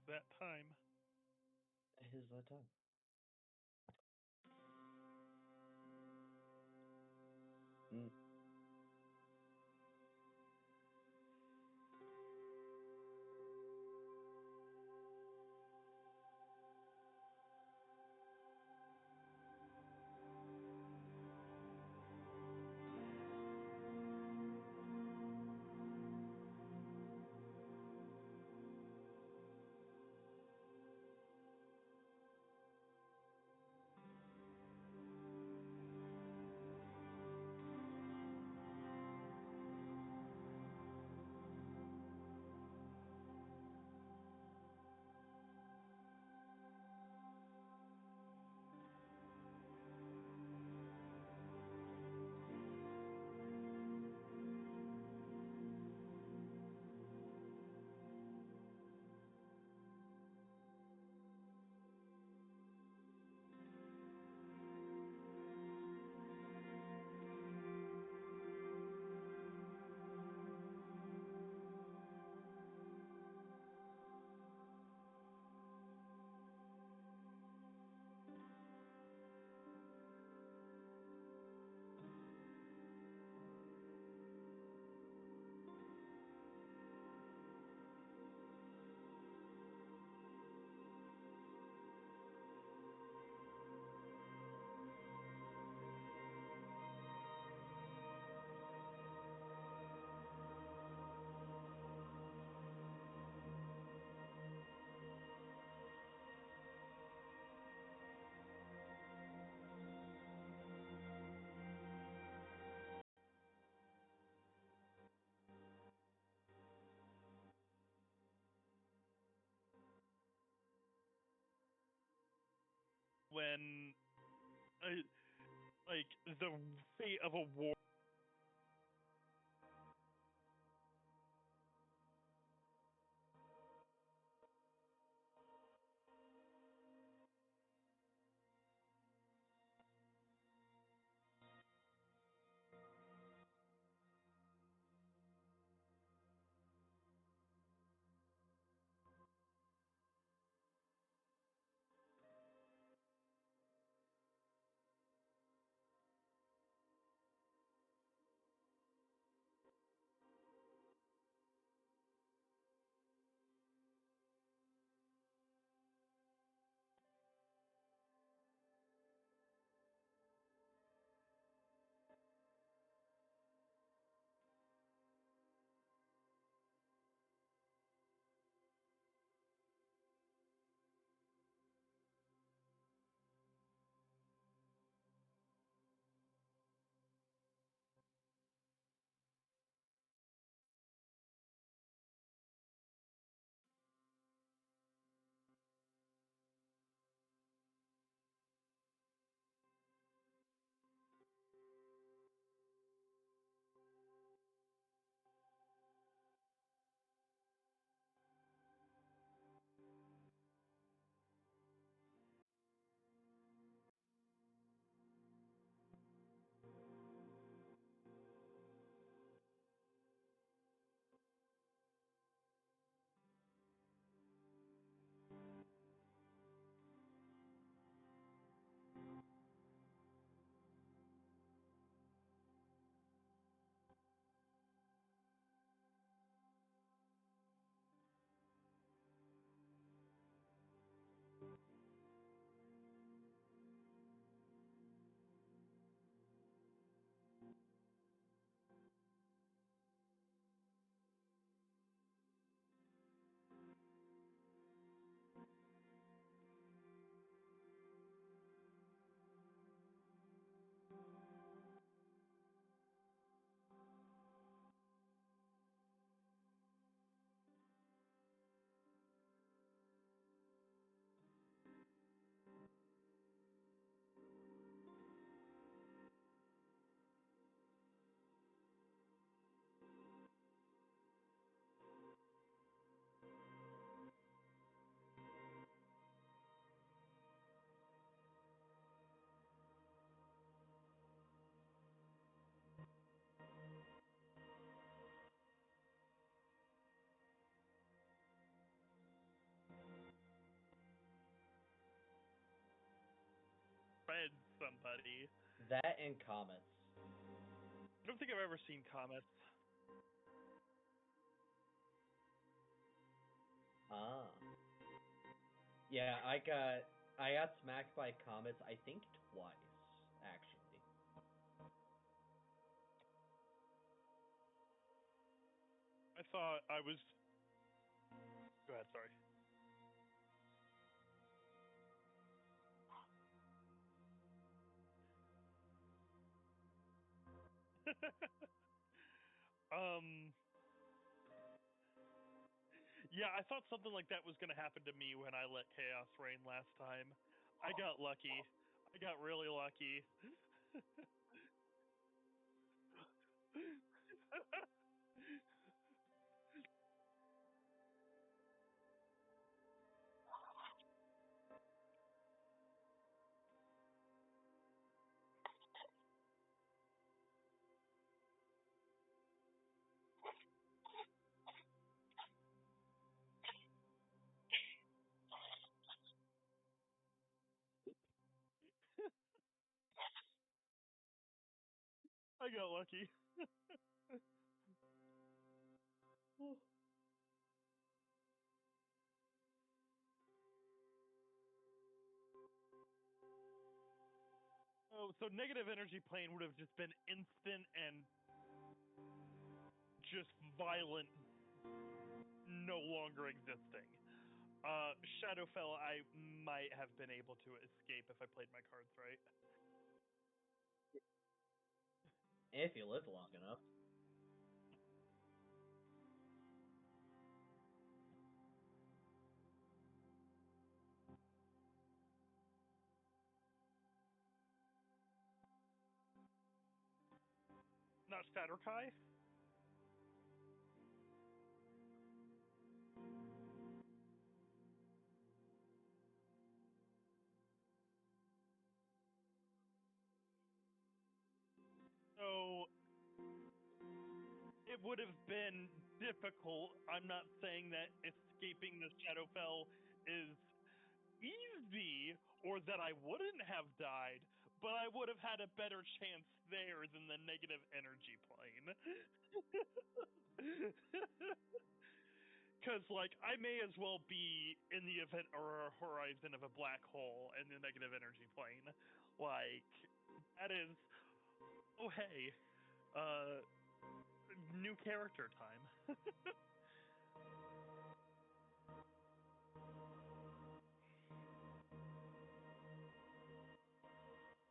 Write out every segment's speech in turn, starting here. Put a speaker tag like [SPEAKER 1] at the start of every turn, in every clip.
[SPEAKER 1] that time.
[SPEAKER 2] It is that time. Mm.
[SPEAKER 1] When like the fate of a war. befriend somebody.
[SPEAKER 2] That and comets.
[SPEAKER 1] I don't think I've ever seen comets.
[SPEAKER 2] Ah. Yeah, I got smacked by comets, I think twice, actually.
[SPEAKER 1] I thought I was. Go ahead, sorry. Yeah, I thought something like that was going to happen to me when I let chaos reign last time. I got lucky. I got really lucky. I got lucky. Oh, so negative energy plane would have just been instant and just violent, no longer existing. Shadowfell, I might have been able to escape if I played my cards right.
[SPEAKER 2] If you lived long enough.
[SPEAKER 1] Not Satterkai? So it would have been difficult. I'm not saying that escaping the Shadowfell is easy or that I wouldn't have died, but I would have had a better chance there than the negative energy plane. Because, like, I may as well be in the event or horizon of a black hole in the negative energy plane. Like, that is. Oh, hey. New character time.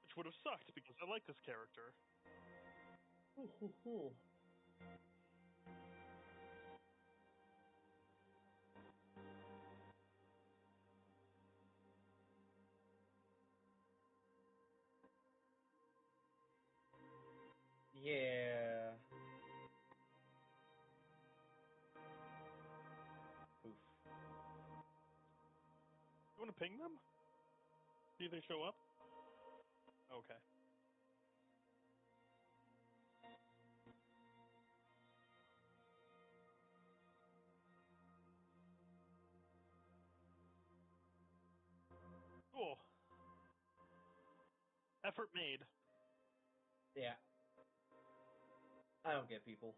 [SPEAKER 1] Which would have sucked because I like this character.
[SPEAKER 2] Ooh. Yeah. Oof.
[SPEAKER 1] You want to ping them? See if they show up? Okay. Cool. Effort made.
[SPEAKER 2] Yeah. I don't get people.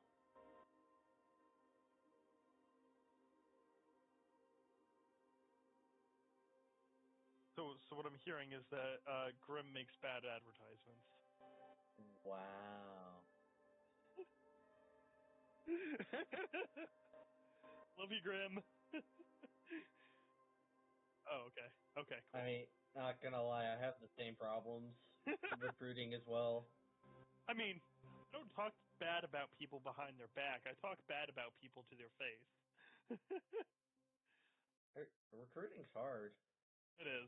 [SPEAKER 1] So what I'm hearing is that Grim makes bad advertisements.
[SPEAKER 2] Wow.
[SPEAKER 1] Love you, Grim. Oh, okay. Okay, cool.
[SPEAKER 2] I mean, not gonna lie, I have the same problems recruiting as well.
[SPEAKER 1] I mean, I don't talk bad about people behind their back. I talk bad about people to their face.
[SPEAKER 2] Recruiting's hard.
[SPEAKER 1] It is.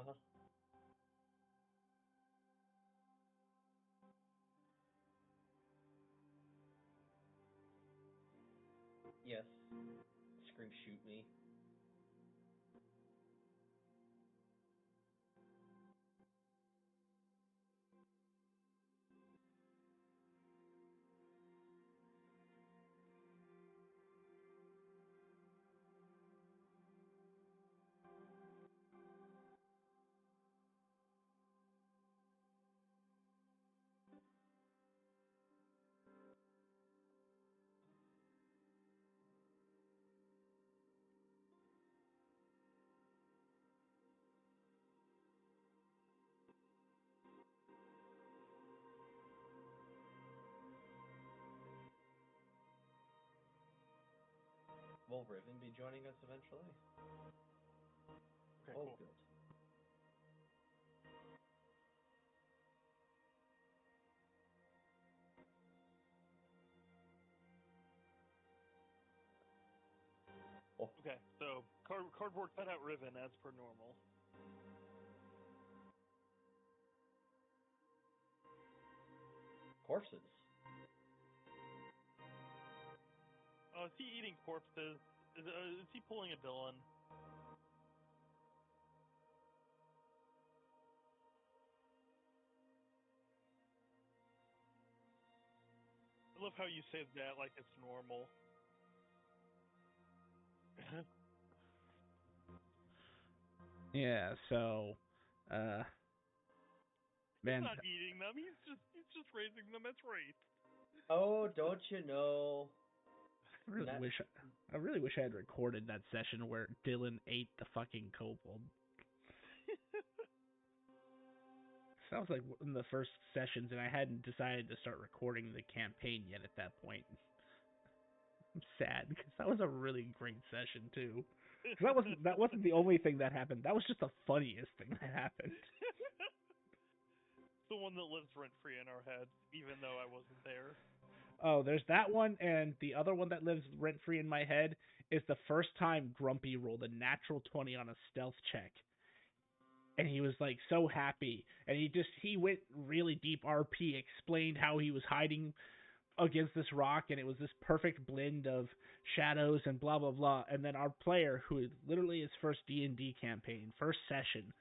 [SPEAKER 2] Uh-huh. Yes. Scream, shoot me. Will Riven be joining us eventually?
[SPEAKER 1] Okay,
[SPEAKER 2] Oh,
[SPEAKER 1] cool.
[SPEAKER 2] good. Oh,
[SPEAKER 1] Okay, so cardboard cutout Riven as per normal.
[SPEAKER 2] corpses.
[SPEAKER 1] Oh, is he eating corpses? Is he pulling a Dylan? I love how you say that like it's normal.
[SPEAKER 3] Yeah, so,
[SPEAKER 1] He's
[SPEAKER 3] man,
[SPEAKER 1] not eating them. He's just raising them as wraiths.
[SPEAKER 2] Oh, don't you know?
[SPEAKER 3] I really wish I had recorded that session where Dylan ate the fucking kobold. That was like one of the first sessions, and I hadn't decided to start recording the campaign yet at that point. I'm sad because that was a really great session too. That wasn't the only thing that happened. That was just the funniest thing that happened.
[SPEAKER 1] The one that lives rent free in our heads, even though I wasn't there.
[SPEAKER 3] Oh, there's that one, and the other one that lives rent free in my head is the first time Grumpy rolled a natural 20 on a stealth check. And he was like so happy, and he went really deep RP, explained how he was hiding against this rock, and it was this perfect blend of shadows and blah blah blah. And then our player, who is literally his first D&D campaign, first session,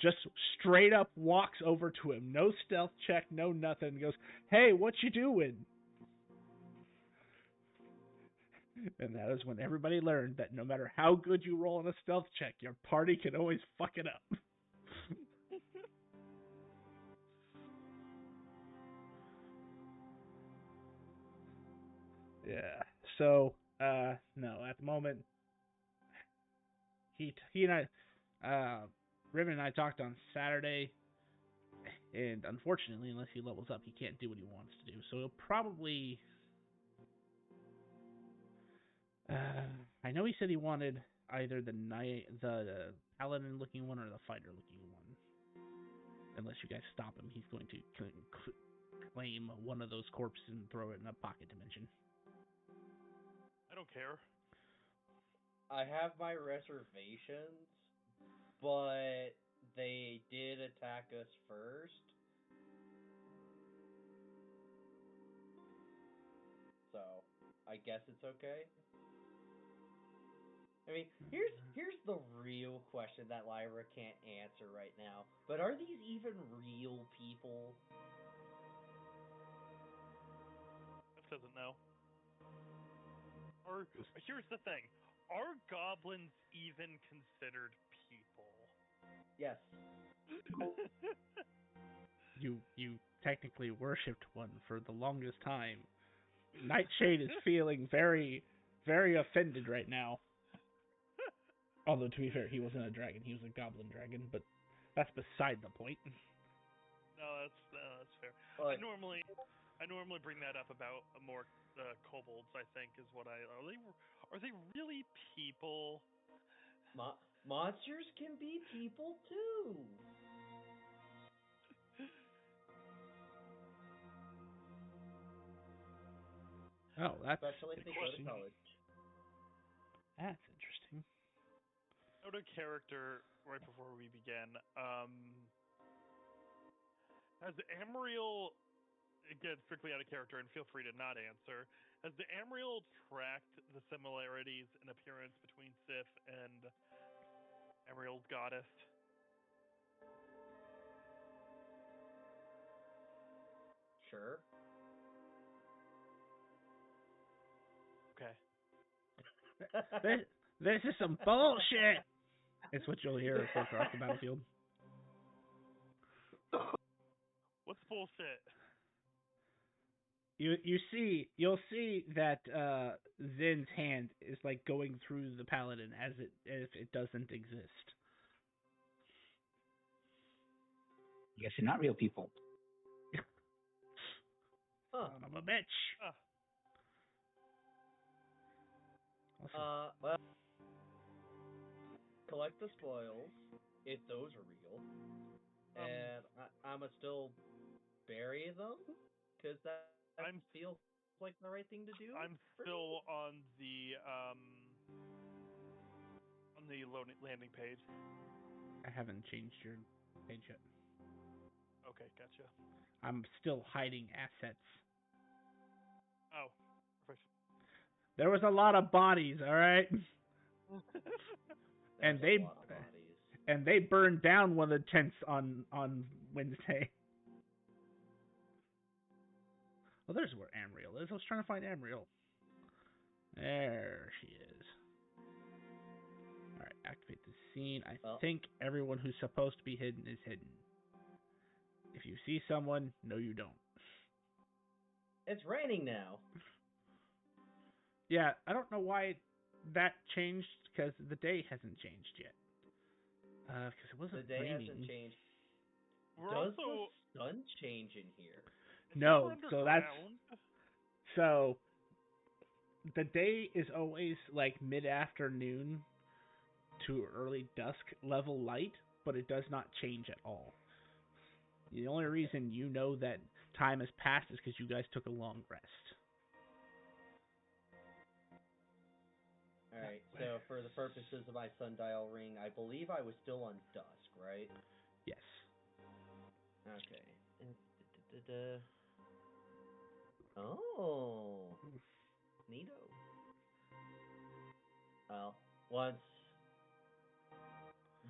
[SPEAKER 3] just straight up walks over to him, no stealth check, no nothing, and goes, "Hey, what you doing?" And that is when everybody learned that no matter how good you roll on a stealth check, your party can always fuck it up. Yeah. So, no, at the moment, he and I, Riven and I talked on Saturday, and unfortunately, unless he levels up, he can't do what he wants to do. So he'll probably, I know he said he wanted either the paladin looking one or the fighter looking one. Unless you guys stop him, he's going to claim one of those corpses and throw it in a pocket dimension.
[SPEAKER 1] I don't care.
[SPEAKER 2] I have my reservations, but they did attack us first. So, I guess it's okay. I mean, here's the real question that Lyra can't answer right now. But are these even real people?
[SPEAKER 1] It doesn't know. Or here's the thing: are goblins even considered people?
[SPEAKER 2] Yes.
[SPEAKER 3] You technically worshipped one for the longest time. Nightshade is feeling very, very offended right now. Although, to be fair, he wasn't a dragon. He was a goblin dragon, but that's beside the point.
[SPEAKER 1] No, that's fair.
[SPEAKER 2] But
[SPEAKER 1] I normally bring that up about more kobolds. I think is what are they really people?
[SPEAKER 2] monsters can be people too.
[SPEAKER 3] Oh, that's
[SPEAKER 2] Especially if they go to college.
[SPEAKER 3] That's interesting.
[SPEAKER 1] No out of character right before we begin. Has Amriel, again, strictly out of character, and feel free to not answer, has the Amriel tracked the similarities in appearance between Sif and Amriel's goddess?
[SPEAKER 2] Sure.
[SPEAKER 1] Okay.
[SPEAKER 3] This is some bullshit. It's what you'll hear across the battlefield.
[SPEAKER 1] What's bullshit?
[SPEAKER 3] You'll see that Zin's hand is like going through the paladin as if it doesn't exist.
[SPEAKER 4] I guess you're not real people.
[SPEAKER 2] Huh.
[SPEAKER 3] Son of a bitch.
[SPEAKER 2] Well, collect the spoils, if those are real, and I'ma still bury them, because that feels like the right thing to do.
[SPEAKER 1] I'm still on the landing page.
[SPEAKER 3] I haven't changed your page yet.
[SPEAKER 1] Okay, gotcha.
[SPEAKER 3] I'm still hiding assets.
[SPEAKER 1] Oh, perfect.
[SPEAKER 3] There was a lot of bodies, all right? and they burned down one of the tents on Wednesday. Well, there's where Amriel is. I was trying to find Amriel. There she is. All right, activate the scene. I think everyone who's supposed to be hidden is hidden. If you see someone, no, you don't.
[SPEAKER 2] It's raining now.
[SPEAKER 3] Yeah, I don't know why that changed, because the day hasn't changed yet. Because it wasn't
[SPEAKER 2] raining. The day hasn't changed. Does the sun change in here?
[SPEAKER 3] No, so the day is always like mid-afternoon to early dusk level light, but it does not change at all. The only reason you know that time has passed is because you guys took a long rest.
[SPEAKER 2] Alright, so for the purposes of my sundial ring, I believe I was still on dusk, right?
[SPEAKER 3] Yes.
[SPEAKER 2] Okay. Oh. Neato. Well, once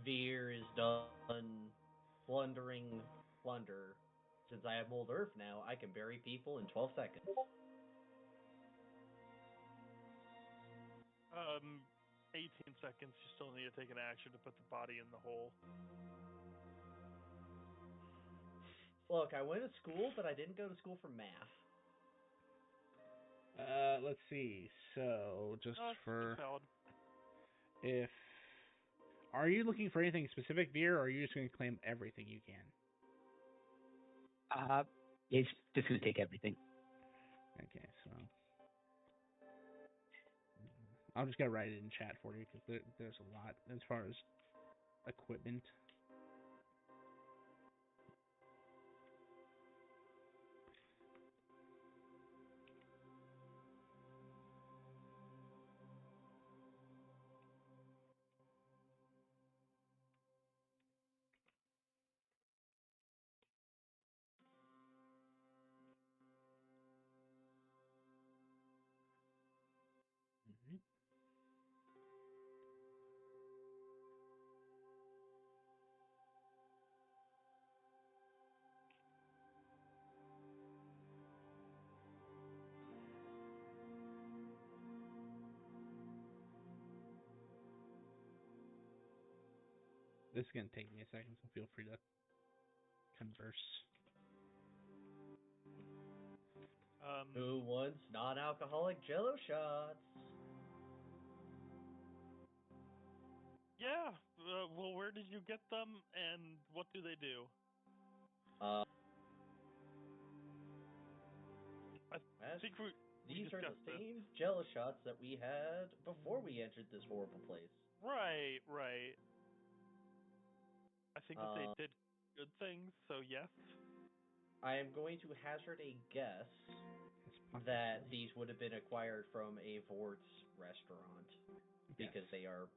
[SPEAKER 2] Veer is done plundering plunder, since I have Mold Earth now, I can bury people in 12 seconds.
[SPEAKER 1] 18 seconds. You still need to take an action to put the body in the hole.
[SPEAKER 2] Look, I went to school, but I didn't go to school for math.
[SPEAKER 3] Let's see. So, just for... If... Are you looking for anything specific, Veer, or are you just going to claim everything you can?
[SPEAKER 4] It's just going to take everything.
[SPEAKER 3] Okay, so... I'm just going to write it in chat for you, because there's a lot as far as equipment. Mm-hmm. This is going to take me a second, so feel free to converse.
[SPEAKER 2] Who wants non-alcoholic Jello shots?
[SPEAKER 1] Yeah. Well, where did you get them, and what do they do?
[SPEAKER 2] I
[SPEAKER 1] think
[SPEAKER 2] these are the same Jello shots that we had before we entered this horrible place.
[SPEAKER 1] Right. I think that they did good things, so yes.
[SPEAKER 2] I am going to hazard a guess that these would have been acquired from a Vort's restaurant, because they are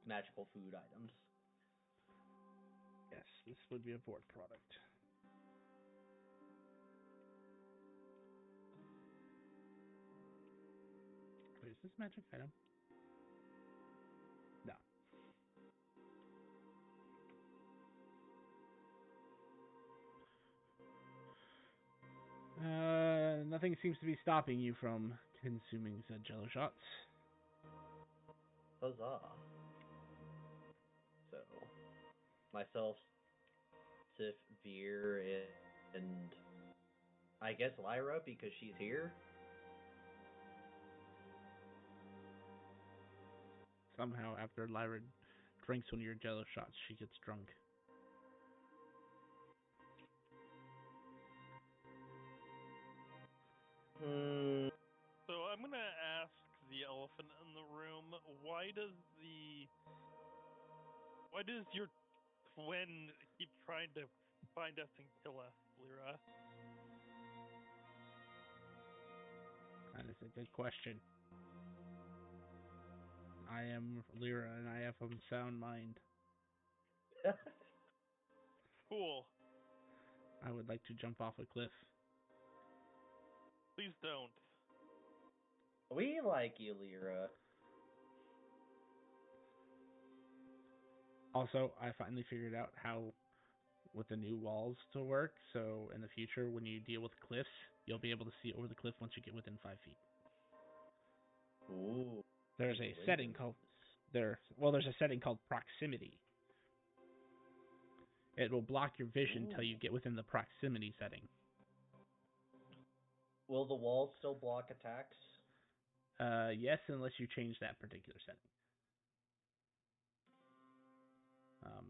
[SPEAKER 2] magical food items.
[SPEAKER 3] Yes, this would be a board product. Wait, is this a magic item? No. Nothing seems to be stopping you from consuming said jello shots.
[SPEAKER 2] Huzzah. So, myself, Sif, Veer, and I guess Lyra, because she's here.
[SPEAKER 3] Somehow, after Lyra drinks one of your jello shots, she gets drunk.
[SPEAKER 1] So I'm gonna ask the elephant in the room, why does your twin keep trying to find us and kill us, Lyra?
[SPEAKER 3] That is a good question. I am Lyra, and I have a sound mind.
[SPEAKER 1] Cool.
[SPEAKER 3] I would like to jump off a cliff.
[SPEAKER 1] Please don't.
[SPEAKER 2] We like you, Lyra.
[SPEAKER 3] Also, I finally figured out how with the new walls to work, so in the future, when you deal with cliffs, you'll be able to see over the cliff once you get within 5 feet.
[SPEAKER 2] Ooh.
[SPEAKER 3] There's a setting called there's a setting called proximity. It will block your vision until you get within the proximity setting.
[SPEAKER 2] Will the walls still block attacks?
[SPEAKER 3] Yes, unless you change that particular setting.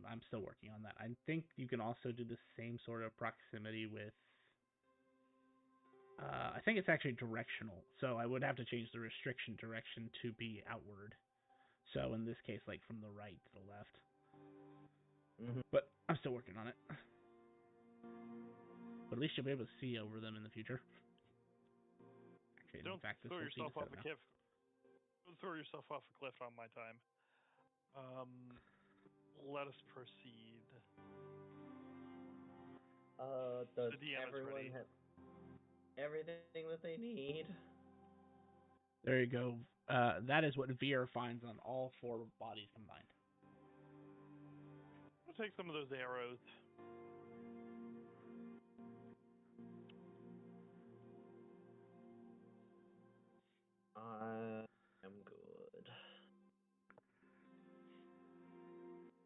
[SPEAKER 3] I'm still working on that. I think you can also do the same sort of proximity with... I think it's actually directional, so I would have to change the restriction direction to be outward. So in this case, like from the right to the left.
[SPEAKER 2] Mm-hmm.
[SPEAKER 3] But I'm still working on it. But at least you'll be able to see over them in the future. Actually,
[SPEAKER 1] Don't throw yourself off a cliff. Don't throw yourself off a cliff on my time. Let us proceed.
[SPEAKER 2] Does everyone have everything that they need?
[SPEAKER 3] There you go. That is what Veer finds on all 4 bodies combined.
[SPEAKER 1] I'll take some of those arrows.
[SPEAKER 2] I'm good.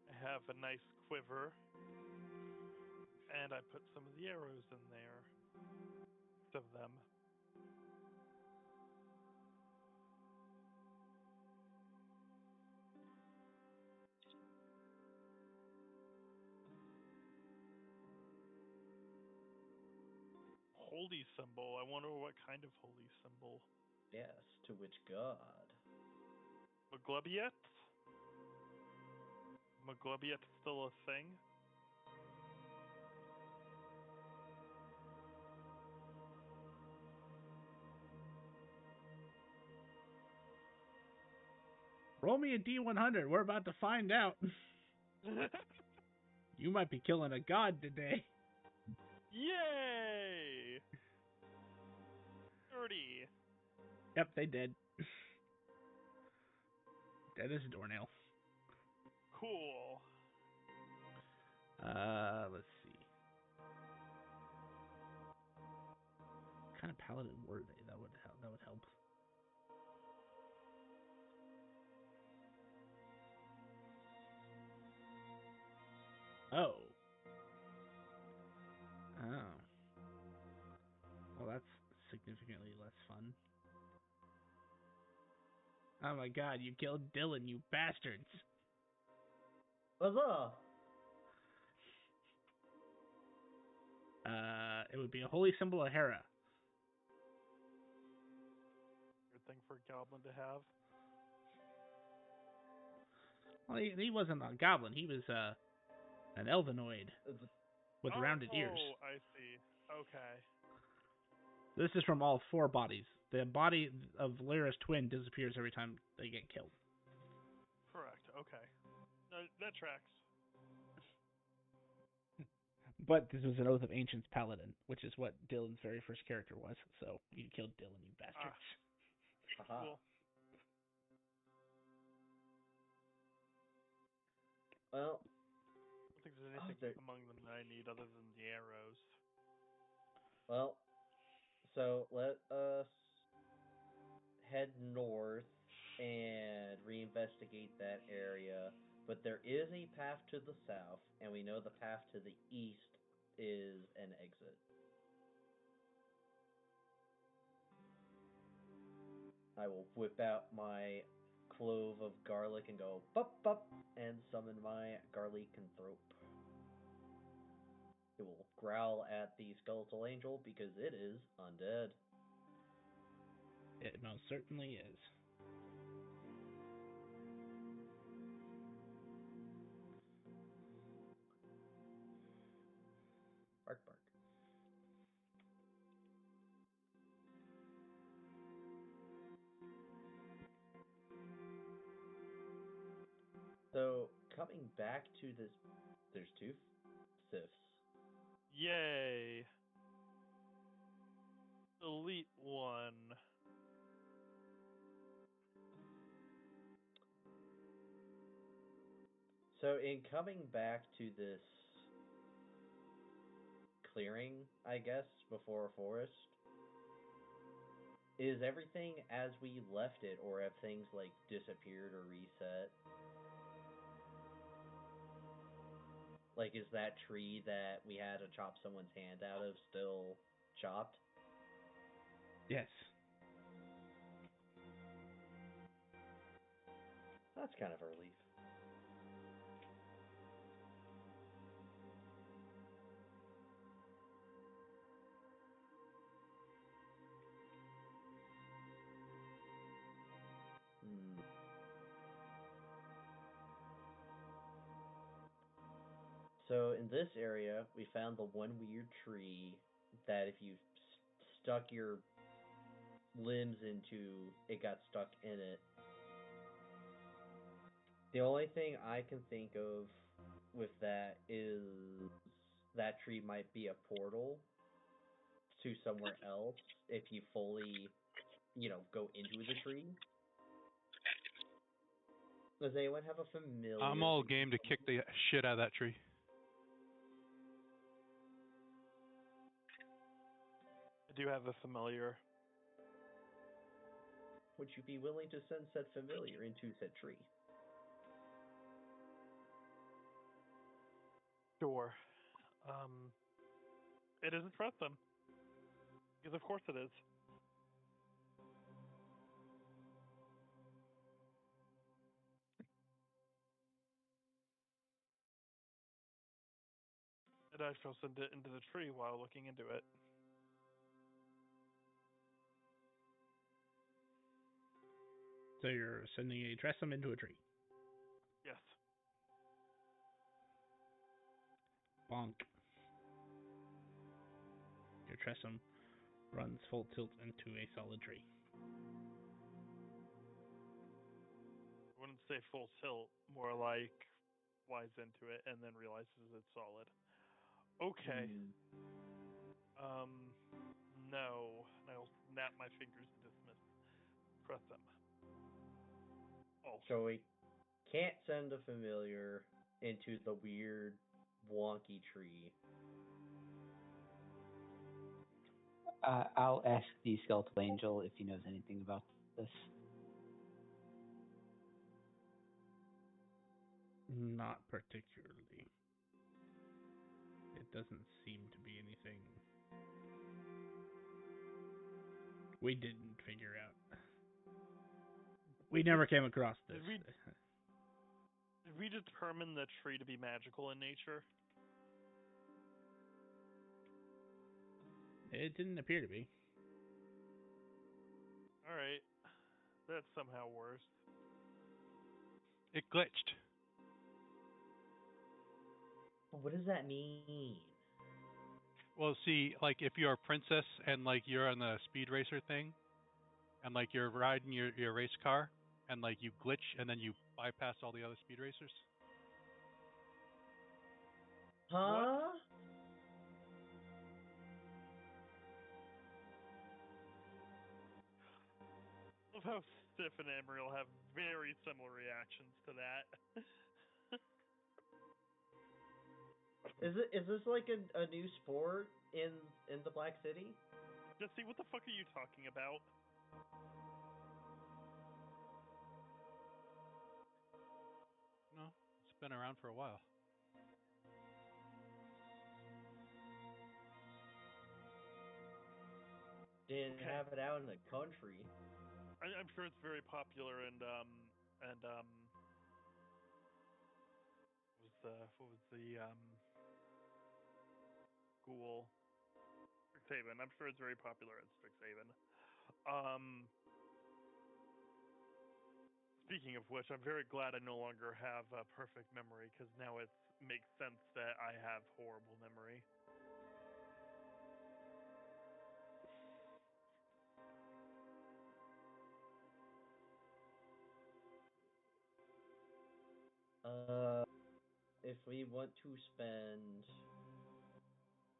[SPEAKER 1] I have a nice quiver, and I put some of the arrows in there. 6 of them. Holy symbol. I wonder what kind of holy symbol.
[SPEAKER 2] Yes, to which god?
[SPEAKER 1] Maglebiet? Maglebiet still a thing?
[SPEAKER 3] Roll me a D100. We're about to find out. You might be killing a god today.
[SPEAKER 1] Yay! 30.
[SPEAKER 3] Yep, they did. Dead as a doornail.
[SPEAKER 1] Cool.
[SPEAKER 3] Let's see. What kind of paladin were they? That would help. Oh. Well, that's significantly less fun. Oh my god, you killed Dylan, you bastards.
[SPEAKER 2] Huzzah!
[SPEAKER 3] It would be a holy symbol of Hera.
[SPEAKER 1] Good thing for a goblin to have.
[SPEAKER 3] Well, he wasn't a goblin. He was an elvenoid with rounded ears.
[SPEAKER 1] Oh, I see. Okay.
[SPEAKER 3] This is from all 4 bodies. The body of Lyra's twin disappears every time they get killed.
[SPEAKER 1] Correct. Okay. That tracks.
[SPEAKER 3] But this was an Oath of Ancients paladin, which is what Dylan's very first character was. So you killed Dylan, you bastards.
[SPEAKER 2] Aha.
[SPEAKER 1] Cool.
[SPEAKER 2] Well,
[SPEAKER 1] I don't think there's anything among them that I need other than the arrows.
[SPEAKER 2] Well, so let us head north and reinvestigate that area. But there is a path to the south, and we know the path to the east is an exit. I will whip out my clove of garlic and go bup bup and summon my garlicanthrope. It will growl at the skeletal angel because it is undead.
[SPEAKER 3] It most certainly is.
[SPEAKER 2] Bark bark. So, coming back to this, there's two Siths.
[SPEAKER 1] Yay! Elite one.
[SPEAKER 2] So, in coming back to this clearing, I guess, before a forest, is everything as we left it, or have things, like, disappeared or reset? Like, is that tree that we had to chop someone's hand out of still chopped?
[SPEAKER 3] Yes.
[SPEAKER 2] That's kind of a relief. So in this area, we found the one weird tree that if you stuck your limbs into, it got stuck in it. The only thing I can think of with that is that tree might be a portal to somewhere else if you fully, go into the tree. Does anyone have a familiar?
[SPEAKER 5] I'm all game to kick the shit out of that tree.
[SPEAKER 1] I do have a familiar.
[SPEAKER 2] Would you be willing to send said familiar into said tree?
[SPEAKER 1] Sure. It isn't for them. Because of course it is. And I shall send it into the tree while looking into it.
[SPEAKER 3] So you're sending a Tressum into a tree.
[SPEAKER 1] Yes.
[SPEAKER 3] Bonk. Your Tressum runs full tilt into a solid tree.
[SPEAKER 1] I wouldn't say full tilt, more like flies into it and then realizes it's solid. Okay. No. And I'll snap my fingers to dismiss. Press them. Oh.
[SPEAKER 2] So we can't send a familiar into the weird, wonky tree.
[SPEAKER 4] I'll ask the skeletal angel if he knows anything about this.
[SPEAKER 3] Not particularly. It doesn't seem to be anything we didn't figure out. We never came across this.
[SPEAKER 1] Did we determine the tree to be magical in nature?
[SPEAKER 3] It didn't appear to be.
[SPEAKER 1] Alright. That's somehow worse.
[SPEAKER 5] It glitched.
[SPEAKER 2] What does that mean?
[SPEAKER 5] Well, see, like if you're a princess and like you're on the speed racer thing, and like you're riding your race car, and like you glitch and then you bypass all the other speed racers.
[SPEAKER 2] Huh?
[SPEAKER 1] I love how Sif and Emerald have very similar reactions to that.
[SPEAKER 2] Is this like a new sport in the Black City?
[SPEAKER 1] Jesse, what the fuck are you talking about?
[SPEAKER 5] No, it's been around for a while.
[SPEAKER 2] Didn't have it out in the country.
[SPEAKER 1] I'm sure it's very popular and what was the school? Strixhaven. I'm sure it's very popular at Strixhaven. Speaking of which, I'm very glad I no longer have a perfect memory, because now it makes sense that I have horrible memory.
[SPEAKER 2] If we want to spend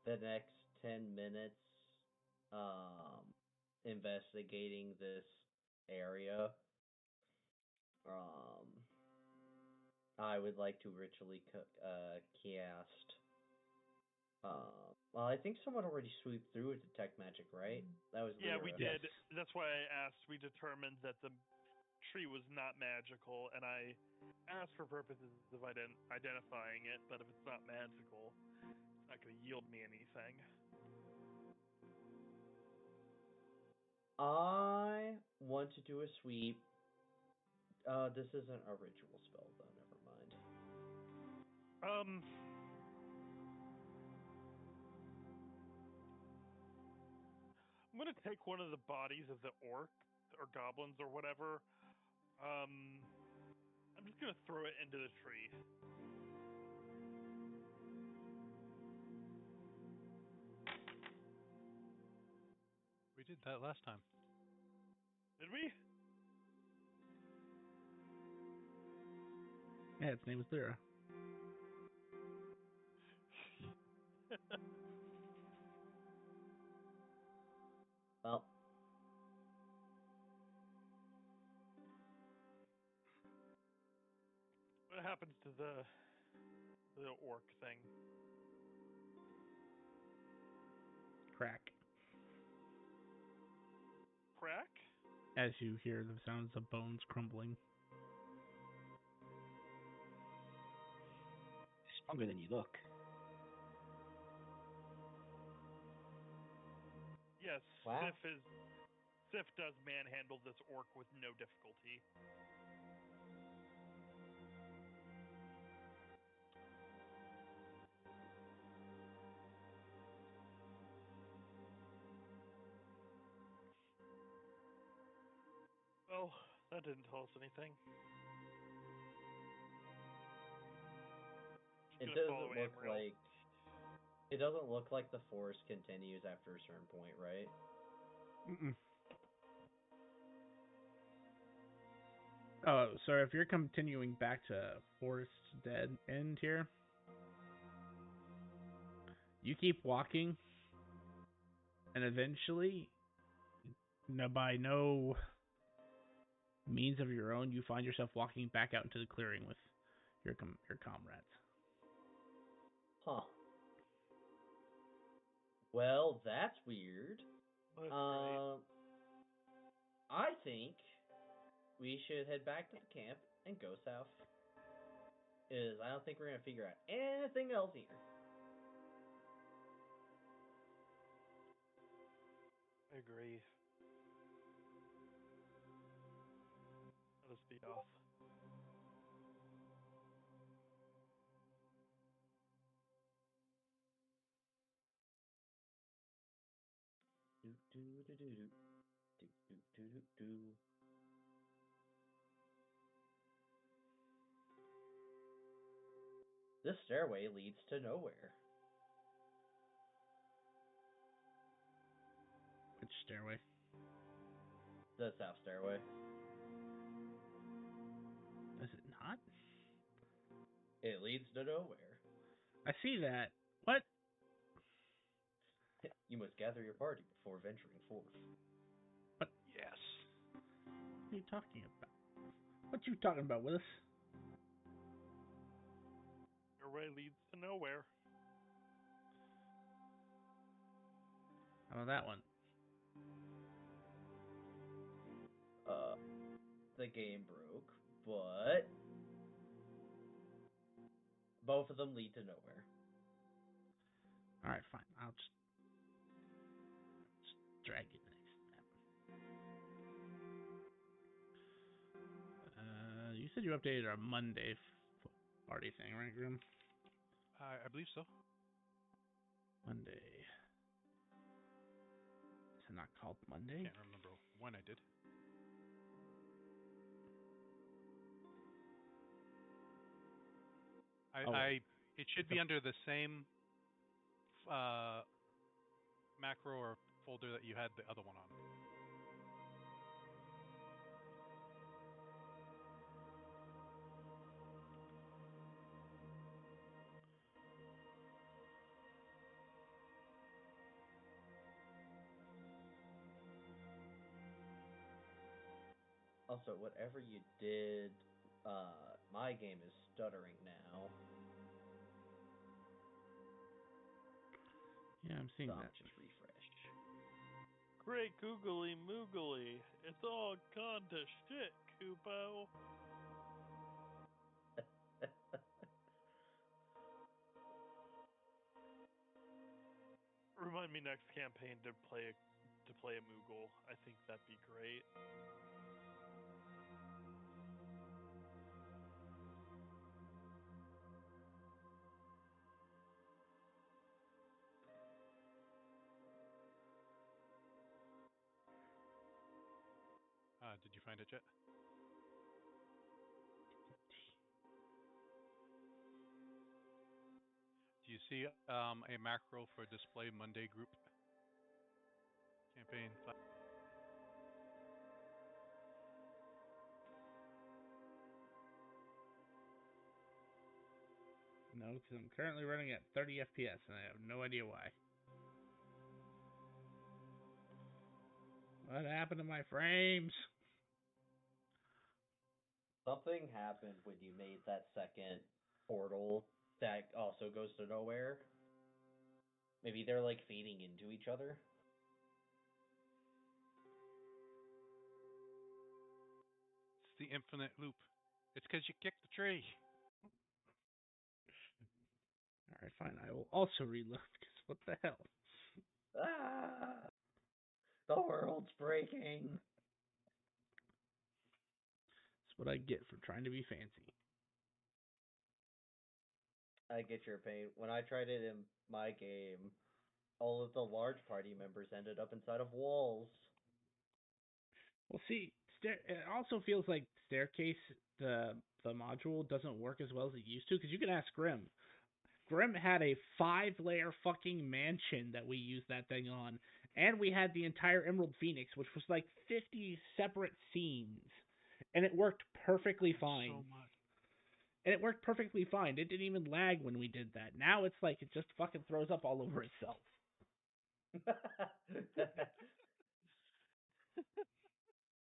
[SPEAKER 2] the next 10 minutes investigating this area, I would like to ritually cast. Well, I think someone already swooped through with detect magic, right? That was
[SPEAKER 1] Yeah,
[SPEAKER 2] Lyra.
[SPEAKER 1] we did. That's why I asked. We determined that the tree was not magical, and I asked for purposes of identifying it, but if it's not magical, it's not going to yield me anything.
[SPEAKER 2] I want to do a sweep. This isn't a ritual spell, though. Never mind.
[SPEAKER 1] I'm going to take one of the bodies of the orc or goblins or whatever. I'm just going to throw it into the tree.
[SPEAKER 5] We did that last time.
[SPEAKER 1] Did we?
[SPEAKER 3] Yeah, its name is Lyra.
[SPEAKER 2] Well,
[SPEAKER 1] what happens to the orc thing?
[SPEAKER 3] Crack.
[SPEAKER 1] Crack?
[SPEAKER 3] As you hear the sounds of bones crumbling.
[SPEAKER 4] Stronger than you look.
[SPEAKER 1] Yes,
[SPEAKER 2] wow.
[SPEAKER 1] Sif does manhandle this orc with no difficulty. Well, that didn't tell us anything.
[SPEAKER 2] It doesn't look like the forest continues after a certain point, right?
[SPEAKER 3] Mm-mm. Oh, so if you're continuing back to Forest Dead End here, you keep walking, and eventually, by no means of your own, you find yourself walking back out into the clearing with your comrades.
[SPEAKER 2] Huh. Well, that's weird.
[SPEAKER 1] That's great.
[SPEAKER 2] I think we should head back to the camp and go south. I don't think we're going to figure out anything else here.
[SPEAKER 1] I agree. Let us be off.
[SPEAKER 2] Do do do do do do do do do. This stairway leads to nowhere.
[SPEAKER 3] Which stairway?
[SPEAKER 2] The south stairway.
[SPEAKER 3] Does it not? not.
[SPEAKER 2] It leads to nowhere.
[SPEAKER 3] I see that. What?
[SPEAKER 2] You must gather your party before venturing forth.
[SPEAKER 5] Yes.
[SPEAKER 3] What are you talking about? What you talking about, Willis?
[SPEAKER 1] Your way leads to nowhere.
[SPEAKER 3] How about that one?
[SPEAKER 2] The game broke, but both of them lead to nowhere.
[SPEAKER 3] All right, fine. I'll just drag you to the next map. You said you updated our Monday party thing, right, Grim?
[SPEAKER 5] I believe so.
[SPEAKER 3] Monday. Is it not called Monday?
[SPEAKER 5] Can't remember when I did. It should be under the same macro or folder that you had the other one on.
[SPEAKER 2] Also, whatever you did, my game is stuttering now.
[SPEAKER 3] Yeah, I'm seeing
[SPEAKER 2] So
[SPEAKER 3] that.
[SPEAKER 2] I'll just refresh.
[SPEAKER 1] Great googly moogly. It's all gone to shit, Kupo. Remind me next campaign to play a Moogle. I think that'd be great.
[SPEAKER 5] Did you find it yet? Do you see a macro for display Monday group campaign?
[SPEAKER 3] No, because I'm currently running at 30 FPS, and I have no idea why. What happened to my frames?
[SPEAKER 2] Something happened when you made that second portal that also goes to nowhere. Maybe they're like feeding into each other.
[SPEAKER 5] It's the infinite loop. It's because you kicked the tree.
[SPEAKER 3] Alright, fine. I will also reload, because what the hell?
[SPEAKER 2] Ah! The world's breaking.
[SPEAKER 3] That's what I get for trying to be fancy.
[SPEAKER 2] I get your pain. When I tried it in my game, all of the large party members ended up inside of walls.
[SPEAKER 3] Well, see, it also feels like Staircase, the module, doesn't work as well as it used to, because you can ask Grim. Grim had a 5-layer fucking mansion that we used that thing on, and we had the entire Emerald Phoenix, which was like 50 separate scenes, and it worked perfectly fine.
[SPEAKER 5] So much.
[SPEAKER 3] And it worked perfectly fine. It didn't even lag when we did that. Now it's like it just fucking throws up all over itself.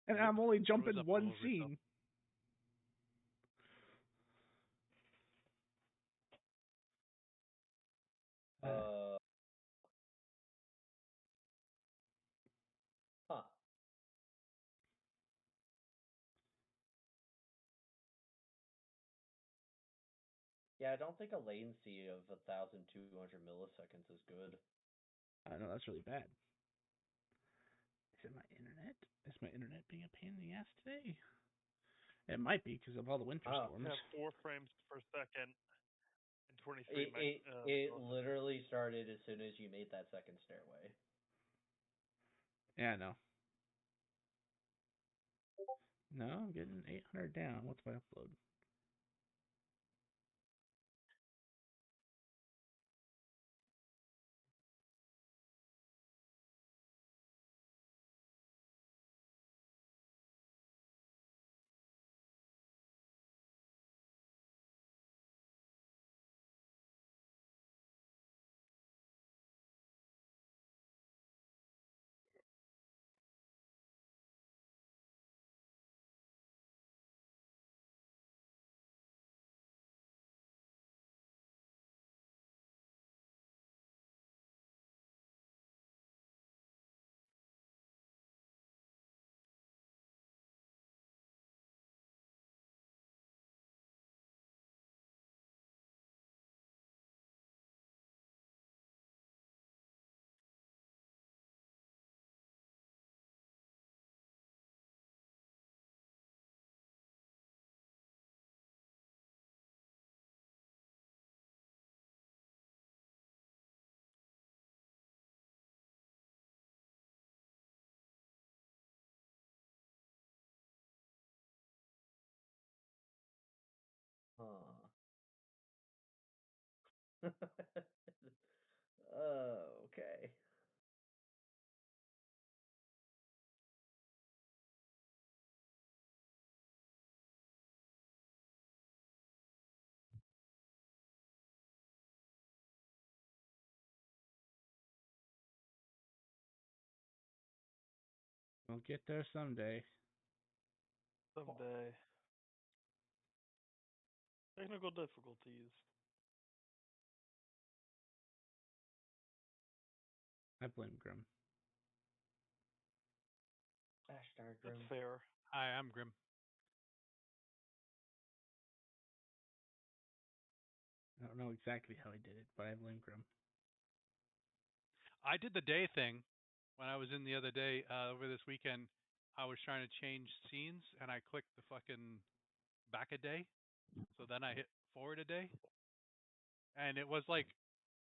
[SPEAKER 3] And I'm only jumping one scene.
[SPEAKER 2] Huh. Yeah, I don't think a latency of 1,200 milliseconds is good.
[SPEAKER 3] I know that's really bad. Is it my internet? Is my internet being a pain in the ass today? It might be because of all the winter storms.
[SPEAKER 1] I have 4 frames per second and 23
[SPEAKER 2] It literally started as soon as you made that second stairway.
[SPEAKER 3] Yeah, I know. No, I'm getting 800 down. What's my upload?
[SPEAKER 2] Okay.
[SPEAKER 3] We'll get there someday.
[SPEAKER 1] Someday. Technical difficulties.
[SPEAKER 3] I blame Grim.
[SPEAKER 2] Ashtar
[SPEAKER 1] That's
[SPEAKER 2] Grim.
[SPEAKER 1] fair.
[SPEAKER 5] Hi, I'm Grim.
[SPEAKER 3] I don't know exactly how he did it, but I blame Grim.
[SPEAKER 5] I did the day thing when I was in the other day over this weekend. I was trying to change scenes and I clicked the fucking back a day. So then I hit forward a day, and it was like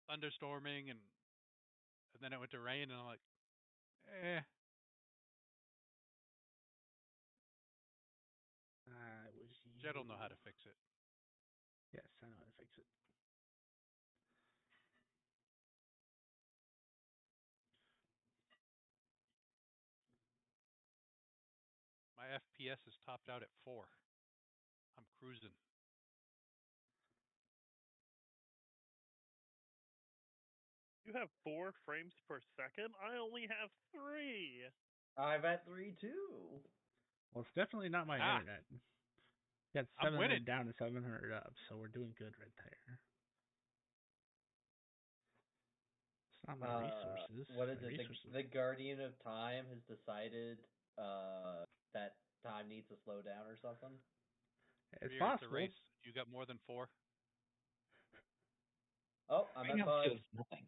[SPEAKER 5] thunderstorming, and then it went to rain, and I'm like, eh.
[SPEAKER 3] It was you.
[SPEAKER 5] Jed will know how to fix it.
[SPEAKER 3] Yes, I know how to fix it.
[SPEAKER 5] My FPS is topped out at 4. I'm cruising.
[SPEAKER 1] You have 4 frames per second? I only have 3.
[SPEAKER 2] I'm at 3 too.
[SPEAKER 3] Well, it's definitely not my internet. Got
[SPEAKER 5] I'm
[SPEAKER 3] 700
[SPEAKER 5] winning.
[SPEAKER 3] down to 700 up, so we're doing good right there. It's not my resources.
[SPEAKER 2] What is
[SPEAKER 3] my
[SPEAKER 2] it?
[SPEAKER 3] resources.
[SPEAKER 2] The Guardian of Time has decided that time needs to slow down or something.
[SPEAKER 3] It's
[SPEAKER 5] It's
[SPEAKER 3] possible.
[SPEAKER 5] a race. You got more than 4?
[SPEAKER 2] Oh, I'm
[SPEAKER 4] Right
[SPEAKER 2] at
[SPEAKER 4] now
[SPEAKER 2] 5.
[SPEAKER 4] it shows nothing.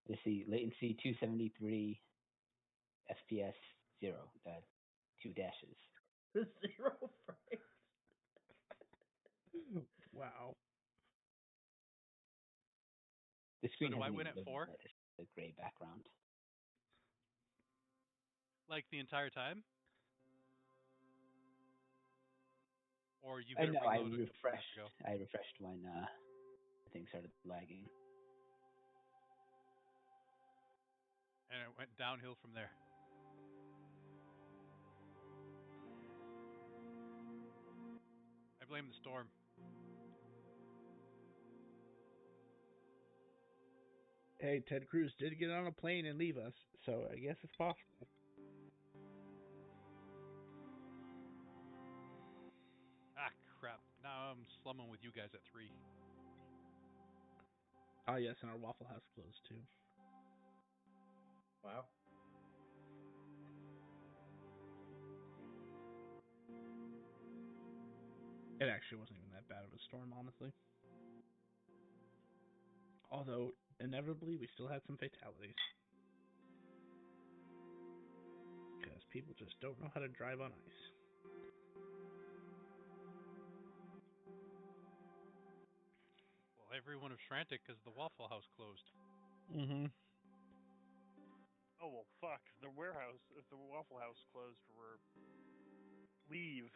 [SPEAKER 4] Let's see, latency 273, FPS 0. 2 dashes.
[SPEAKER 2] 0 frames.
[SPEAKER 3] Wow.
[SPEAKER 4] The screen
[SPEAKER 5] do I
[SPEAKER 4] hasn't
[SPEAKER 5] win
[SPEAKER 4] even
[SPEAKER 5] at 4?
[SPEAKER 4] loaded yet. It's the gray background.
[SPEAKER 5] Like the entire time? Or you
[SPEAKER 4] I
[SPEAKER 5] hit
[SPEAKER 4] know.
[SPEAKER 5] reload a couple minutes ago?
[SPEAKER 4] I refreshed when things started lagging.
[SPEAKER 5] And it went downhill from there. I blame the storm.
[SPEAKER 3] Hey, Ted Cruz did get on a plane and leave us, so I guess it's possible.
[SPEAKER 5] Ah, crap. Now I'm slumming with you guys at 3.
[SPEAKER 3] Oh, yes, and our Waffle House closed, too.
[SPEAKER 2] Wow.
[SPEAKER 3] It actually wasn't even that bad of a storm, honestly. Although, inevitably, we still had some fatalities. Because people just don't know how to drive on ice.
[SPEAKER 5] Well, everyone was frantic because the Waffle House closed.
[SPEAKER 3] Mm-hmm.
[SPEAKER 1] Oh, well, fuck. The warehouse, if the Waffle House closed, we're... Leave.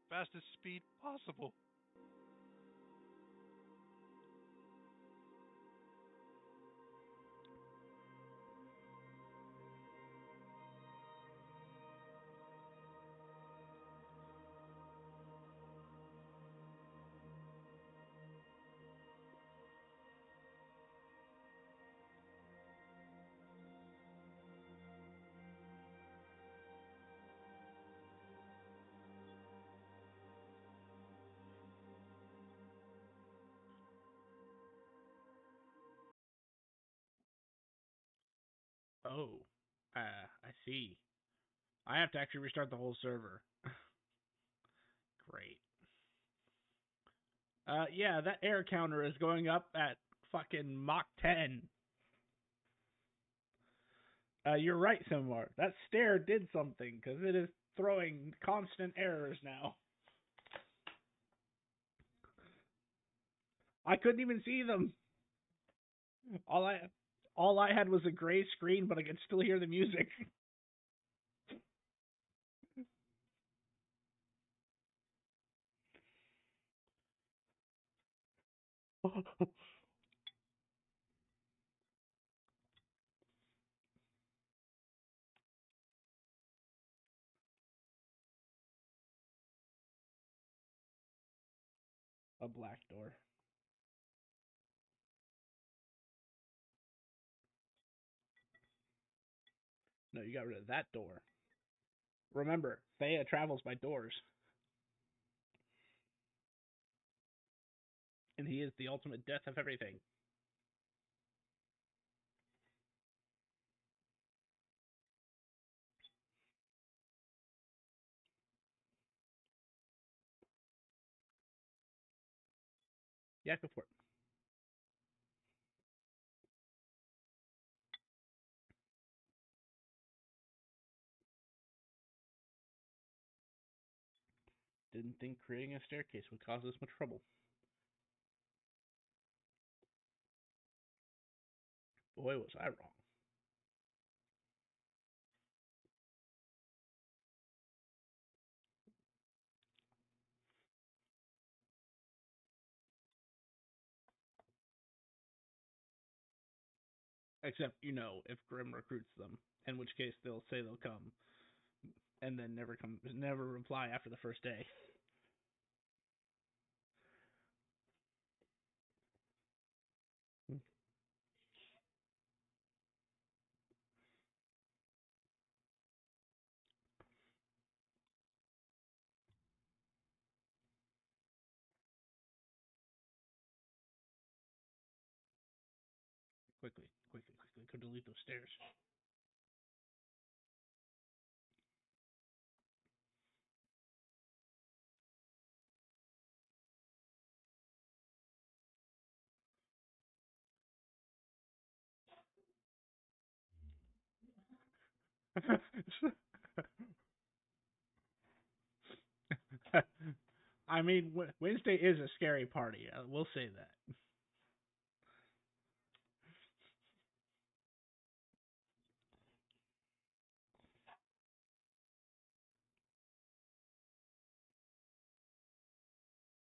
[SPEAKER 5] Fastest speed possible.
[SPEAKER 3] Oh. I see. I have to actually restart the whole server. Great. Yeah, that air counter is going up at fucking Mach 10. You're right, Simar. That stair did something, because it is throwing constant errors now. I couldn't even see them. All I had was a gray screen, but I could still hear the music. A black door. No, you got rid of that door. Remember, Thea travels by doors, and he is the ultimate death of everything. Yeah, go for it. Didn't think creating a staircase would cause this much trouble. Boy, was I wrong. Except, if Grim recruits them, in which case they'll say they'll come, and then never reply after the first day. Quickly, quickly, quickly. Could delete those stairs. I mean, Wednesday is a scary party. We'll say that.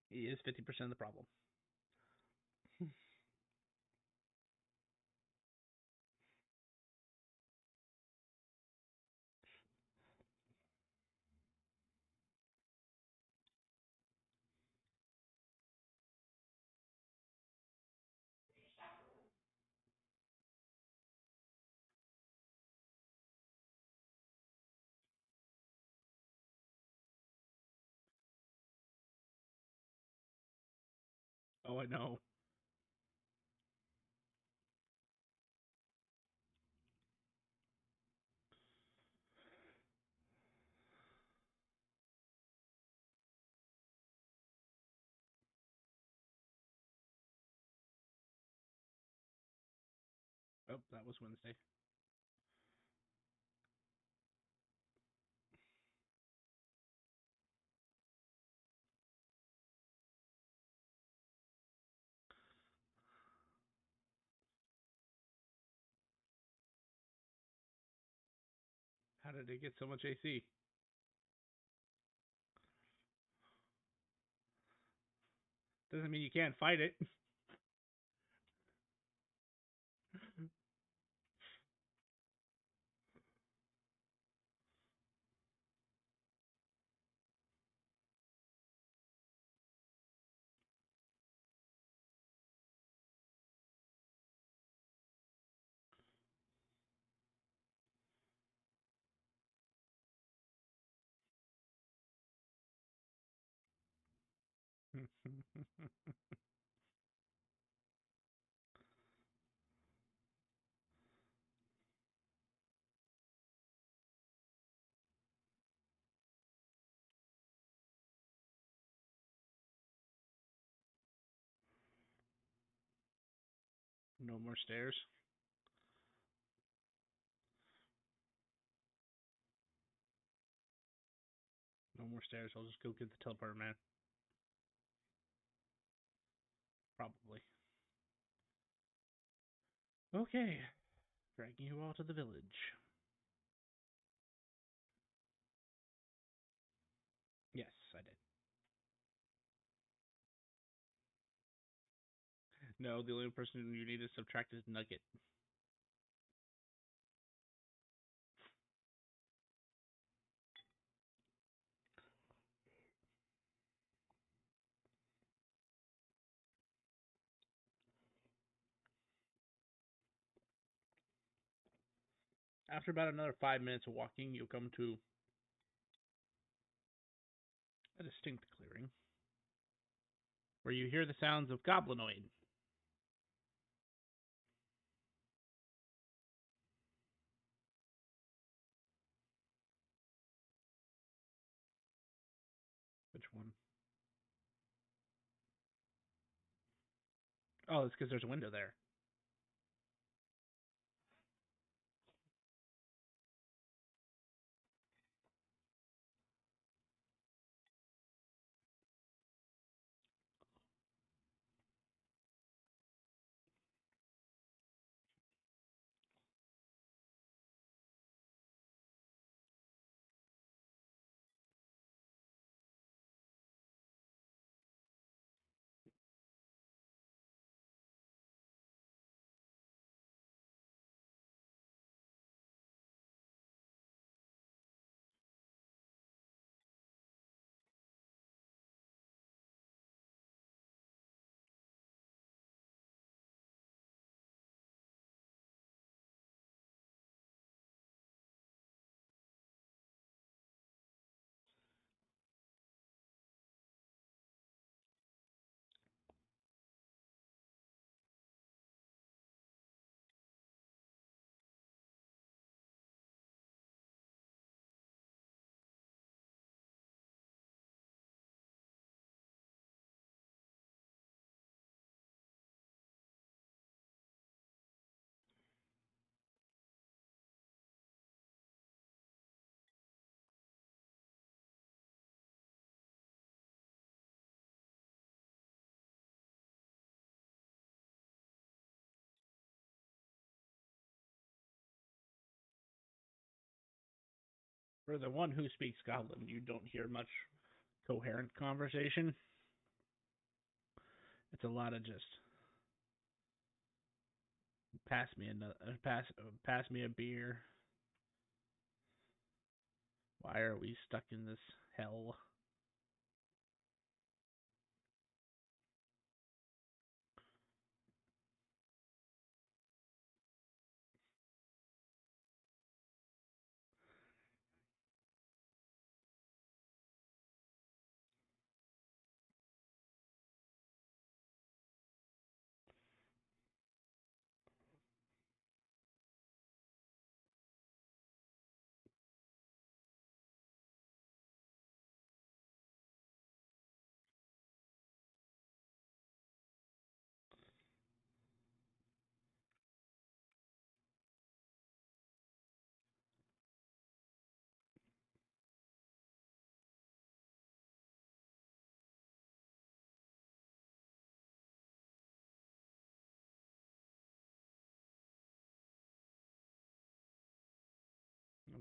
[SPEAKER 3] He is 50% of the problem. Oh, I know. Oh, that was Wednesday. How did it get so much AC? Doesn't mean you can't fight it. No more stairs. No more stairs. I'll just go get the teleporter man. Probably. Okay. Dragging you all to the village. Yes, I did. No, the only person you need to subtract is Nugget. After about another 5 minutes of walking, you'll come to a distinct clearing where you hear the sounds of goblinoid. Which one? Oh, it's because there's a window there. For the one who speaks Goblin, you don't hear much coherent conversation. It's a lot of just pass me pass me a beer. Why are we stuck in this hell?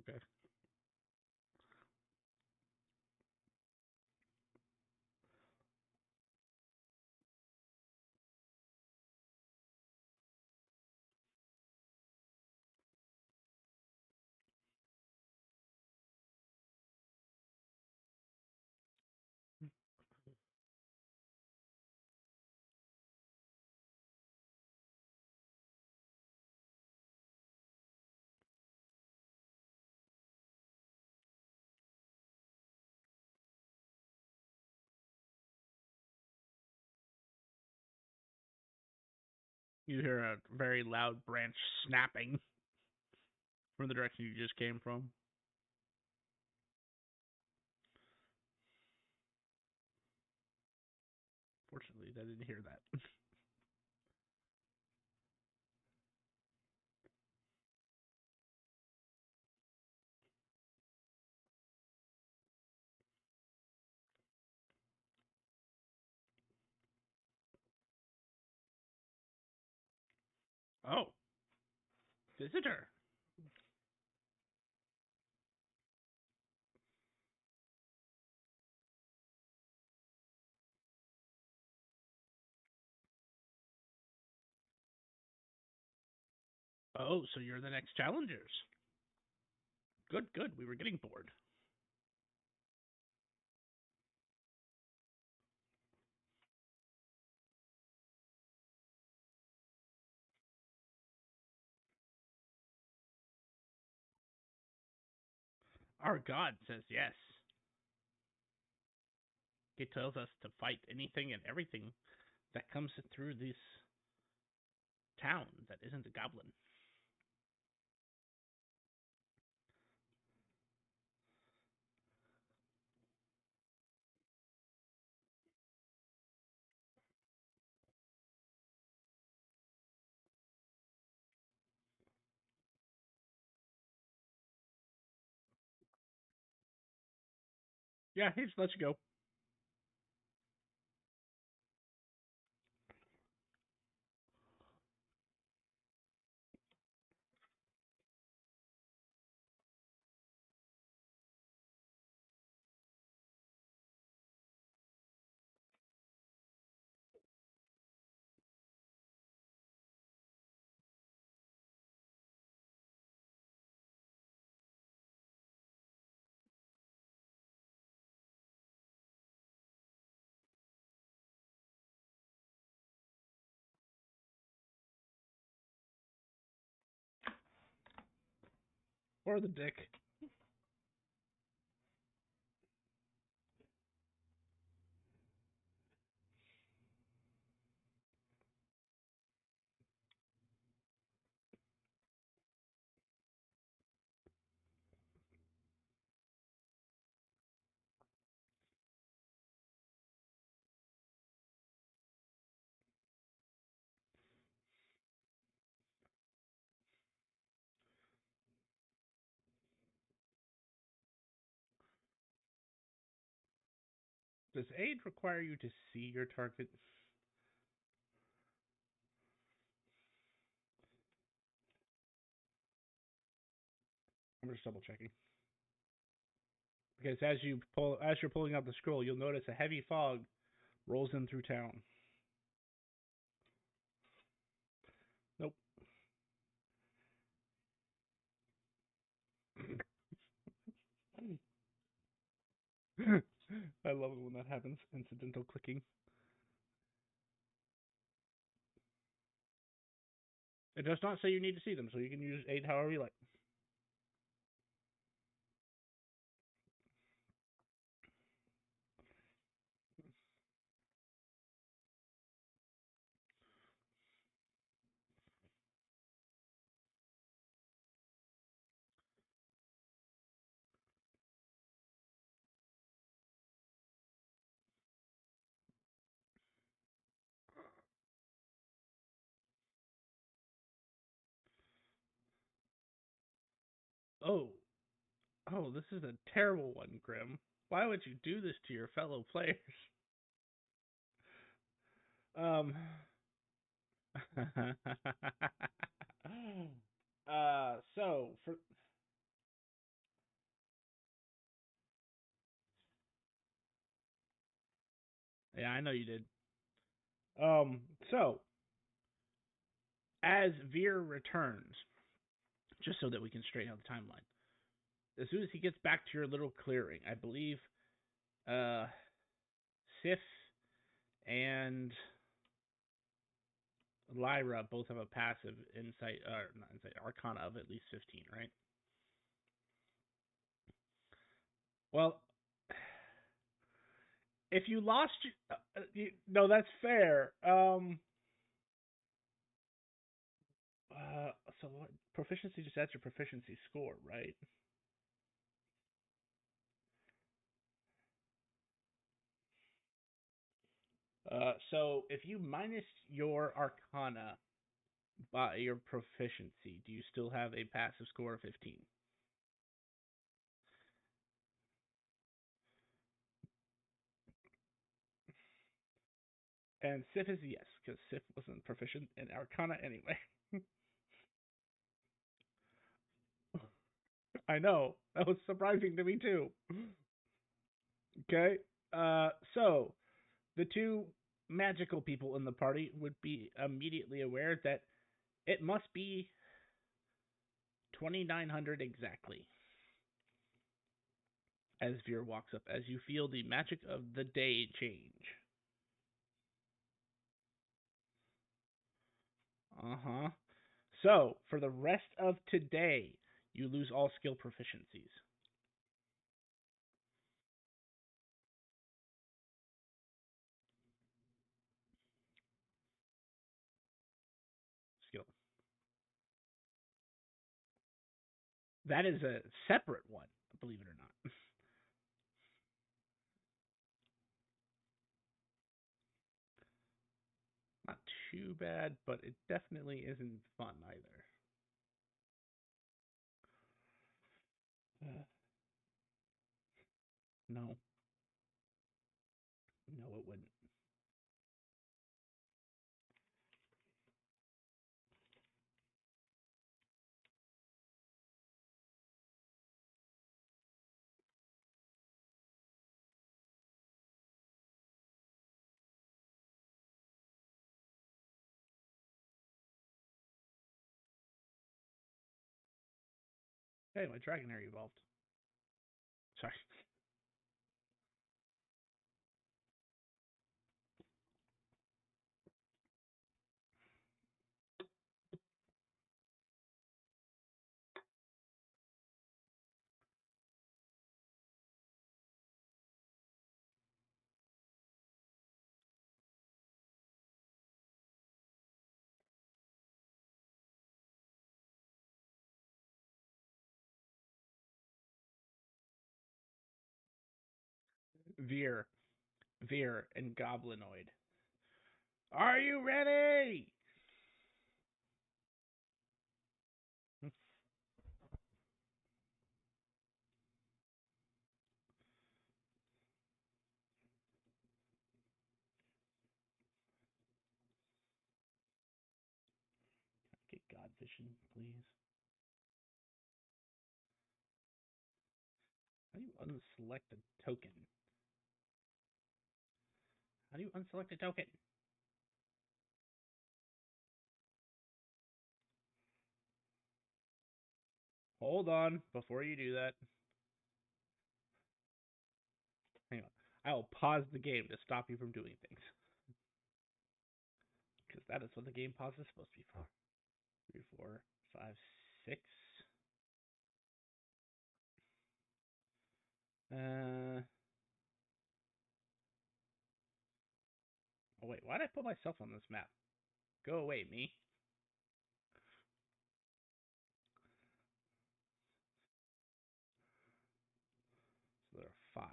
[SPEAKER 3] Okay. You hear a very loud branch snapping from the direction you just came from. Fortunately, I didn't hear that. Oh, visitor. Oh, so you're the next challengers. Good, good. We were getting bored. Our god says yes. He tells us to fight anything and everything that comes through this town that isn't a goblin. Yeah, he just lets you go. Or the dick. Does aid require you to see your target? I'm just double checking. Because as you're pulling out the scroll, you'll notice a heavy fog rolls in through town. Nope. I love it when that happens. Incidental clicking. It does not say you need to see them, so you can use aid however you like. Oh, oh, this is a terrible one, Grim. Why would you do this to your fellow players? Um. So for yeah, I know you did. Um, so as Veer returns, just so that we can straighten out the timeline, as soon as he gets back to your little clearing, I believe, uh, Sif and Lyra both have a passive insight, not insight, Arcana of at least 15, right? Well, if you lost, no, that's fair. Uh, so what, proficiency just adds your proficiency score, right? So if you minus your Arcana by your proficiency, do you still have a passive score of 15? And Sif is yes, because Sif wasn't proficient in Arcana anyway. I know. That was surprising to me too. Okay. So the two magical people in the party would be immediately aware that it must be 2,900 exactly. As Veer walks up, as you feel the magic of the day change. Uh-huh. So, for the rest of today, you lose all skill proficiencies. Skill. That is a separate one, believe it or not. Not too bad, but it definitely isn't fun either. No. No, it wouldn't. Hey, my dragon hair evolved. Sorry. Veer. Veer and Goblinoid. Are you ready? Get God Vision, please. How do you unselect a token? How do you unselect a token? Hold on before you do that. Hang on. I will pause the game to stop you from doing things. Because that is what the game pause is supposed to be for. 3, 4, 5, 6. Oh wait, why did I put myself on this map? Go away, me. So there are 5.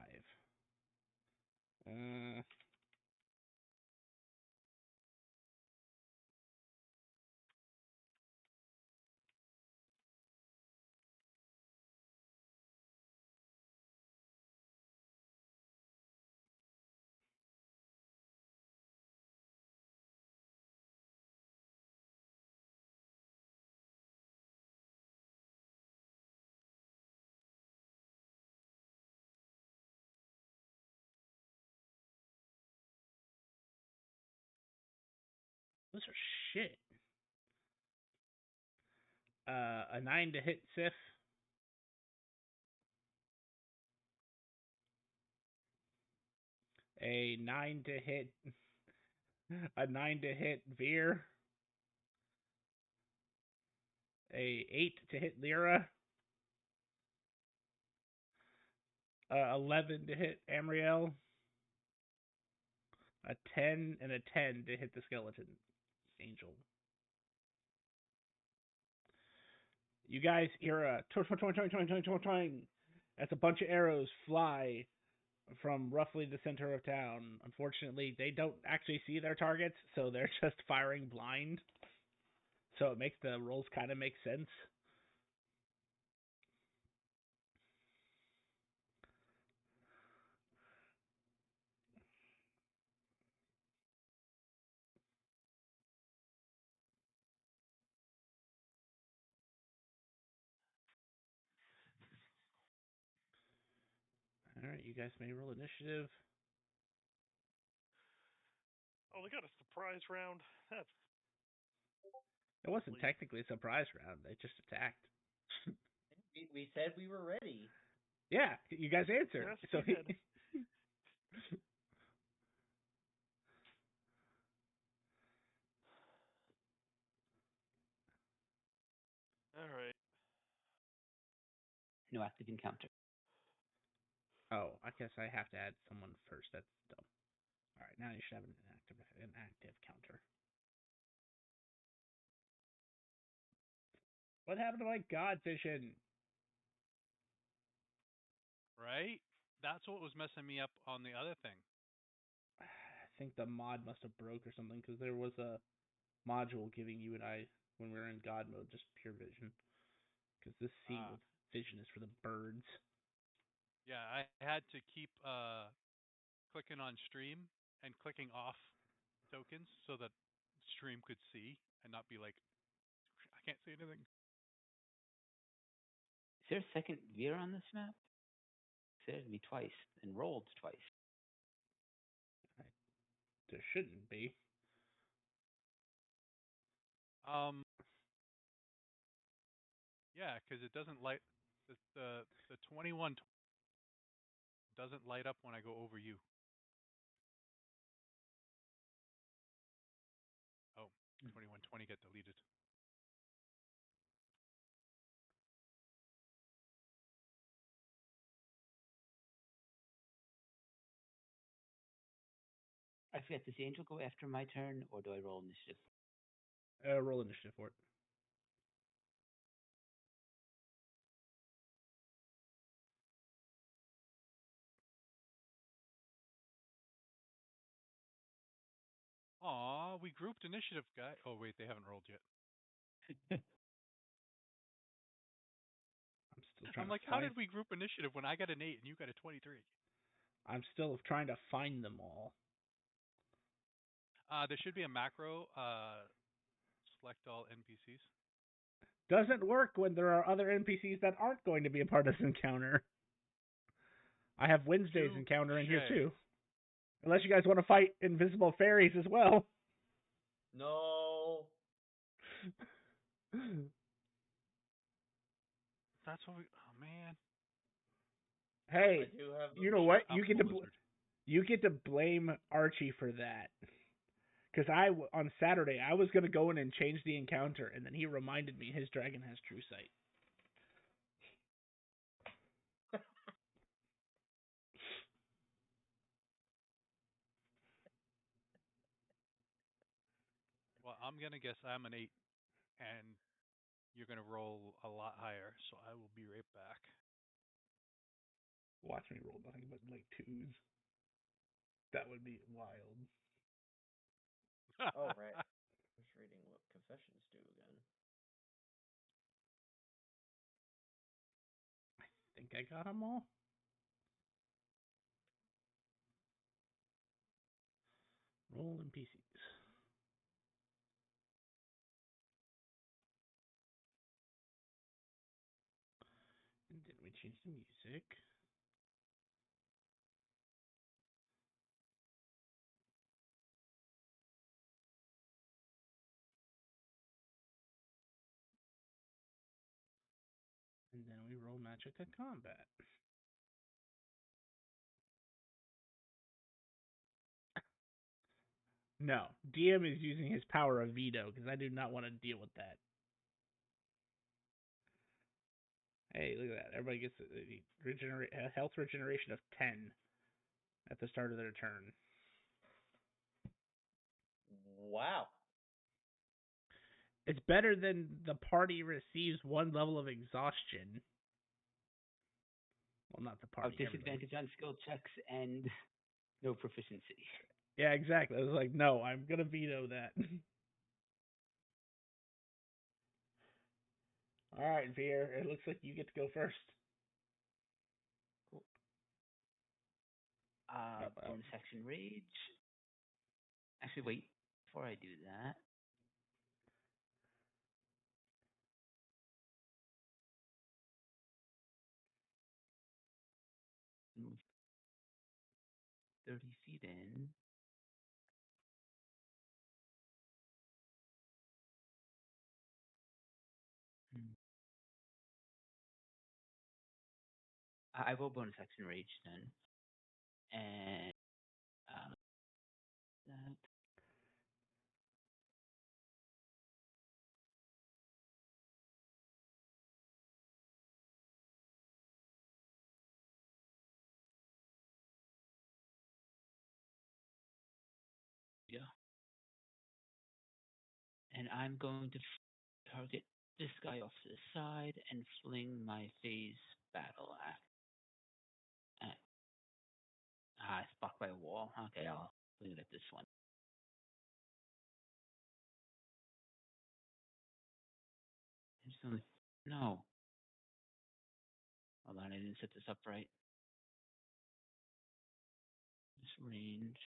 [SPEAKER 3] Those are shit. A 9 to hit Sif. A 9 to hit. A 9 to hit Veer. A 8 to hit Lyra. 11 to hit Amriel. A 10 and a 10 to hit the skeleton angel. You guys hear a twang as a bunch of arrows fly from roughly the center of town. Unfortunately, they don't actually see their targets, so they're just firing blind. So it makes the rolls kind of make sense. All right, you guys may roll initiative.
[SPEAKER 1] Oh, they got a surprise round. That's
[SPEAKER 3] It wasn't technically a surprise round. They just attacked.
[SPEAKER 2] We said we were ready.
[SPEAKER 3] Yeah, you guys answered.
[SPEAKER 1] Yes,
[SPEAKER 3] So
[SPEAKER 1] we did. All right.
[SPEAKER 4] No active encounter.
[SPEAKER 3] Oh, I guess I have to add someone first. That's dumb. All right, now you should have an active counter. What happened to my god vision?
[SPEAKER 5] Right? That's what was messing me up on the other thing.
[SPEAKER 3] I think the mod must have broke or something because there was a module giving you and I when we were in God mode just pure vision. Because this seeing with vision is for the birds.
[SPEAKER 5] Yeah, I had to keep clicking on stream and clicking off tokens so that stream could see and not be like, I can't see anything.
[SPEAKER 4] Is there a second Veer on this map? There to be twice and rolled twice.
[SPEAKER 3] There shouldn't be.
[SPEAKER 5] Yeah, because it doesn't light the 21 doesn't light up when I go over you. Oh, 2120 get deleted.
[SPEAKER 4] I forget, does the angel go after my turn, or do I roll initiative?
[SPEAKER 3] Roll initiative for it.
[SPEAKER 5] Aw, we grouped initiative, guy. Oh wait, they haven't rolled yet.
[SPEAKER 3] I'm still trying
[SPEAKER 5] I'm
[SPEAKER 3] to
[SPEAKER 5] like, how
[SPEAKER 3] find.
[SPEAKER 5] did we group initiative when I got an 8 and you got a 23?
[SPEAKER 3] I'm still trying to find them all.
[SPEAKER 5] There should be a macro. Select all NPCs.
[SPEAKER 3] Doesn't work when there are other NPCs that aren't going to be a part of this encounter. I have Wednesday's encounter in here too. Unless you guys want to fight invisible fairies as well.
[SPEAKER 2] No.
[SPEAKER 5] That's what we. Oh man.
[SPEAKER 3] Hey,
[SPEAKER 2] I do have
[SPEAKER 3] you know what?
[SPEAKER 5] I'm
[SPEAKER 3] You get to blame Archie for that. Because on Saturday I was gonna go in and change the encounter, and then he reminded me his dragon has true sight.
[SPEAKER 5] Well, I'm gonna guess I'm an 8, and you're gonna roll a lot higher. So I will be right back.
[SPEAKER 3] Watch me roll nothing but like 2s. That would be wild.
[SPEAKER 2] Oh, right. I was reading what confessions do again.
[SPEAKER 3] I think I got them all. Roll NPCs. And then we change the music. And then we roll Magic at Combat. No, DM is using his power of veto because I do not want to deal with that. Hey, look at that. Everybody gets a health regeneration of 10 at the start of their turn.
[SPEAKER 2] Wow.
[SPEAKER 3] It's better than the party receives 1 level of exhaustion. Well, not the party.
[SPEAKER 4] Disadvantage on skill checks and no proficiency.
[SPEAKER 3] Yeah, exactly. I was like, no, I'm going to veto that. All right, Veer. It looks like you get to go first.
[SPEAKER 4] Cool. Bonus action rage. Actually, wait. Before I do that, move 30 feet in. I will bonus action rage then, and that. Yeah. And I'm going to target this guy off to the side and fling my phase battle axe. It's blocked by a wall. Okay, I'll fling it at this one. No. Hold on, I didn't set this up right. This range.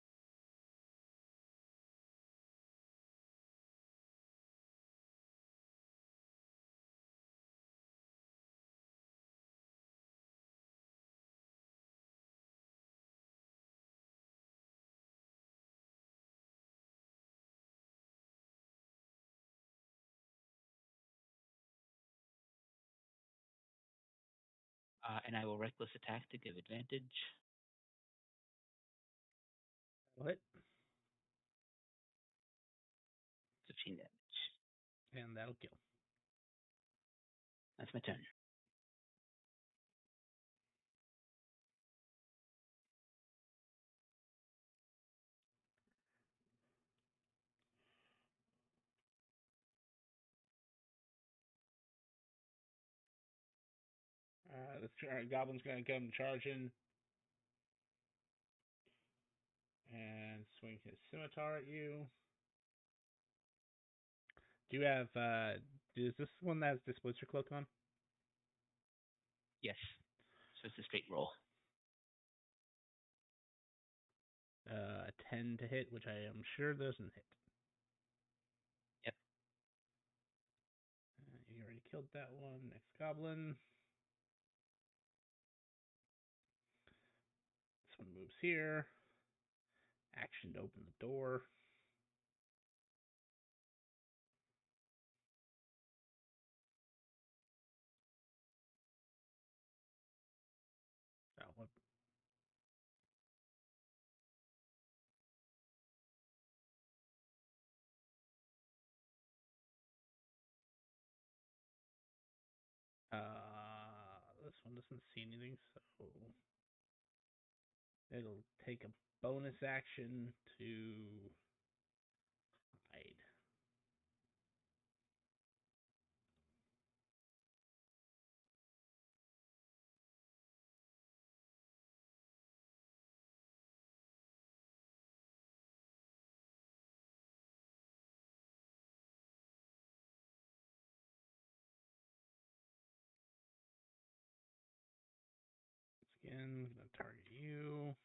[SPEAKER 4] And I will reckless attack to give advantage.
[SPEAKER 3] That'll hit.
[SPEAKER 4] 15 damage.
[SPEAKER 3] And that'll kill.
[SPEAKER 4] That's my turn.
[SPEAKER 3] The goblin's going to come charging and swing his scimitar at you. Do you have, is this one that has Displacer Cloak on?
[SPEAKER 4] Yes. So it's a straight roll.
[SPEAKER 3] 10 to hit, which I am sure doesn't hit.
[SPEAKER 4] Yep.
[SPEAKER 3] You already killed that one. Next goblin. This one moves here. Action to open the door. Oh, what? This one doesn't see anything, so it'll take a bonus action to hide. Again, gonna target you.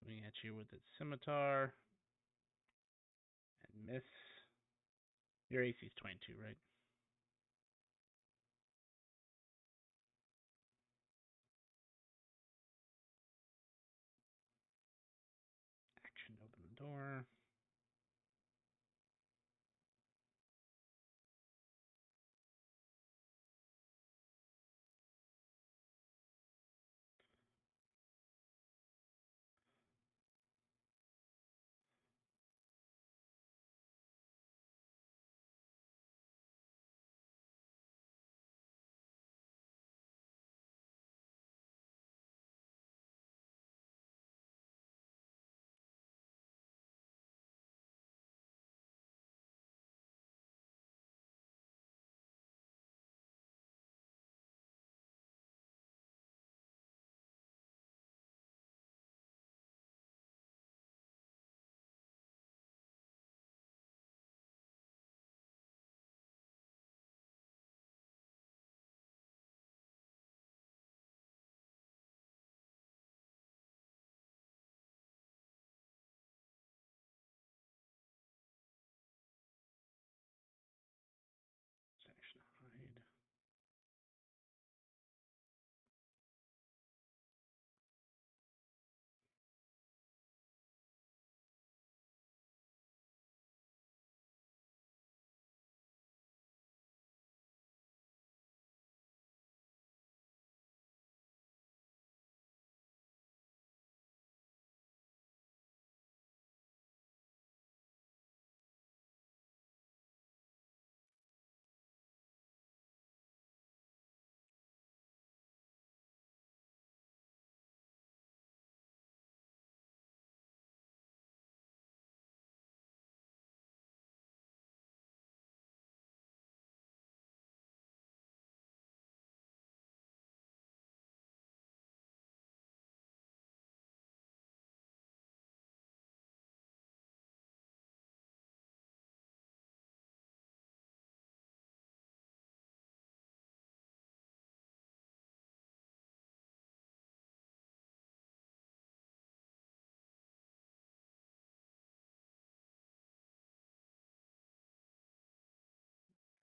[SPEAKER 3] Coming at you with its scimitar. And miss. Your AC is 22, right? Action to open the door.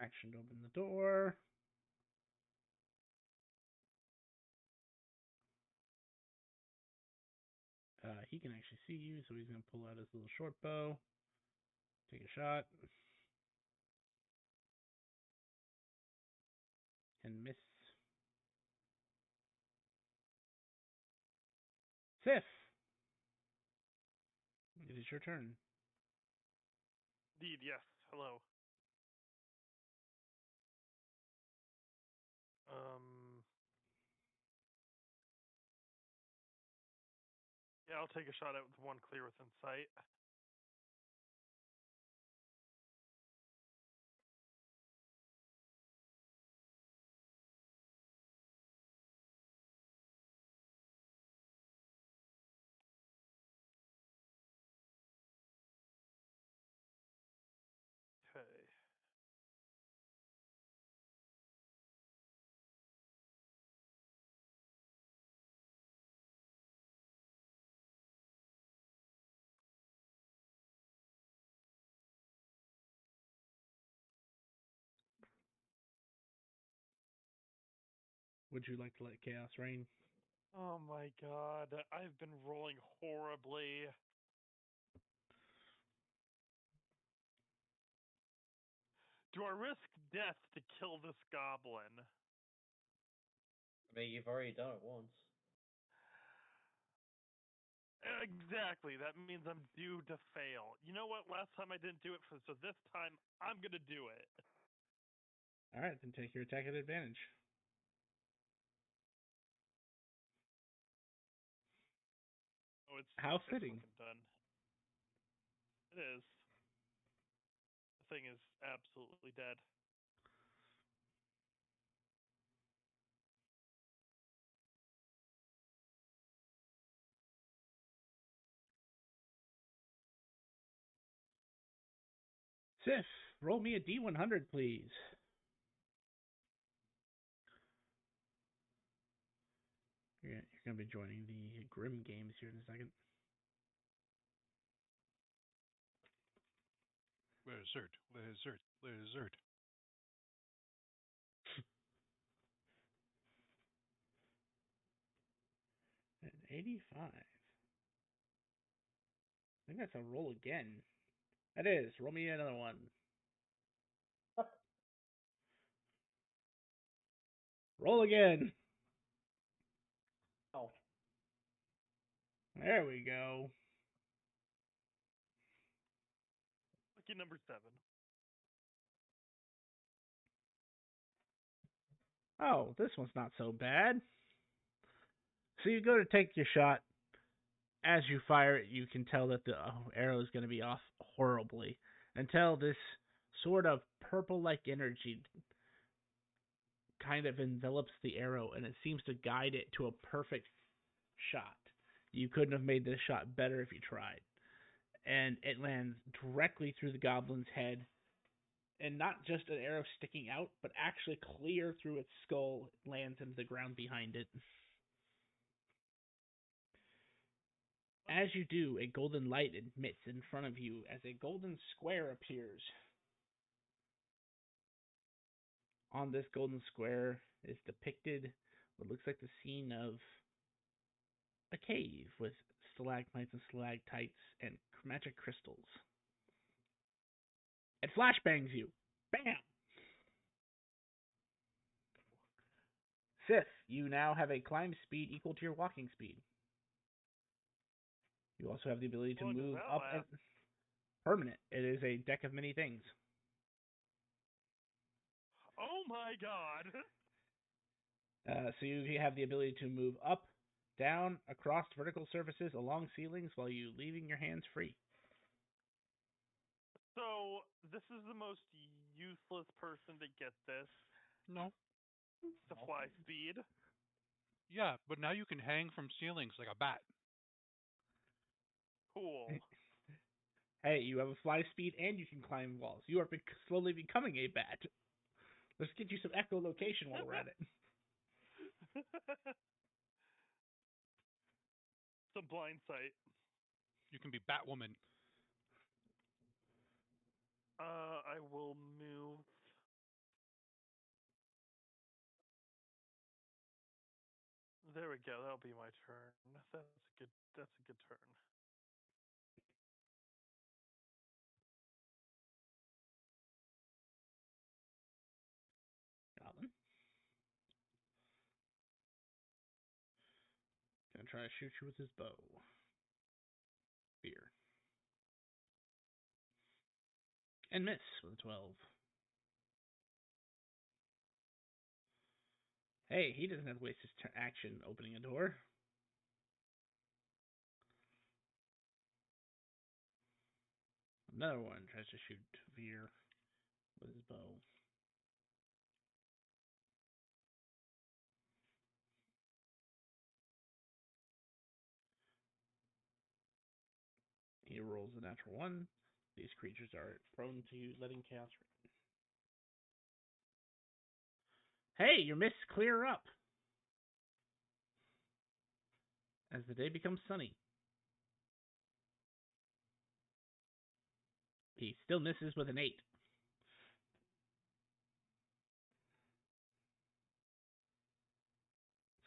[SPEAKER 3] Action to open the door. He can actually see you, so he's going to pull out his little short bow. Take a shot. And miss. Sif! It is your turn.
[SPEAKER 1] Indeed, yes. Hello. Yeah, I'll take a shot at the one clear within sight. Okay.
[SPEAKER 3] Would you like to let chaos reign?
[SPEAKER 1] Oh my god, I've been rolling horribly. Do I risk death to kill this goblin?
[SPEAKER 2] I mean, you've already done it once.
[SPEAKER 1] Exactly. That means I'm due to fail. You know what? Last time I didn't do it, so this time I'm gonna do it.
[SPEAKER 3] All right, then take your attack at advantage.
[SPEAKER 1] Oh, it's
[SPEAKER 3] How
[SPEAKER 1] it's
[SPEAKER 3] fitting.
[SPEAKER 1] fucking done. It is. The thing is absolutely dead.
[SPEAKER 3] Sif, roll me a D100, please. You're going to be joining the Grim Games here in a second.
[SPEAKER 5] Lizard.
[SPEAKER 3] An 85. I think that's a roll again. That is. Roll me another one. Roll again.
[SPEAKER 2] Oh.
[SPEAKER 3] There we go.
[SPEAKER 1] Lucky number 7.
[SPEAKER 3] Oh, this one's not so bad. So you go to take your shot. As you fire it, you can tell that the arrow is going to be off horribly until this sort of purple-like energy kind of envelops the arrow, and it seems to guide it to a perfect shot. You couldn't have made this shot better if you tried. And it lands directly through the goblin's head, and not just an arrow sticking out, but actually clear through its skull, lands into the ground behind it. As you do, a golden light emits in front of you as a golden square appears. On this golden square is depicted what looks like the scene of a cave with stalagmites and stalactites and magic crystals. It flashbangs you. Bam! Sith, you now have a climb speed equal to your walking speed. You also have the ability to move up and permanent. It is a deck of many things.
[SPEAKER 1] Oh my god!
[SPEAKER 3] So you have the ability to move up, down, across vertical surfaces, along ceilings, while you leaving your hands free.
[SPEAKER 1] So, this is the most useless person to get this.
[SPEAKER 5] No.
[SPEAKER 1] The fly speed.
[SPEAKER 5] Yeah, but now you can hang from ceilings like a bat.
[SPEAKER 1] Cool.
[SPEAKER 3] Hey, you have a fly speed and you can climb walls. You are slowly becoming a bat. Let's get you some echolocation while we're at it.
[SPEAKER 1] Some blind sight.
[SPEAKER 5] You can be Batwoman.
[SPEAKER 1] I will move There we go. That'll be my turn. That's a good. That's a good turn.
[SPEAKER 3] Goblin. Gonna try to shoot you with his bow. Spear. And miss with a 12. Hey, he doesn't have to waste his action opening a door. Another one tries to shoot Veer with his bow. He rolls a natural 1. These creatures are prone to letting chaos rain. Hey, your mists clear up as the day becomes sunny. He still misses with an 8.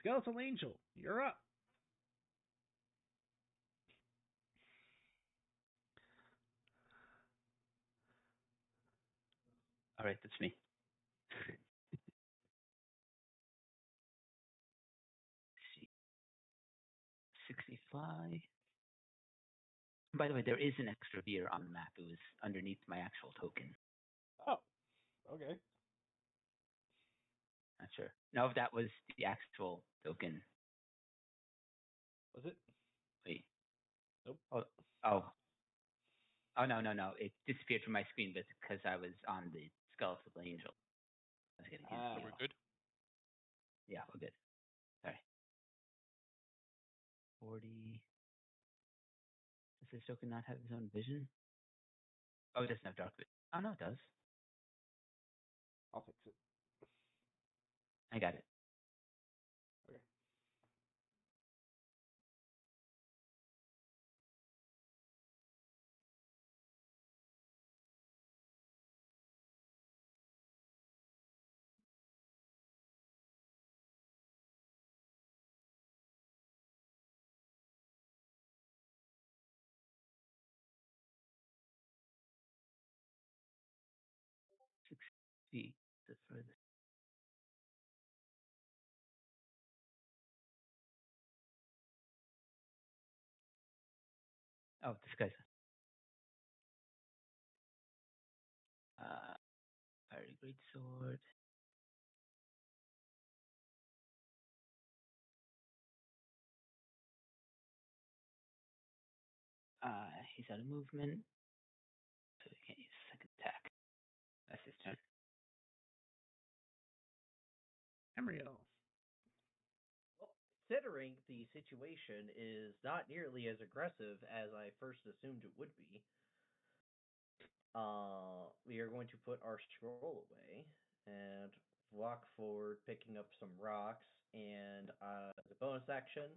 [SPEAKER 3] Skeletal Angel, you're up.
[SPEAKER 4] All right, that's me. 65. By the way, there is an extra beer on the map. It was underneath my actual token.
[SPEAKER 3] Oh, okay.
[SPEAKER 4] Not sure. No, if that was the actual token.
[SPEAKER 3] Was it?
[SPEAKER 4] Wait.
[SPEAKER 3] Nope.
[SPEAKER 4] Oh, no. It disappeared from my screen, but because I was on the Skeletal Angel. I was getting
[SPEAKER 5] So we're good?
[SPEAKER 4] Yeah, we're good. Sorry. 40. Does this token not have its own vision? Oh, it doesn't have dark vision. Oh, no, it does.
[SPEAKER 3] I'll fix it.
[SPEAKER 4] I got it.
[SPEAKER 3] Okay.
[SPEAKER 4] See the furthest. Oh, this guy's. Fiery Great Sword. He's out of movement, so he can't use second attack. That's his turn.
[SPEAKER 3] Emriel.
[SPEAKER 2] Well, considering the situation is not nearly as aggressive as I first assumed it would be, we are going to put our scroll away and walk forward, picking up some rocks, and as a bonus action,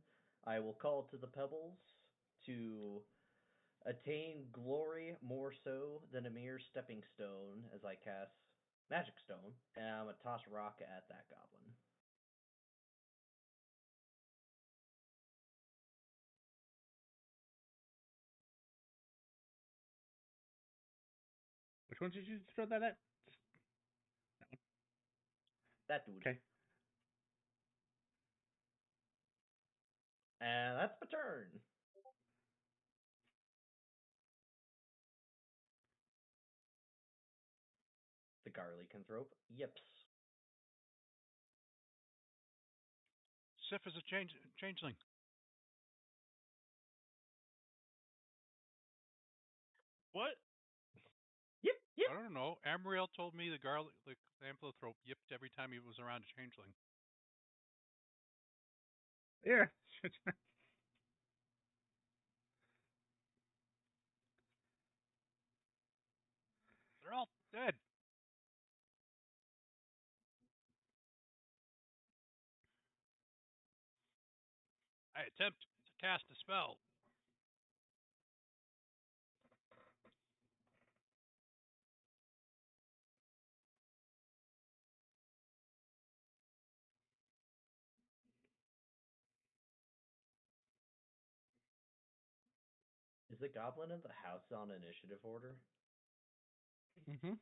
[SPEAKER 2] I will call to the pebbles to attain glory more so than a mere stepping stone as I cast Magic Stone, and I'm going to toss a rock at that goblin.
[SPEAKER 3] Which one did you throw that at?
[SPEAKER 2] That dude.
[SPEAKER 3] Okay.
[SPEAKER 2] And that's my turn. The Garlicanthrope yips.
[SPEAKER 5] Sif is a changeling.
[SPEAKER 1] What?
[SPEAKER 2] Yip.
[SPEAKER 5] I don't know. Amriel told me the Amphilanthrope yipped every time he was around a changeling.
[SPEAKER 3] Here.
[SPEAKER 5] They're all dead. I attempt to cast a spell.
[SPEAKER 2] Is the goblin in the house on initiative order?
[SPEAKER 3] Mm-hmm.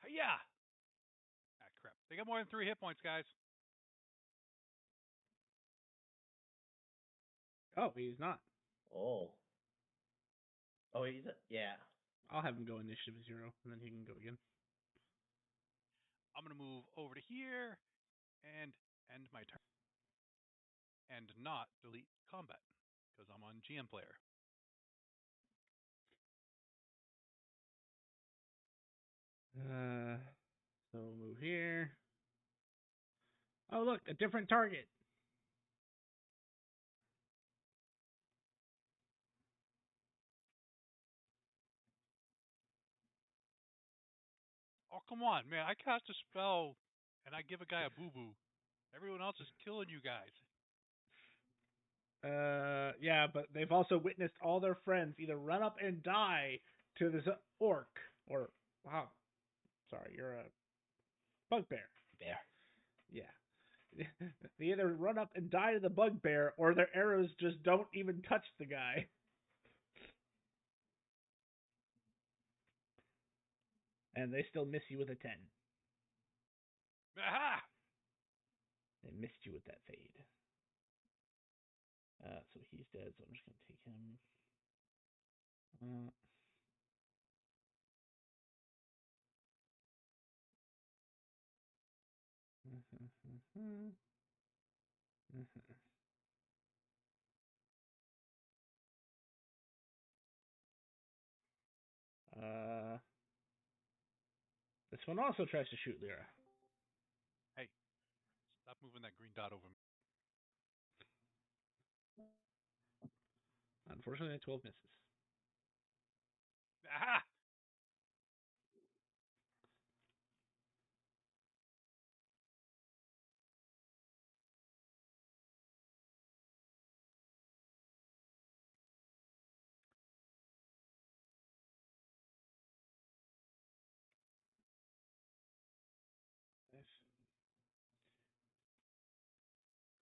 [SPEAKER 5] Yeah. Ah, crap. They got more than 3 hit points, guys.
[SPEAKER 3] Oh, he's not.
[SPEAKER 2] Oh. Oh, yeah.
[SPEAKER 3] I'll have him go initiative 0, and then he can go again.
[SPEAKER 5] I'm going to move over to here and end my turn. And not delete combat, because I'm on GM player.
[SPEAKER 3] So we'll move here. Oh, look, a different target.
[SPEAKER 5] Oh, come on, man. I cast a spell, and I give a guy a boo-boo. Everyone else is killing you guys.
[SPEAKER 3] Yeah, but they've also witnessed all their friends either run up and die to this orc, or, wow, sorry, you're a bugbear.
[SPEAKER 4] Bear.
[SPEAKER 3] Yeah. They either run up and die to the bugbear, or their arrows just don't even touch the guy. And they still miss you with a 10.
[SPEAKER 5] Aha!
[SPEAKER 3] They missed you with that fade. So he's dead, so I'm just going to take him. This one also tries to shoot Lyra.
[SPEAKER 5] Hey, stop moving that green dot over me.
[SPEAKER 3] Unfortunately, 12 misses.
[SPEAKER 5] Aha!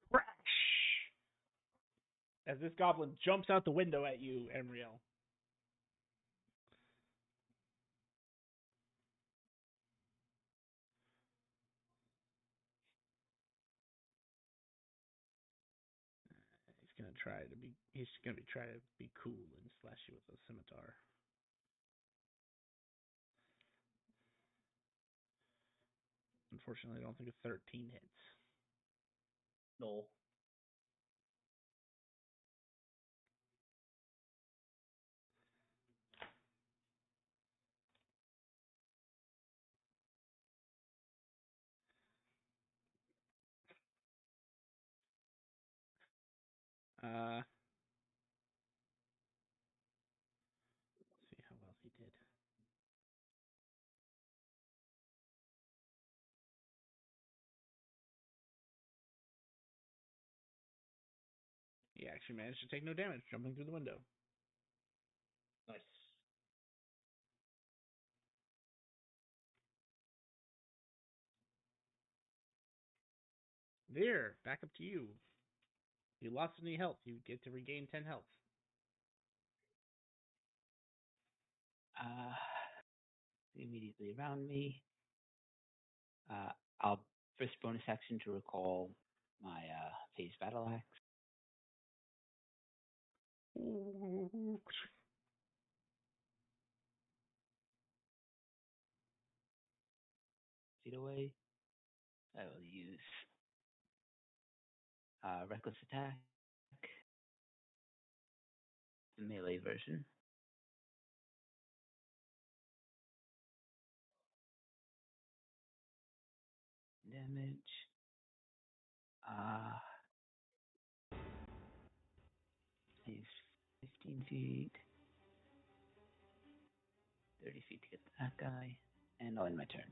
[SPEAKER 3] Crash! As this goblin jumps out the window at you, Emriel. He's gonna try to be cool and slash you with a scimitar. Unfortunately, I don't think a 13 hits.
[SPEAKER 2] No.
[SPEAKER 3] Let's see how well he did. He actually managed to take no damage jumping through the window.
[SPEAKER 2] Nice.
[SPEAKER 3] There, back up to you. You lost any health. You get to regain 10 health.
[SPEAKER 4] Immediately around me. I'll first bonus action to recall my phase battle axe. Feet away. I will use reckless attack, the melee version. Damage. He's 15 feet, 30 feet to get to that guy, and I'll end my turn.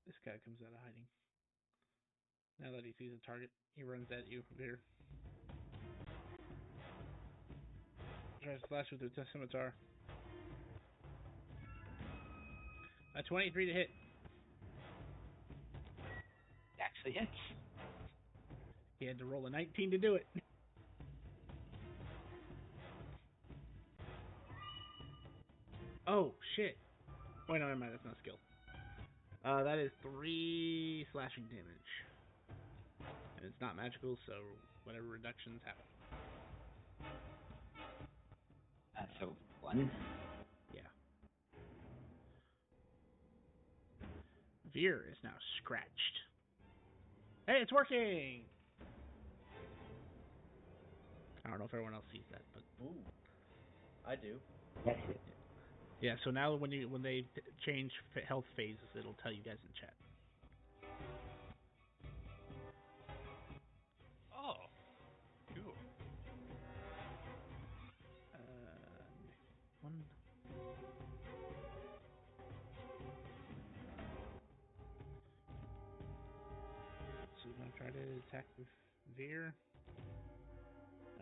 [SPEAKER 3] This guy comes out of hiding. Now that he sees a target, he runs at you. There. Tries to slash with the scimitar. A 23 to hit.
[SPEAKER 4] Actually hits.
[SPEAKER 3] He had to roll a 19 to do it. Oh, shit. Wait, no, never mind. That's not a skill. That is 3 slashing damage. And it's not magical, so whatever reductions happen.
[SPEAKER 4] So 1.
[SPEAKER 3] Yeah. Veer is now scratched. Hey, it's working! I don't know if everyone else sees that, but
[SPEAKER 2] Ooh. I do.
[SPEAKER 4] That's it.
[SPEAKER 3] yeah. So now when they change health phases, it'll tell you guys in chat.
[SPEAKER 5] Oh, cool.
[SPEAKER 3] One. So we're gonna try to attack with Veer.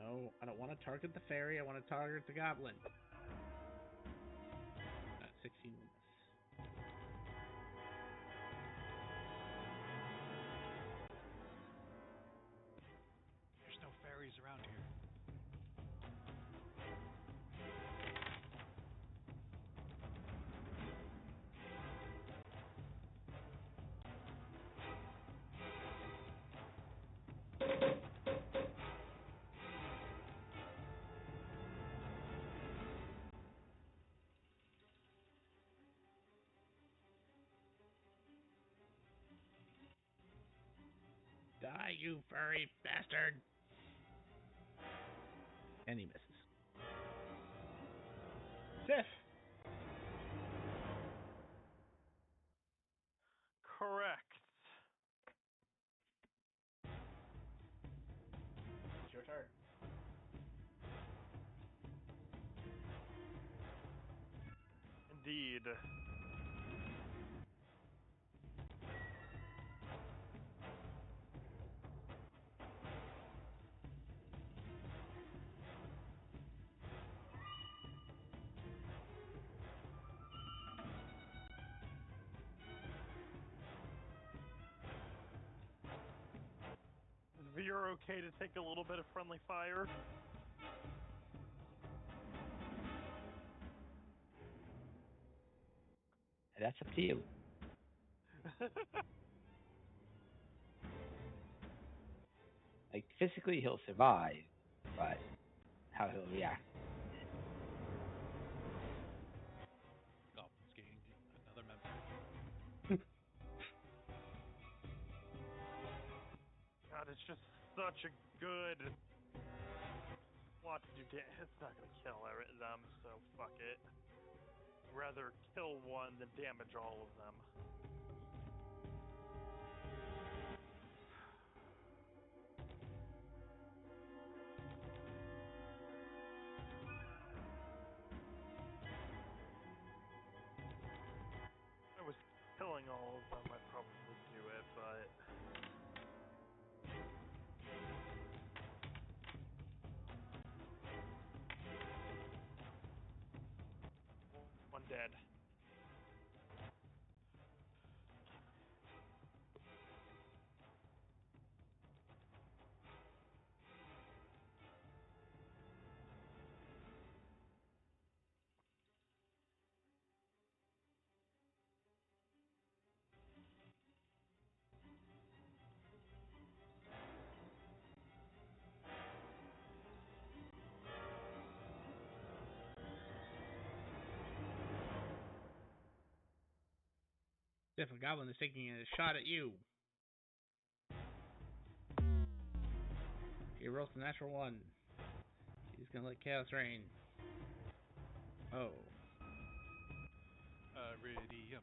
[SPEAKER 3] No, I don't want to target the fairy. I want to target the goblin. 16 will miss.
[SPEAKER 5] There's no fairies around here.
[SPEAKER 3] Die, you furry bastard! And he misses. Sif!
[SPEAKER 1] Correct.
[SPEAKER 3] It's your turn.
[SPEAKER 1] Indeed. Is Veer okay to take a little bit of friendly fire?
[SPEAKER 4] That's up to you. Like, physically, he'll survive, but how he'll react.
[SPEAKER 5] Goblins gained another member.
[SPEAKER 1] God, it's just such a good lot to do. It's not gonna kill them, so fuck it. Rather kill one than damage all of them. If I was killing all of them, I'd probably do it, but one dead.
[SPEAKER 3] If a goblin is taking a shot at you, he rolls a natural 1. He's gonna let chaos reign. Oh.
[SPEAKER 5] Iridium.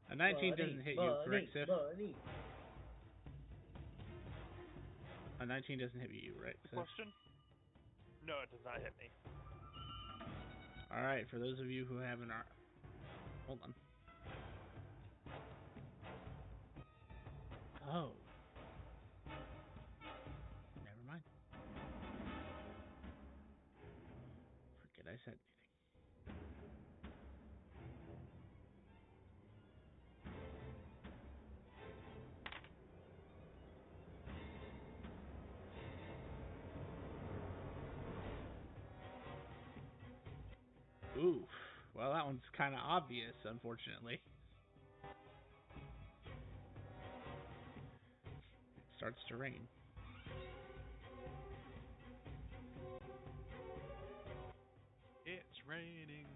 [SPEAKER 3] A 19 doesn't hit you, correct, Sif?
[SPEAKER 2] Money.
[SPEAKER 3] A 19 doesn't hit you, right, Sif?
[SPEAKER 1] Question? No, it does not hit me.
[SPEAKER 3] Alright, for those of you who haven't... Hold on. Oh. Never mind. Forget I said anything. Ooh. Well, that one's kind of obvious, unfortunately. It starts to rain.
[SPEAKER 5] It's raining.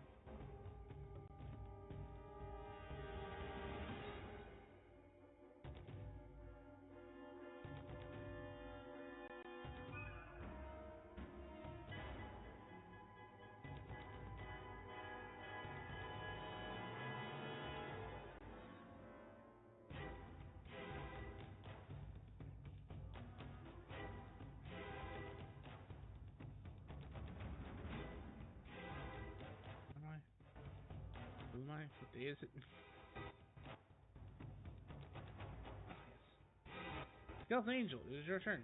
[SPEAKER 3] Am I? Who am I? What day is it? Ah, yes. Stealth Angel, it is your turn.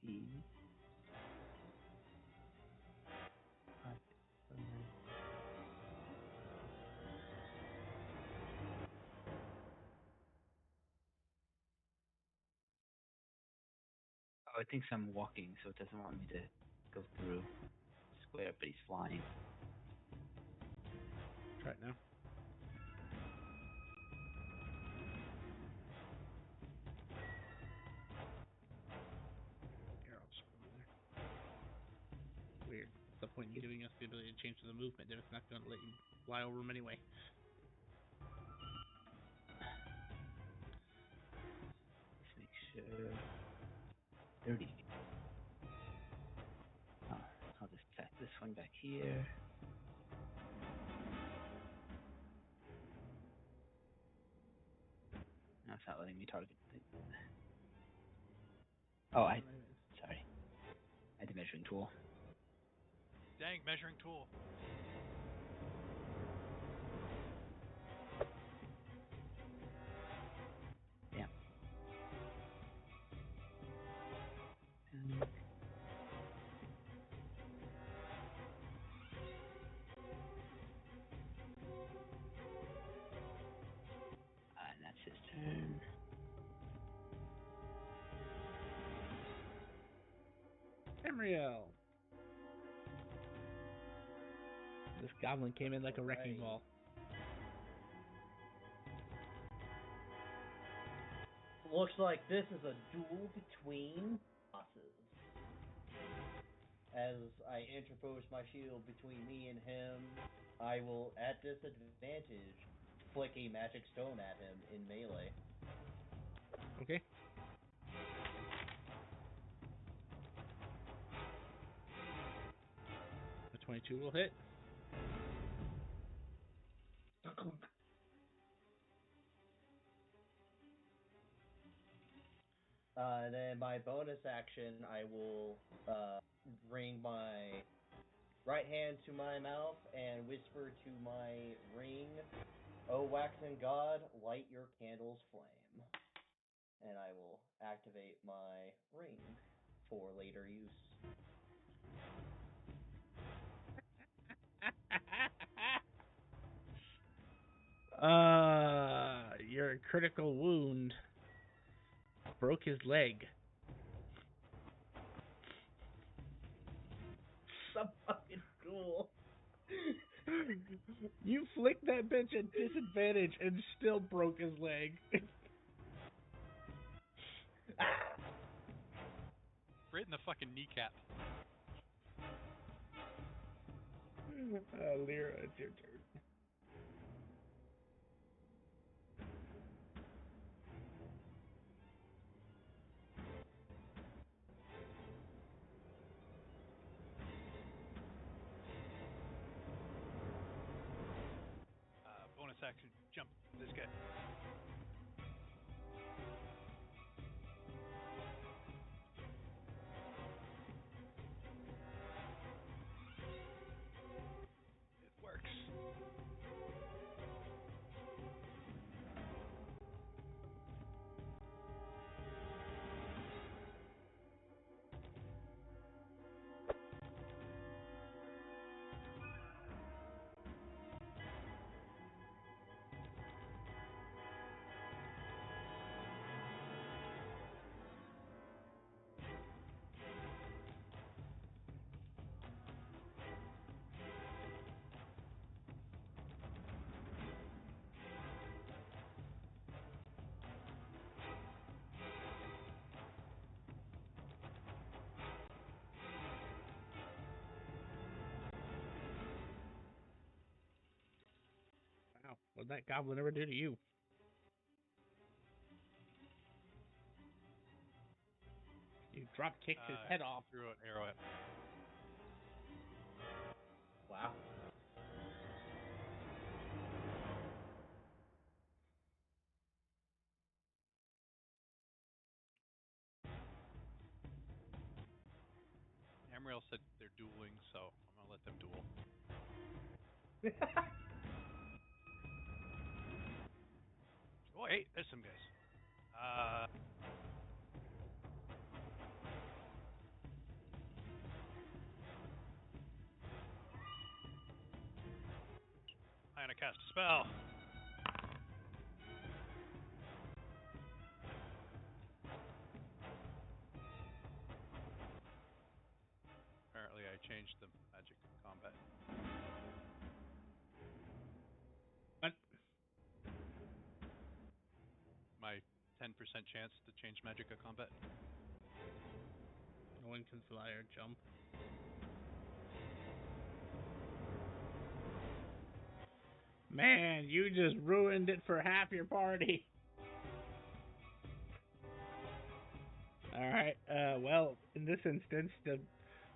[SPEAKER 4] 16. Oh, it thinks I'm walking, so it doesn't want me to go through square, but he's flying.
[SPEAKER 3] Try it now. Here, I'll just put it there. Weird. What's the point in giving us the ability to change the movement if it's not going to let you fly over them anyway?
[SPEAKER 4] Let's make sure. 30. I'll just tack this one back here. No, it's not letting me target it. Oh, sorry. I had the measuring tool.
[SPEAKER 5] Dang, measuring tool.
[SPEAKER 4] Yeah. And that's his turn.
[SPEAKER 3] Emriel. This goblin came in like a wrecking
[SPEAKER 2] Alrighty.
[SPEAKER 3] ball.
[SPEAKER 2] Looks like this is a duel between bosses. As I interpose my shield between me and him, I will, at disadvantage, flick a magic stone at him in melee.
[SPEAKER 3] Okay. A 22 will hit.
[SPEAKER 2] Then my bonus action, I will bring my right hand to my mouth and whisper to my ring, "O waxen god, light your candle's flame." And I will activate my ring for later use.
[SPEAKER 3] Your critical wound broke his leg.
[SPEAKER 2] So fucking cool.
[SPEAKER 3] You flicked that bitch at disadvantage and still broke his leg.
[SPEAKER 5] Right in the fucking kneecap.
[SPEAKER 3] Lyra, it's your turn.
[SPEAKER 5] Bonus action, jump this guy. It works.
[SPEAKER 3] Wow, what'd that goblin ever do to you? You drop kicked his head off.
[SPEAKER 5] Threw an arrow at me.
[SPEAKER 2] Wow.
[SPEAKER 5] Amriel said they're dueling, so I'm gonna let them duel. Oh, hey, there's some guys. I'm gonna cast a spell. Apparently, I changed the magic combat.
[SPEAKER 3] What?
[SPEAKER 5] My 10% chance to change magic combat.
[SPEAKER 3] No one can fly or jump. Man, you just ruined it for half your party. Alright, well, in this instance, the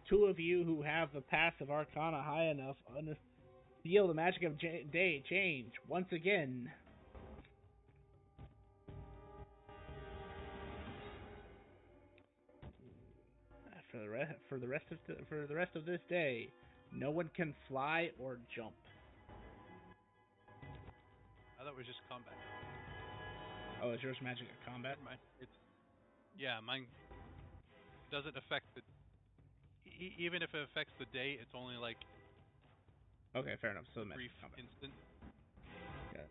[SPEAKER 3] two of you who have the passive arcana high enough feel the magic of day change once again. For the rest of this day, no one can fly or jump.
[SPEAKER 5] I thought it was just combat.
[SPEAKER 3] Oh, is yours magic of combat?
[SPEAKER 5] Never mind. Mine doesn't affect the. Even if it affects the day, it's only like
[SPEAKER 3] Okay, fair enough. So
[SPEAKER 5] a
[SPEAKER 3] magic
[SPEAKER 5] brief
[SPEAKER 3] combat.
[SPEAKER 5] instant.
[SPEAKER 3] Okay.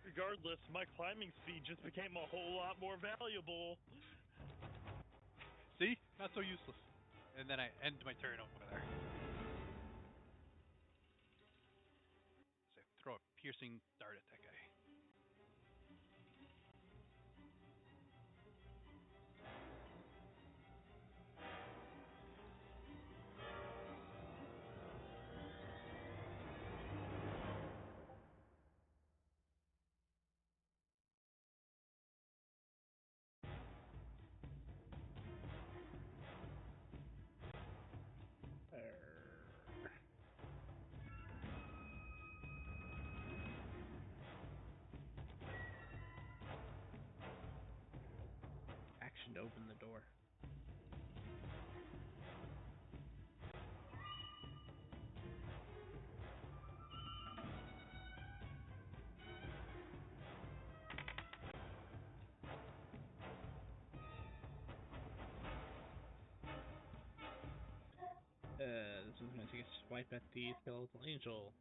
[SPEAKER 1] Regardless, my climbing speed just became a whole lot more valuable.
[SPEAKER 5] See? Not so useless. And then I end my turn over there. So I throw a piercing dart at that guy.
[SPEAKER 3] Action to open the door. This one's going to take a swipe at the skeletal angel.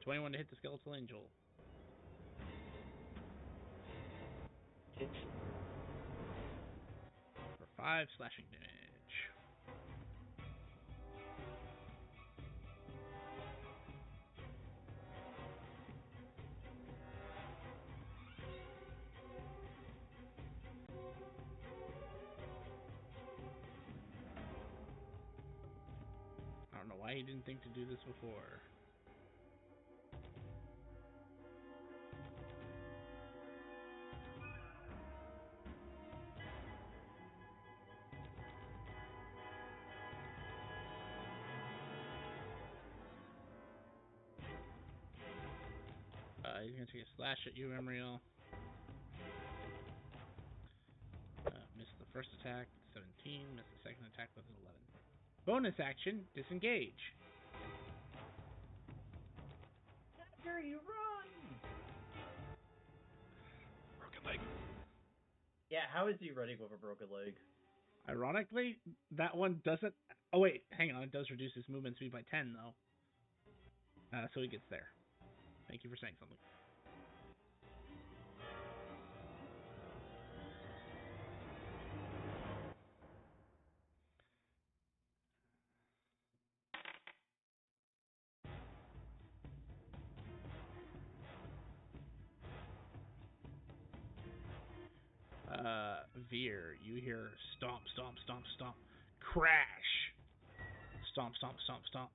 [SPEAKER 3] 21 to hit the skeletal angel. For 5 slashing damage. I don't know why he didn't think to do this before. He's going to take a slash at you, Emriel. Missed the first attack, 17. Missed the second attack with an 11. Bonus action, disengage.
[SPEAKER 2] After you run!
[SPEAKER 5] Broken leg.
[SPEAKER 2] Yeah, how is he running with a broken leg?
[SPEAKER 3] Ironically, that one doesn't... Oh, wait, hang on. It does reduce his movement speed by 10, though. So he gets there. Thank you for saying something. Veer, you hear stomp, stomp, stomp, stomp, Crash. Stomp, stomp, stomp, stomp.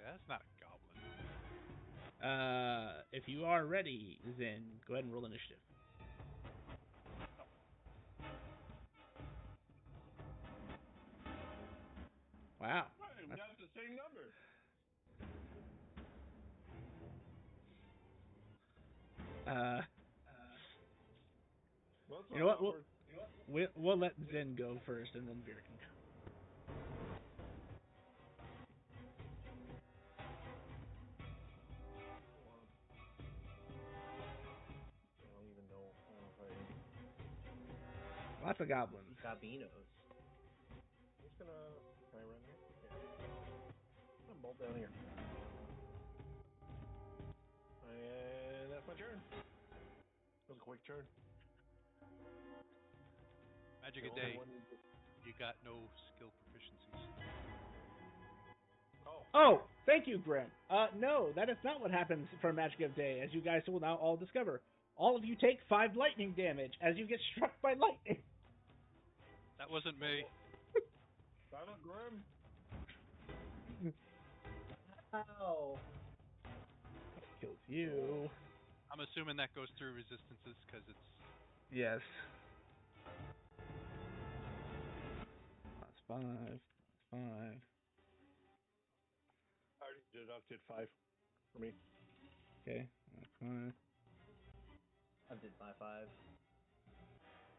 [SPEAKER 5] That's not a goblin.
[SPEAKER 3] If you are ready, Zen, go ahead and roll initiative. Wow.
[SPEAKER 6] We got the same number.
[SPEAKER 3] You know what? We'll let Zen go first, and then Veer can go.
[SPEAKER 6] I don't even know what I'm fighting.
[SPEAKER 3] Lots of goblins.
[SPEAKER 2] Gobinos.
[SPEAKER 6] I'm just gonna. Can I run here? Yeah. I'm bolt down here. And that's my turn. That was a quick turn.
[SPEAKER 5] Magic a day. You got no skill proficiencies.
[SPEAKER 3] Oh, thank you, Grim. No, that is not what happens for Magic of Day, as you guys will now all discover. All of you take 5 lightning damage as you get struck by lightning.
[SPEAKER 5] That wasn't me.
[SPEAKER 6] Silent Grim.
[SPEAKER 2] Ow.
[SPEAKER 3] Kills you.
[SPEAKER 5] I'm assuming that goes through resistances because it's.
[SPEAKER 3] Yes. +5. +5.
[SPEAKER 6] I already deducted 5 for me.
[SPEAKER 3] Okay. 5.
[SPEAKER 2] I did my 5.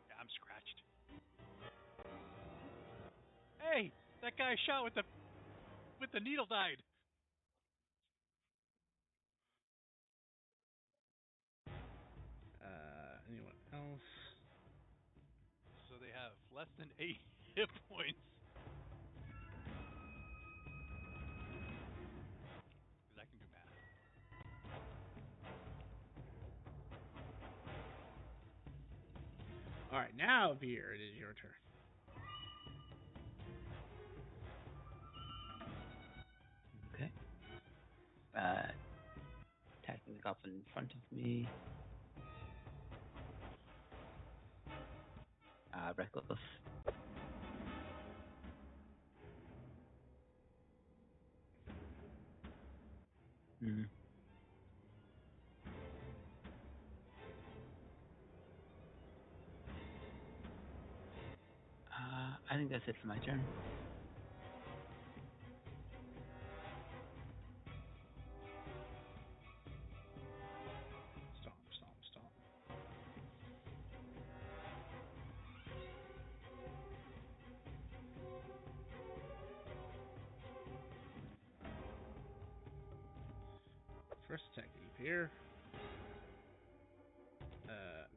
[SPEAKER 5] Yeah, I'm scratched. Hey, that guy shot with the needle died.
[SPEAKER 3] Anyone else?
[SPEAKER 5] So they have less than 8 hit points. Because I can do math.
[SPEAKER 3] All right, now Veer, it is your turn.
[SPEAKER 4] Okay. Attacking the goblin in front of me. Reckless. Hmm. I think that's it for my turn.
[SPEAKER 3] Stomp, stomp, stomp. First attack at you here.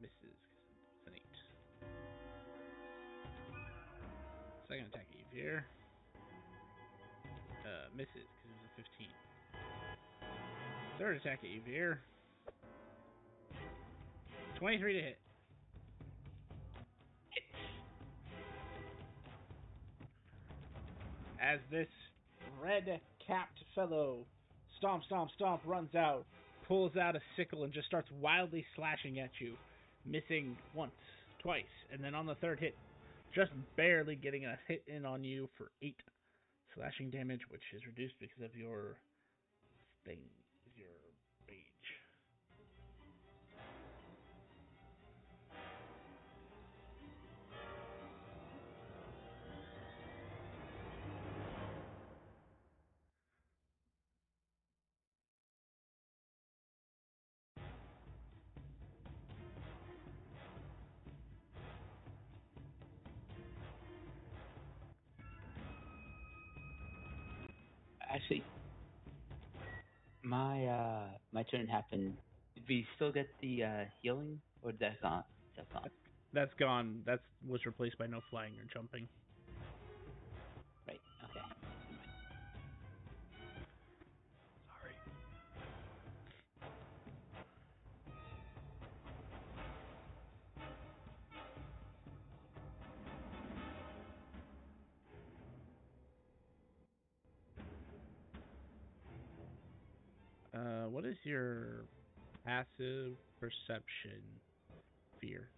[SPEAKER 3] Misses because it's an 8. Second attack at you here. Misses because it was a 15. Third attack at you here. 23 to hit. As this red-capped fellow stomp, stomp, stomp runs out, pulls out a sickle, and just starts wildly slashing at you, missing once, twice, and then on the third hit, just barely getting a hit in on you for 8 slashing damage, which is reduced because of your thing, your rage.
[SPEAKER 4] Actually, my turn happened. Did we still get the healing, or did that gone? Is that gone?
[SPEAKER 3] That's gone. That was replaced by no flying or jumping.
[SPEAKER 4] Right. Okay.
[SPEAKER 5] Sorry.
[SPEAKER 3] What is your passive perception fear?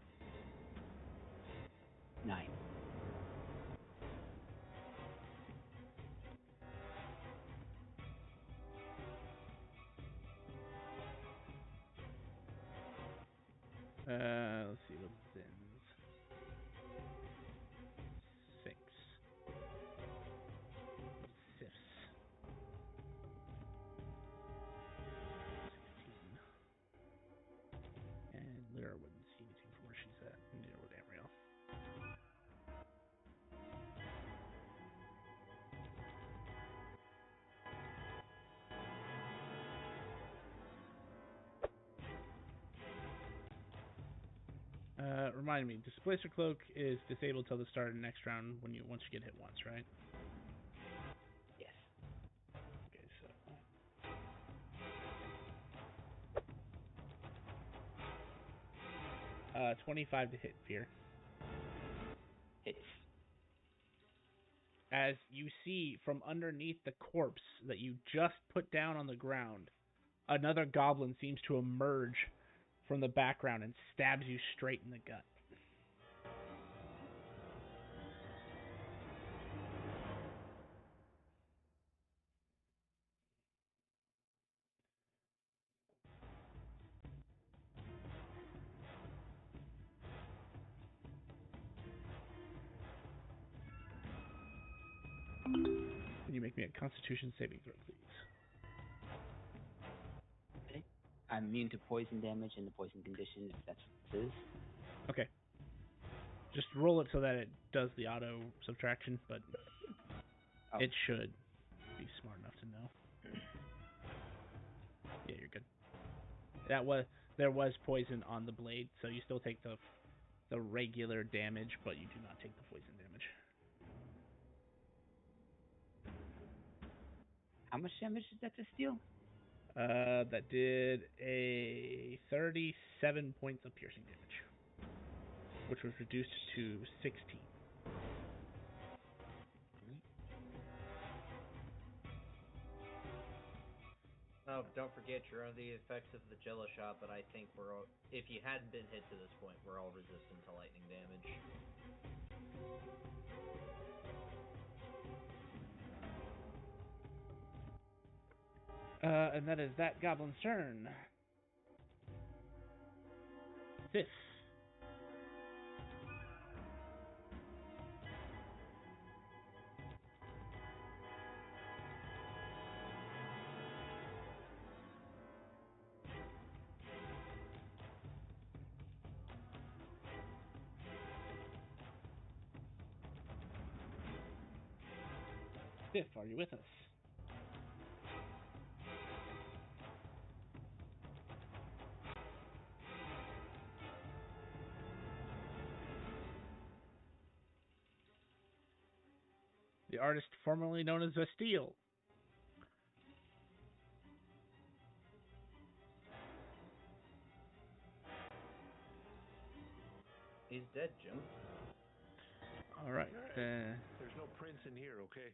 [SPEAKER 4] 9.
[SPEAKER 3] Let's see what Zin's. 6. Sif's. 16. And Lyra wouldn't see anything from where she's at. Neither would Amriel. Remind me, Displacer Cloak is disabled till the start of the next round once you get hit once, right?
[SPEAKER 4] Yes.
[SPEAKER 3] Okay, so 25 to hit fear.
[SPEAKER 4] Hits.
[SPEAKER 3] As you see from underneath the corpse that you just put down on the ground, another goblin seems to emerge from the background and stabs you straight in the gut. Can you make me a Constitution saving throw, please?
[SPEAKER 4] Okay. I'm immune to poison damage and the poison condition, if that's what this is.
[SPEAKER 3] Okay. Just roll it so that it does the auto subtraction, but it should be smart enough to know. Yeah, you're good. There was poison on the blade, so you still take the regular damage, but you do not take the poison damage.
[SPEAKER 4] How much damage is that to steal?
[SPEAKER 3] That did a 37 points of piercing damage, which was reduced to 16.
[SPEAKER 2] Oh, don't forget you're under the effects of the Jello shot, but I think if you hadn't been hit to this point, we're all resistant to lightning damage.
[SPEAKER 3] And that is that goblin's turn. Sess. Sif, are you with us? The artist formerly known as Zasteel.
[SPEAKER 2] He's dead, Jim.
[SPEAKER 3] All right.
[SPEAKER 6] There's no prince in here, okay?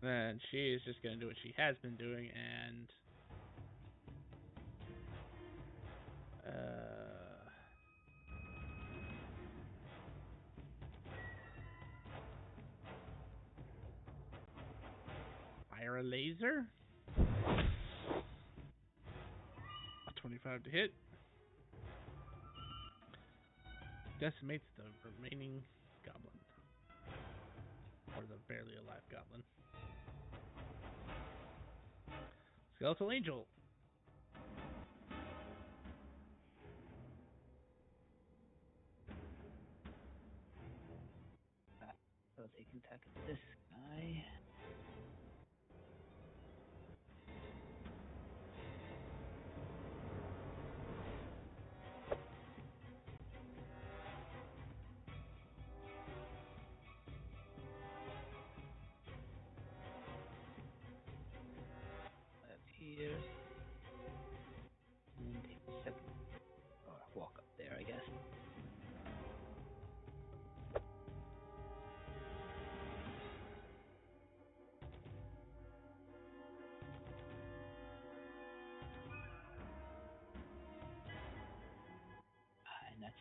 [SPEAKER 3] Then she is just going to do what she has been doing and fire a laser. 25 to hit. Decimates the remaining goblin. Or the barely alive goblin. Skeletal Angel.
[SPEAKER 4] So they can attack this guy. Up here. And then take a second. Or walk up there, I guess.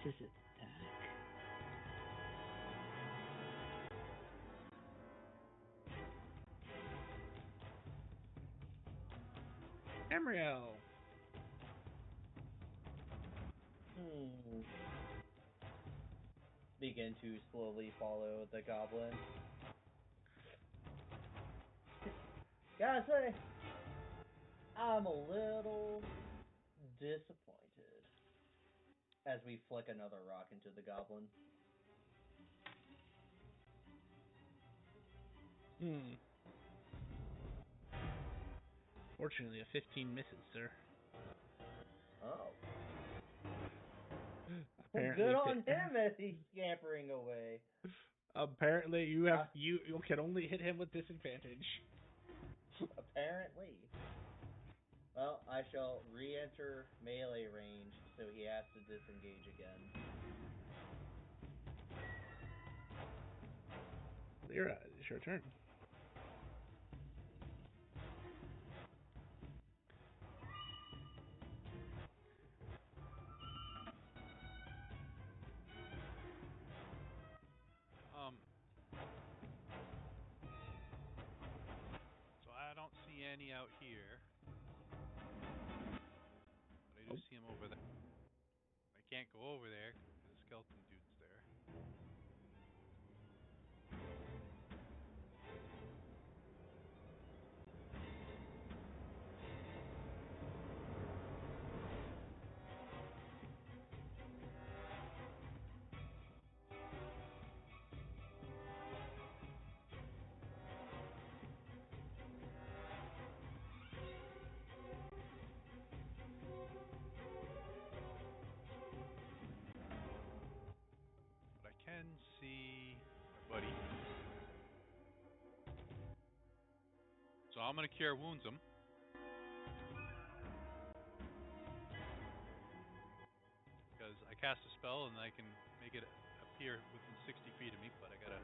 [SPEAKER 4] his attack.
[SPEAKER 3] Emriel.
[SPEAKER 2] Begin to slowly follow the goblin. Gotta say, I'm a little disappointed as we flick another rock into the goblin.
[SPEAKER 3] Fortunately, a 15 misses, sir.
[SPEAKER 2] Oh.
[SPEAKER 3] Apparently,
[SPEAKER 2] Good on him as he's scampering away.
[SPEAKER 3] Apparently, you can only hit him with disadvantage.
[SPEAKER 2] Apparently. Well, I shall re-enter melee range, so he has to disengage again.
[SPEAKER 3] Lyra, it's your turn.
[SPEAKER 5] So I don't see any out here, but I do see him over there. I can't go over there because the skeleton dude's there. But I can see my buddy. So I'm going to Cure Wounds him. Because I cast a spell and I can make it appear within 60 feet of me, but I gotta...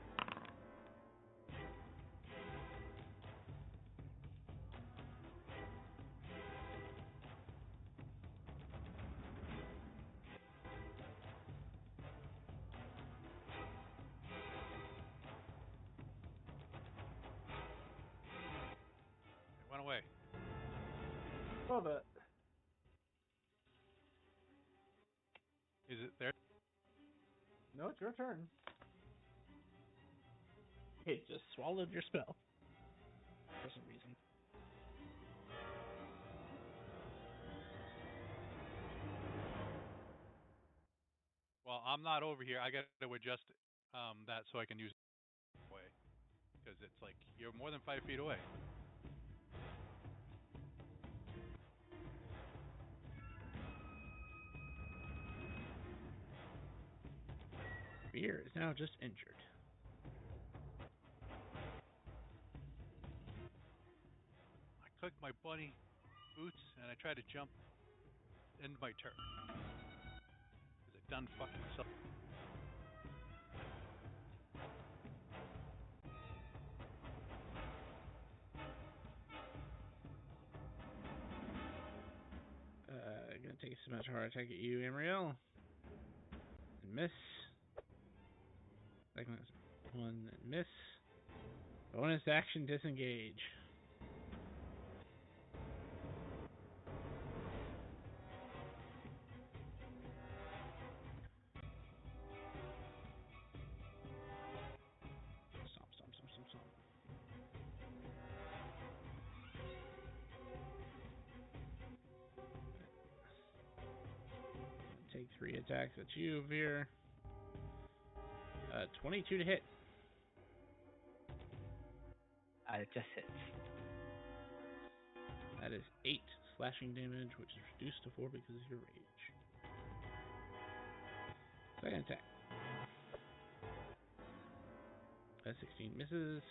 [SPEAKER 5] It went away.
[SPEAKER 6] Love it.
[SPEAKER 5] Is it there?
[SPEAKER 6] No, it's your turn.
[SPEAKER 3] It just swallowed your spell. For some reason.
[SPEAKER 5] Well, I'm not over here. I got to adjust that so I can use it away. Because it's like, you're more than 5 feet away.
[SPEAKER 3] Veer is now just injured.
[SPEAKER 5] I click my bunny boots and I try to jump. End my turn. Because I done fucked myself.
[SPEAKER 3] Gonna take a smash heart attack at you, Emriel. And miss. Second one and miss. Bonus action disengage. Stomp. Take 3 attacks at you, Veer. 22 to hit.
[SPEAKER 4] It just hits.
[SPEAKER 3] That is 8 slashing damage, which is reduced to 4 because of your rage. Second attack. 16 misses.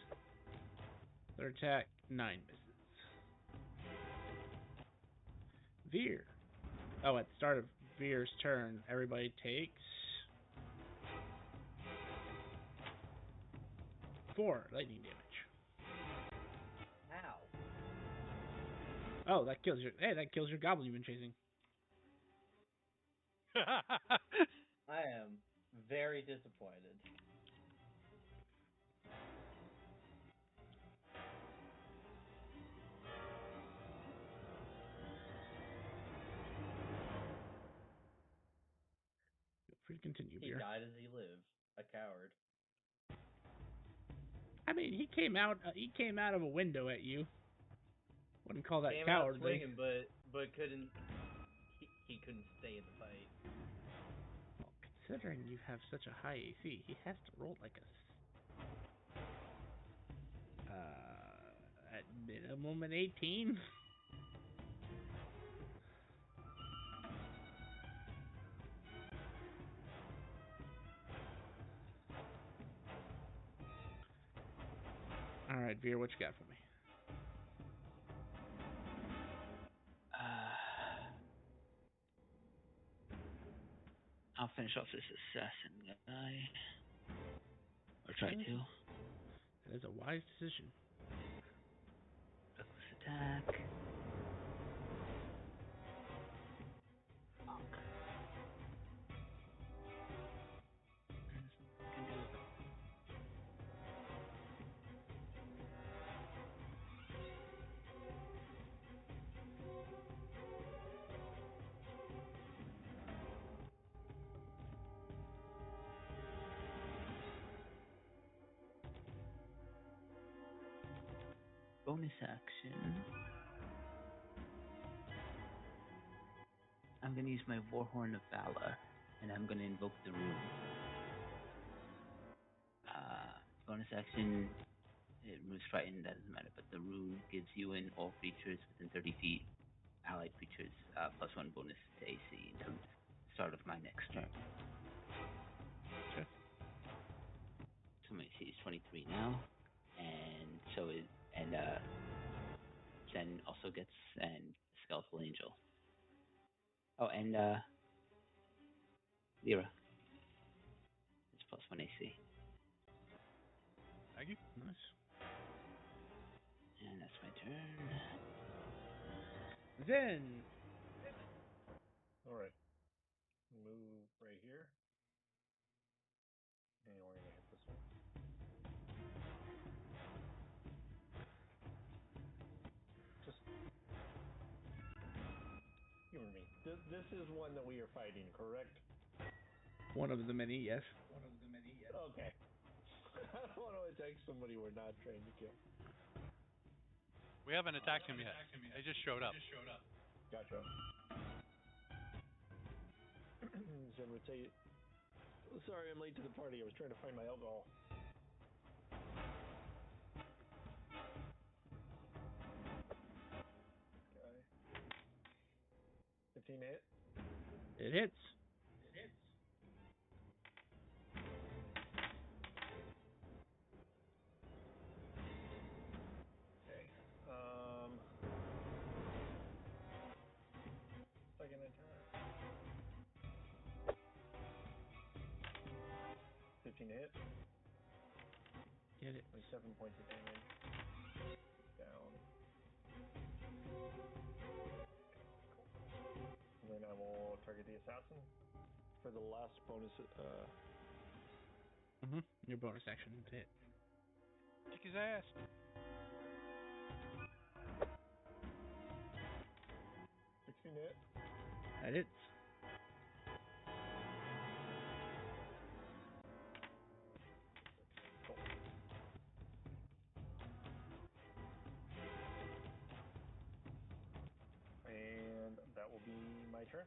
[SPEAKER 3] Third attack, 9 misses. Veer. Oh, at the start of Veer's turn, everybody takes 4 lightning damage.
[SPEAKER 2] Ow.
[SPEAKER 3] Oh, that kills your goblin you've been chasing.
[SPEAKER 2] I am very disappointed.
[SPEAKER 3] Feel free to continue,
[SPEAKER 2] He
[SPEAKER 3] Beer.
[SPEAKER 2] died as he lived. A coward.
[SPEAKER 3] I mean, he came out. He came out of a window at you. Wouldn't call that
[SPEAKER 2] Came out
[SPEAKER 3] cowardly.
[SPEAKER 2] swinging, but couldn't. He couldn't stay in the fight.
[SPEAKER 3] Well, considering you have such a high AC, he has to roll like at minimum an 18. All right, Veer, what you got for me?
[SPEAKER 4] I'll finish off this assassin guy. Or try to.
[SPEAKER 3] That is a wise decision.
[SPEAKER 4] Reckless attack. Fuck. Can do it. Bonus action. I'm going to use my Warhorn of Valor, and I'm going to invoke the rune. Bonus action, it moves frightened, doesn't matter, but the rune gives you and all creatures within 30 feet, allied creatures, +1 bonus to AC until the start of my next turn.
[SPEAKER 3] Sure.
[SPEAKER 4] So my AC is 23 now, and so it, and Zen also gets and Skeletal Angel. Oh, and Lyra. It's +1 AC.
[SPEAKER 5] Thank you.
[SPEAKER 3] Nice.
[SPEAKER 4] And that's my turn.
[SPEAKER 3] Then,
[SPEAKER 6] All right. Move right here. And we're going to hit this one. Just humor me. This is one that we are fighting, correct?
[SPEAKER 3] one of the many, yes.
[SPEAKER 6] Okay. I don't want to attack somebody we're not trying to kill.
[SPEAKER 5] We haven't attacked him yet. They just showed up.
[SPEAKER 6] Gotcha. Zen would say, sorry, I'm late to the party. I was trying to find my alcohol. Okay. 15 hit.
[SPEAKER 3] It hits.
[SPEAKER 6] Okay. Second attack. 15 hit.
[SPEAKER 3] Get it.
[SPEAKER 6] 27 points of damage. Down. Cool. And then I will target the assassin for the last bonus.
[SPEAKER 3] Your bonus action to hit.
[SPEAKER 5] Kick his ass.
[SPEAKER 6] 16 hit.
[SPEAKER 3] That hits.
[SPEAKER 6] Cool. And that will be my turn.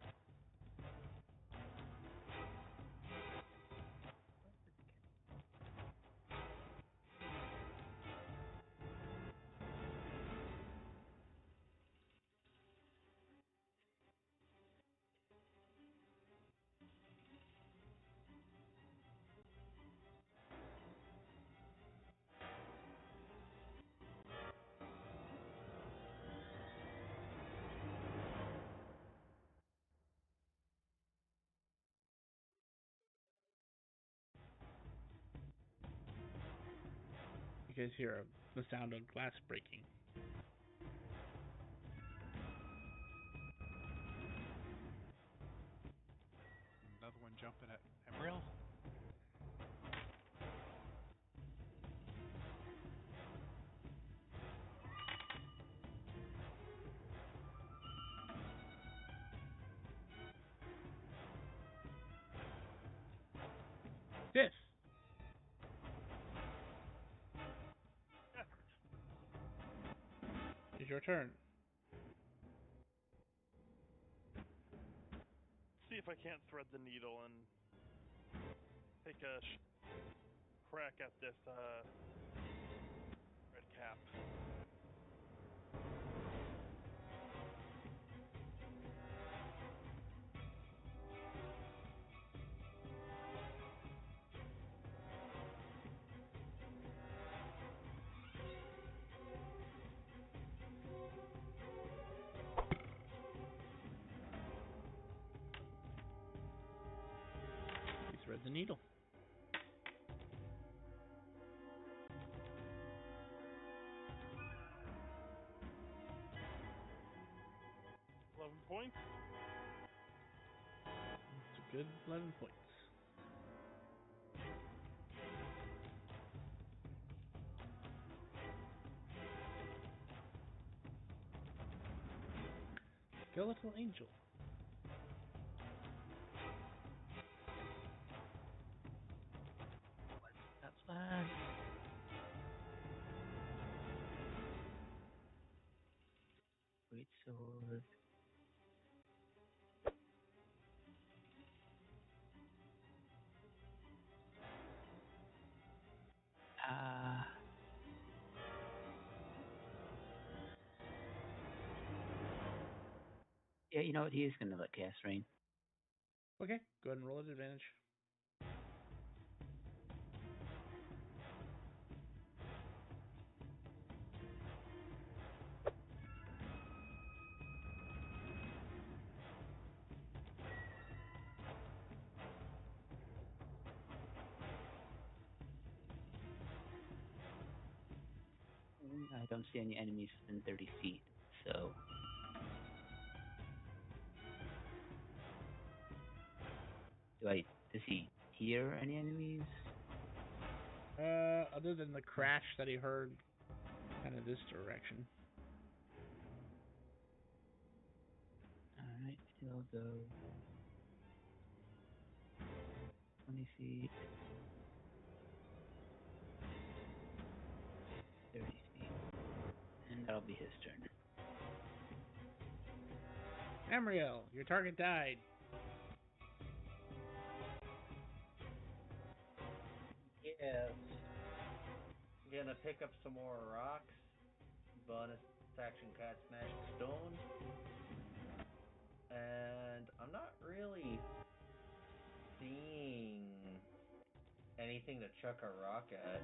[SPEAKER 3] You guys hear the sound of glass breaking.
[SPEAKER 5] Another one jumping at Amriel?
[SPEAKER 3] Sith. It's your turn.
[SPEAKER 1] See if I can't thread the needle and take a crack at this red cap.
[SPEAKER 3] You thread the needle.
[SPEAKER 1] 11 points.
[SPEAKER 3] It's a good 11 points. Skeletal Angel.
[SPEAKER 4] That plan. Great sword. Yeah, you know what? He is going to let cast rain.
[SPEAKER 3] Okay, go ahead and roll at advantage.
[SPEAKER 4] I don't see any enemies within 30 feet, so. Does he hear any enemies?
[SPEAKER 3] Other than the crash that he heard, kind of this direction.
[SPEAKER 4] Alright, he'll go 20 feet, 30 feet, and that'll be his turn.
[SPEAKER 3] Amriel, your target died.
[SPEAKER 2] Yes. Gonna pick up some more rocks. Bonus action cat smash stone. And I'm not really seeing anything to chuck a rock at.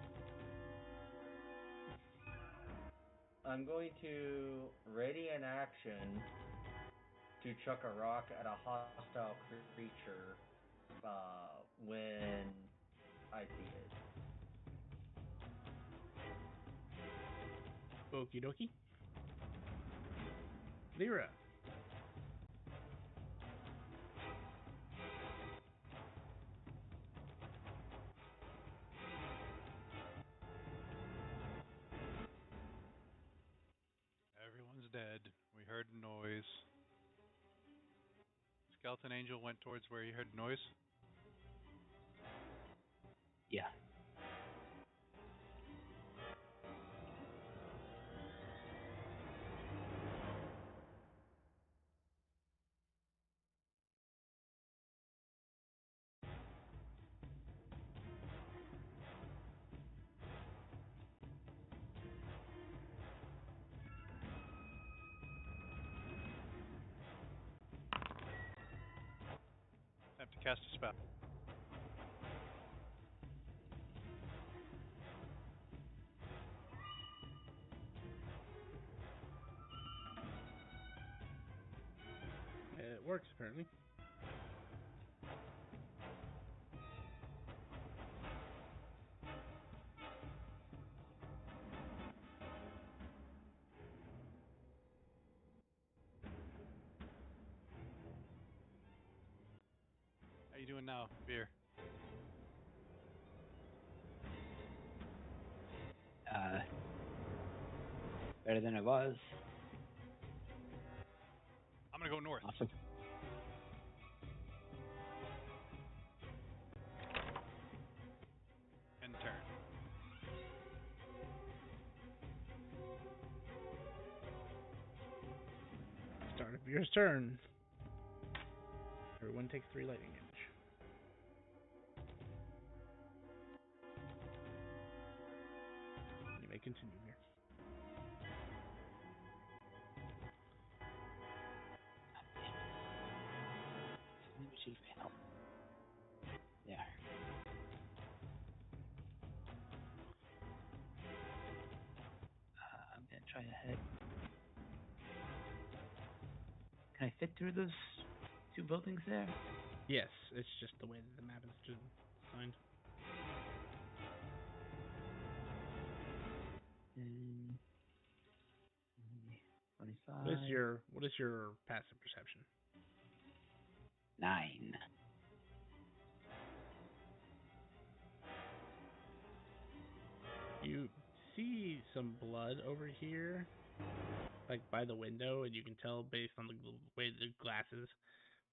[SPEAKER 2] I'm going to ready an action to chuck a rock at a hostile creature when I see it.
[SPEAKER 3] Okie dokie. Lyra.
[SPEAKER 5] Everyone's dead. We heard noise. Skeleton Angel went towards where he heard noise.
[SPEAKER 4] Yeah.
[SPEAKER 5] Attempt to cast a spell.
[SPEAKER 3] It works, apparently.
[SPEAKER 5] How you doing now, Veer?
[SPEAKER 4] Better than it was.
[SPEAKER 5] I'm gonna go north.
[SPEAKER 4] Awesome.
[SPEAKER 5] And turn.
[SPEAKER 3] Start of your turn. Everyone takes 3 lightning damage. You may continue here.
[SPEAKER 4] Maybe we should help. There. I'm gonna try to head. Can I fit through those 2 buildings there?
[SPEAKER 3] Yes, it's just the way that the map is designed.
[SPEAKER 4] And 25.
[SPEAKER 3] What is your passive perception?
[SPEAKER 4] 9.
[SPEAKER 3] You see some blood over here, like by the window, and you can tell based on the way the glass is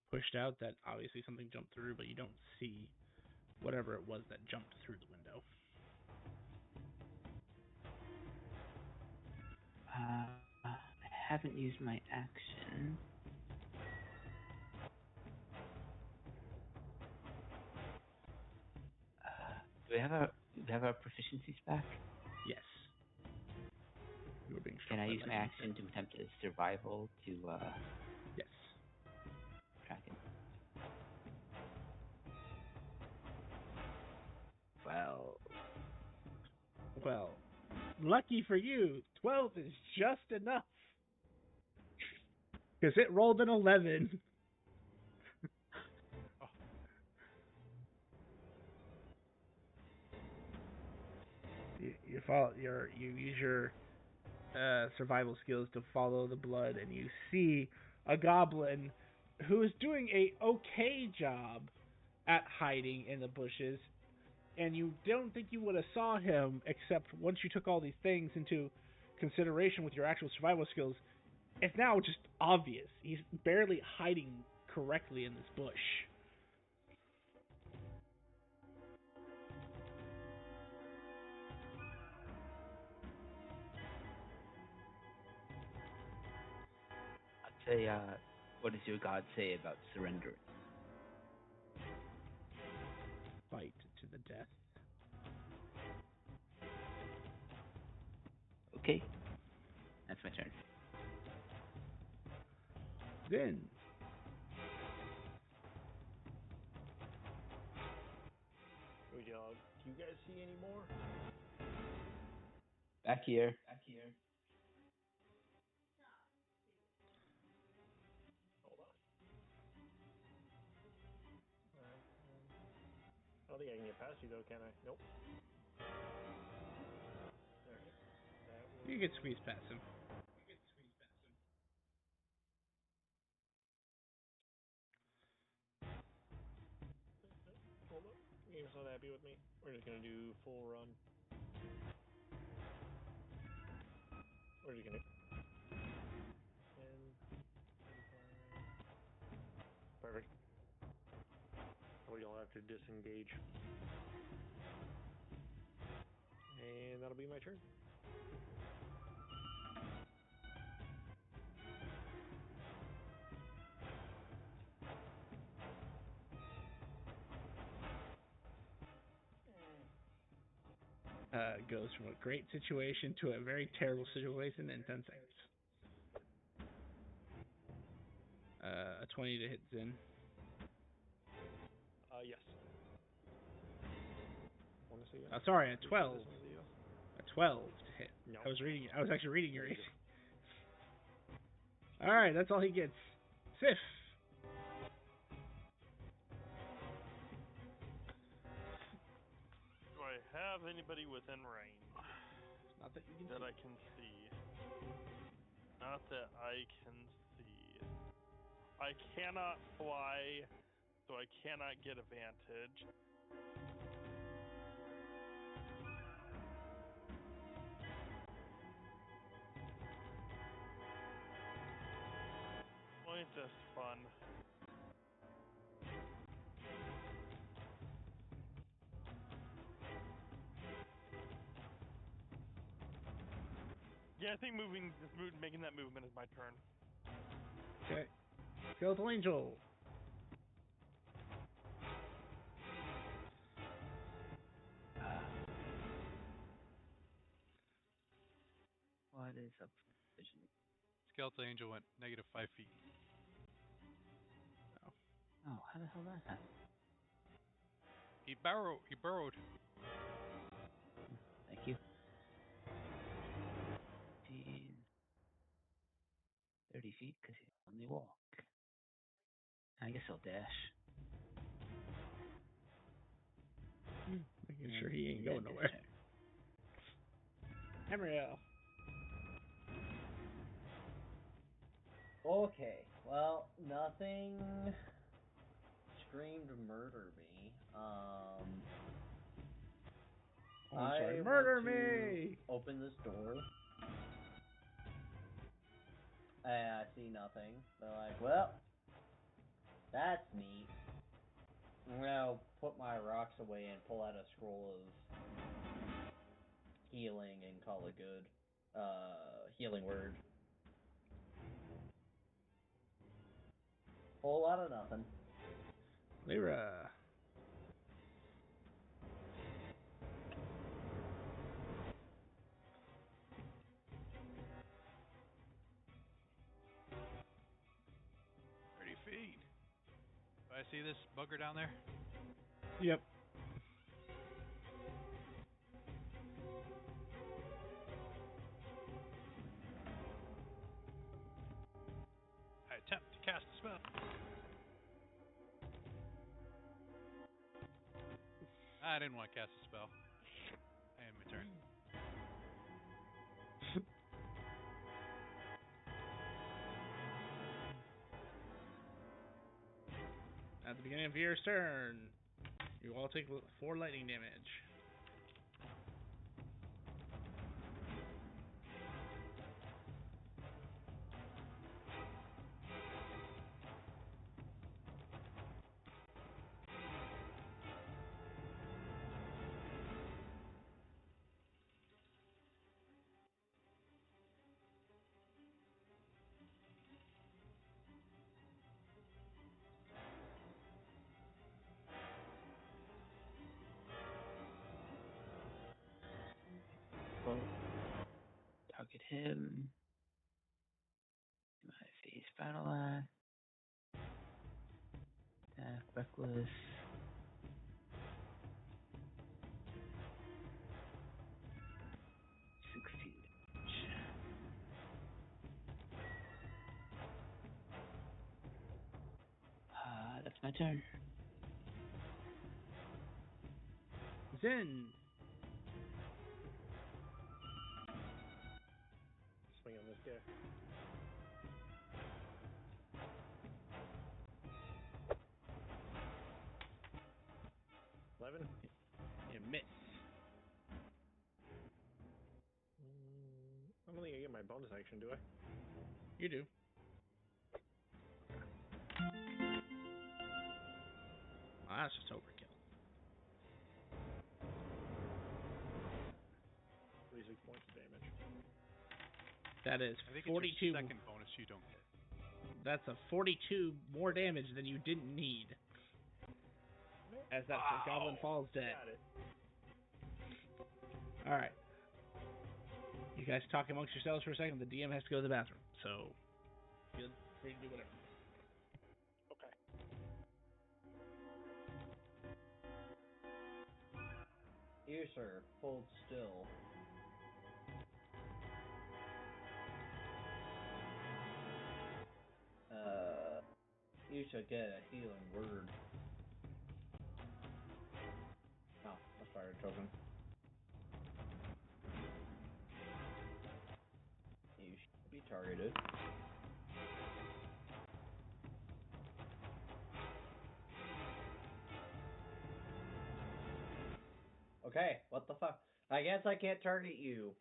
[SPEAKER 3] pushed out that obviously something jumped through, but you don't see whatever it was that jumped through the window.
[SPEAKER 4] I haven't used my action. Do we have our proficiencies back?
[SPEAKER 3] Yes. You were being
[SPEAKER 4] Can
[SPEAKER 3] struck
[SPEAKER 4] I
[SPEAKER 3] by
[SPEAKER 4] use my
[SPEAKER 3] lightning.
[SPEAKER 4] action to attempt a survival to
[SPEAKER 3] Yes.
[SPEAKER 4] track it?
[SPEAKER 3] Well, lucky for you, 12 is just enough. Because it rolled an 11. You use your survival skills to follow the blood, and you see a goblin who is doing a okay job at hiding in the bushes, and you don't think you would have saw him except once you took all these things into consideration with your actual survival skills. It's now just obvious. He's barely hiding correctly in this bush.
[SPEAKER 4] I'd say, what does your god say about surrendering?
[SPEAKER 3] Fight to the death.
[SPEAKER 4] Okay. That's my turn.
[SPEAKER 3] Then
[SPEAKER 6] Do you guys see any more?
[SPEAKER 4] Back here.
[SPEAKER 6] Hold on. I don't think I can get past you though, can I? Nope. Alright.
[SPEAKER 3] you get squeeze past him.
[SPEAKER 6] Hold up. Game's not happy with me. We're just gonna do full run. We're just gonna 10, 25. Perfect. We don't have to disengage. And that'll be my turn.
[SPEAKER 3] Goes from a great situation to a very terrible situation in 10 seconds. A 20 to hit Zin.
[SPEAKER 6] Yes. Want to see it?
[SPEAKER 3] Oh, sorry, a 12.
[SPEAKER 6] Yes.
[SPEAKER 3] A 12 to hit.
[SPEAKER 6] No.
[SPEAKER 3] I was actually reading your AC. Alright, that's all he gets. Sif.
[SPEAKER 1] Do I have anybody within range
[SPEAKER 3] Not that you can
[SPEAKER 1] that
[SPEAKER 3] see.
[SPEAKER 1] I can see? Not that I can see. I cannot fly, so I cannot get advantage. this fun. Yeah, I think making that movement is my turn.
[SPEAKER 3] Okay. Skeletal Angel.
[SPEAKER 4] What is up? Vision?
[SPEAKER 5] Skeletal Angel went -5 feet.
[SPEAKER 4] Oh, how the hell that happened?
[SPEAKER 5] He burrowed.
[SPEAKER 4] Thank you. 15, 30 feet because he can only walk. I guess I'll dash.
[SPEAKER 3] Making sure he ain't going nowhere. Emriel.
[SPEAKER 2] Okay, well, nothing screamed murder me. I
[SPEAKER 3] murder
[SPEAKER 2] want to
[SPEAKER 3] me!
[SPEAKER 2] open this door. I see nothing. They're like, well, that's neat. I'm gonna put my rocks away and pull out a scroll of healing and call it good. Healing word. Whole lot of nothing.
[SPEAKER 3] Lyra.
[SPEAKER 5] Feet. Do I see this bugger down there?
[SPEAKER 3] Yep.
[SPEAKER 5] I attempt to cast a spell. I didn't want to cast a spell. I end my turn.
[SPEAKER 3] At the beginning of your turn, you all take 4 lightning damage.
[SPEAKER 4] Well, target him. My face battle axe. Attack reckless. 16 damage. That's my turn.
[SPEAKER 3] Zen.
[SPEAKER 6] Swing on this guy. $11.
[SPEAKER 3] You miss.
[SPEAKER 6] I don't think I get my bonus action, do I?
[SPEAKER 3] You do. That's just overkill.
[SPEAKER 6] 36 points of damage.
[SPEAKER 3] That is
[SPEAKER 5] I think
[SPEAKER 3] 42.
[SPEAKER 5] it's your second bonus you don't get.
[SPEAKER 3] That's a 42 more damage than you didn't need. As that goblin falls dead.
[SPEAKER 6] Got it.
[SPEAKER 3] Alright. You guys talk amongst yourselves for a second. The DM has to go to the bathroom. So, feel free to do whatever.
[SPEAKER 6] Okay.
[SPEAKER 2] You, sir, hold still. You should get a healing word. Oh, that's fire token. You should be targeted. Okay, what the fuck? I guess I can't target you.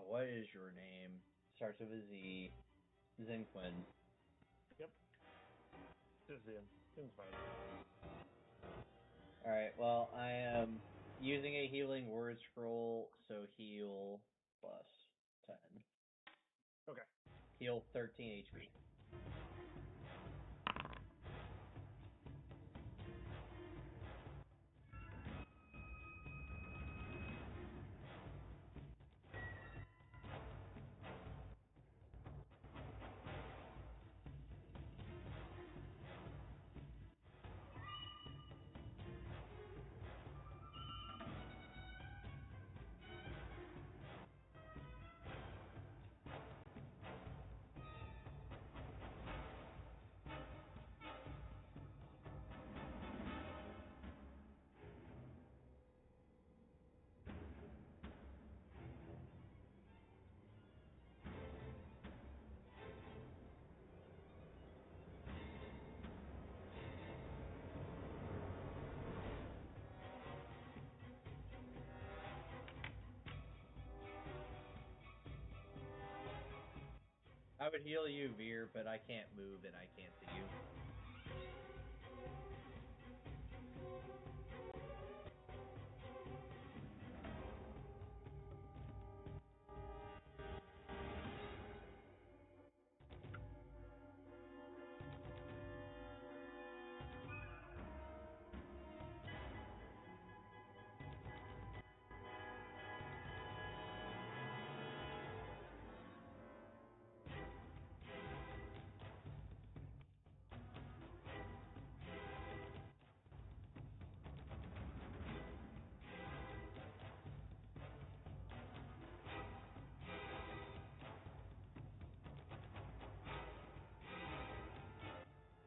[SPEAKER 2] What is your name? Starts with a Z. Zinquin.
[SPEAKER 6] Yep. Just Zin. Zin's fine.
[SPEAKER 2] Alright, well, I am using a healing word scroll, so heal plus 10.
[SPEAKER 6] Okay.
[SPEAKER 2] Heal 13 HP. I would heal you, Veer, but I can't move and I can't see you.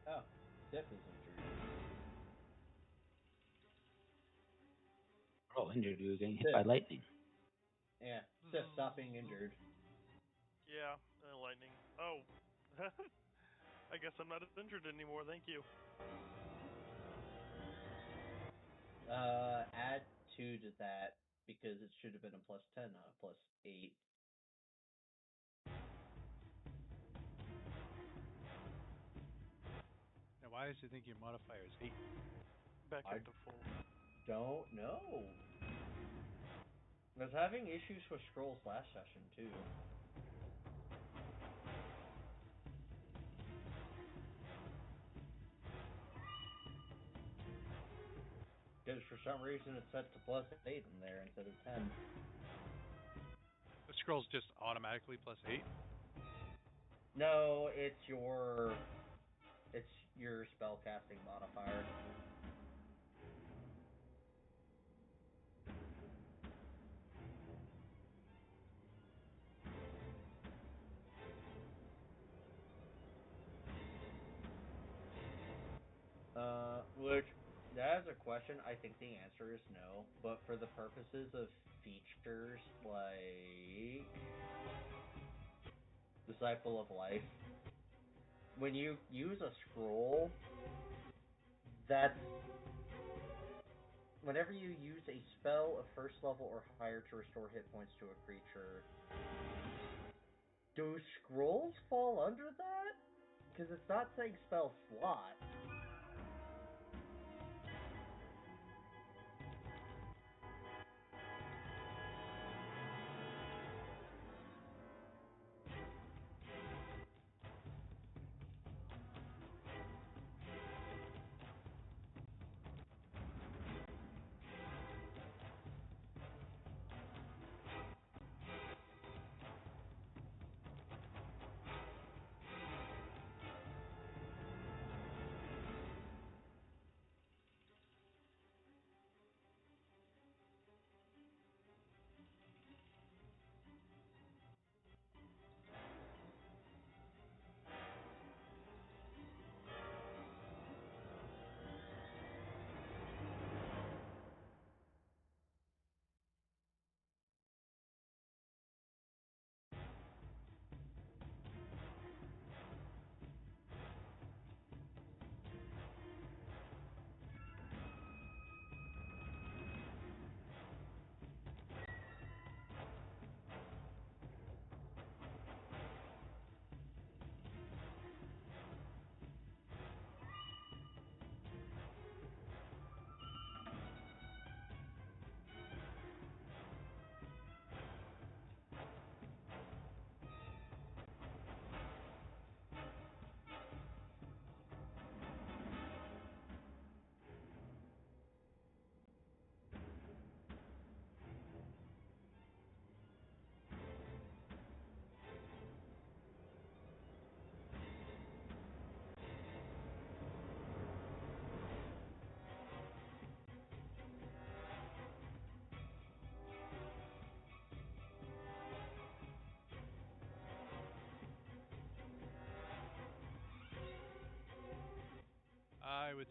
[SPEAKER 2] Oh, Sif is injured.
[SPEAKER 4] We're all injured. We were getting hit by lightning.
[SPEAKER 2] Yeah, Sif, stop being injured.
[SPEAKER 1] Yeah, lightning. Oh. I guess I'm not injured anymore, thank you.
[SPEAKER 2] Add 2 to that, because it should have been a plus 10, not a plus 8.
[SPEAKER 5] Now, why does you think your modifier is 8?
[SPEAKER 1] Back
[SPEAKER 2] I
[SPEAKER 1] up to full.
[SPEAKER 2] Don't know. I was having issues with scrolls last session, too. Because for some reason it's set to plus 8 in there instead of 10.
[SPEAKER 5] The scroll's just automatically plus 8?
[SPEAKER 2] No, it's your spellcasting modifier. Which, that is a question. I think the answer is no. But for the purposes of features like Disciple of Life, when you use a scroll, that's whenever you use a spell of first level or higher to restore hit points to a creature, do scrolls fall under that? Because it's not saying spell slot.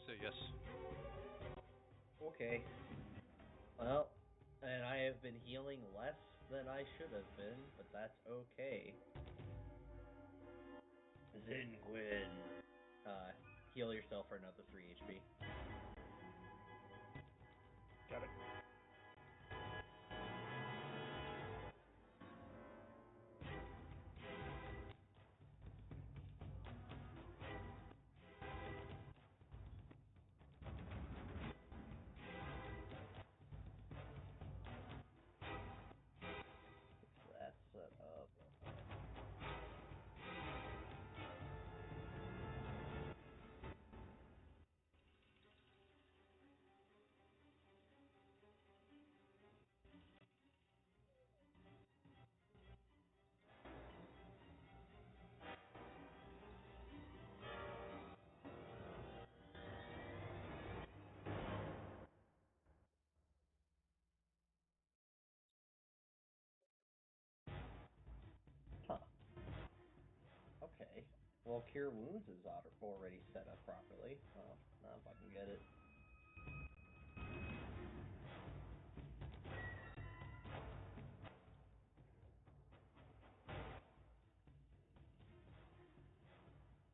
[SPEAKER 5] say yes.
[SPEAKER 2] Okay. Well, and I have been healing less than I should have been, but that's okay. Zinguin. Heal yourself for another 3 HP.
[SPEAKER 3] Got it.
[SPEAKER 2] That's set up. Huh. Okay. Well, Cure Wounds is already set up properly. Oh, now if I can get it.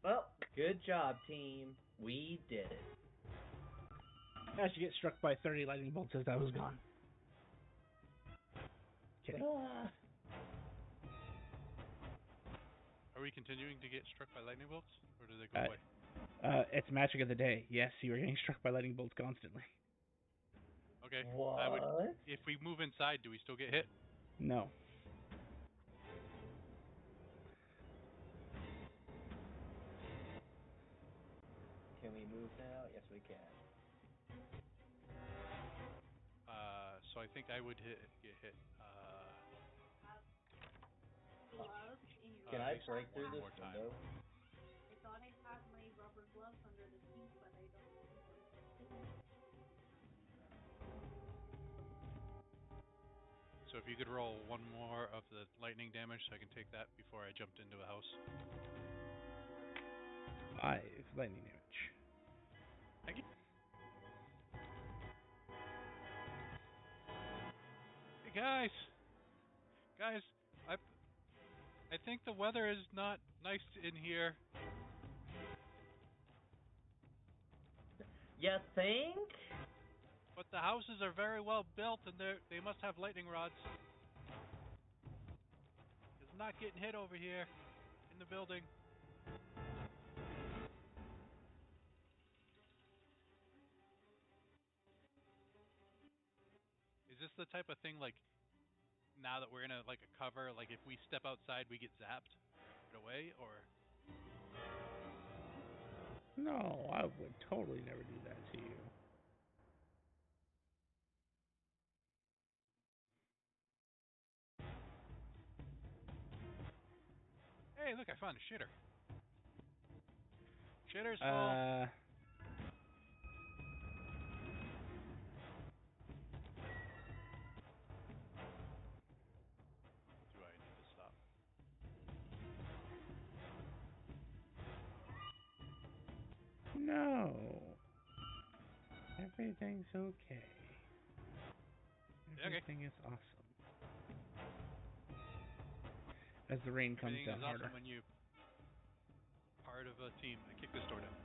[SPEAKER 2] Well, good job, team. We did it.
[SPEAKER 3] As you get struck by 30 lightning bolts as I was gone. Kidding.
[SPEAKER 5] Are we continuing to get struck by lightning bolts, or do they go away?
[SPEAKER 3] It's magic of the day. Yes, you are getting struck by lightning bolts constantly.
[SPEAKER 5] Okay.
[SPEAKER 2] What?
[SPEAKER 5] If we move inside, do we still get hit?
[SPEAKER 3] No.
[SPEAKER 2] Can we move now? Yes, we can.
[SPEAKER 5] So I think I would get hit.
[SPEAKER 2] Can I break through this
[SPEAKER 5] more time.
[SPEAKER 2] window?
[SPEAKER 7] I thought I had my rubber gloves under the sink, but I don't see them.
[SPEAKER 5] So if you could roll one more of the lightning damage so I can take that before I jumped into a house.
[SPEAKER 3] 5 lightning damage.
[SPEAKER 5] Thank you. Hey guys, I think the weather is not nice in here.
[SPEAKER 2] You think?
[SPEAKER 5] But the houses are very well built and they must have lightning rods. It's not getting hit over here in the building. Is this the type of thing like now that we're in a cover, like if we step outside we get zapped right away, or?
[SPEAKER 3] No, I would totally never do that to you.
[SPEAKER 5] Hey, look, I found a shitter. Shitter's full. Do I need to stop?
[SPEAKER 3] No. Everything's okay. Everything is awesome. As the rain comes
[SPEAKER 5] Everything
[SPEAKER 3] down
[SPEAKER 5] is
[SPEAKER 3] harder.
[SPEAKER 5] awesome when you part of a team. I kick this door down.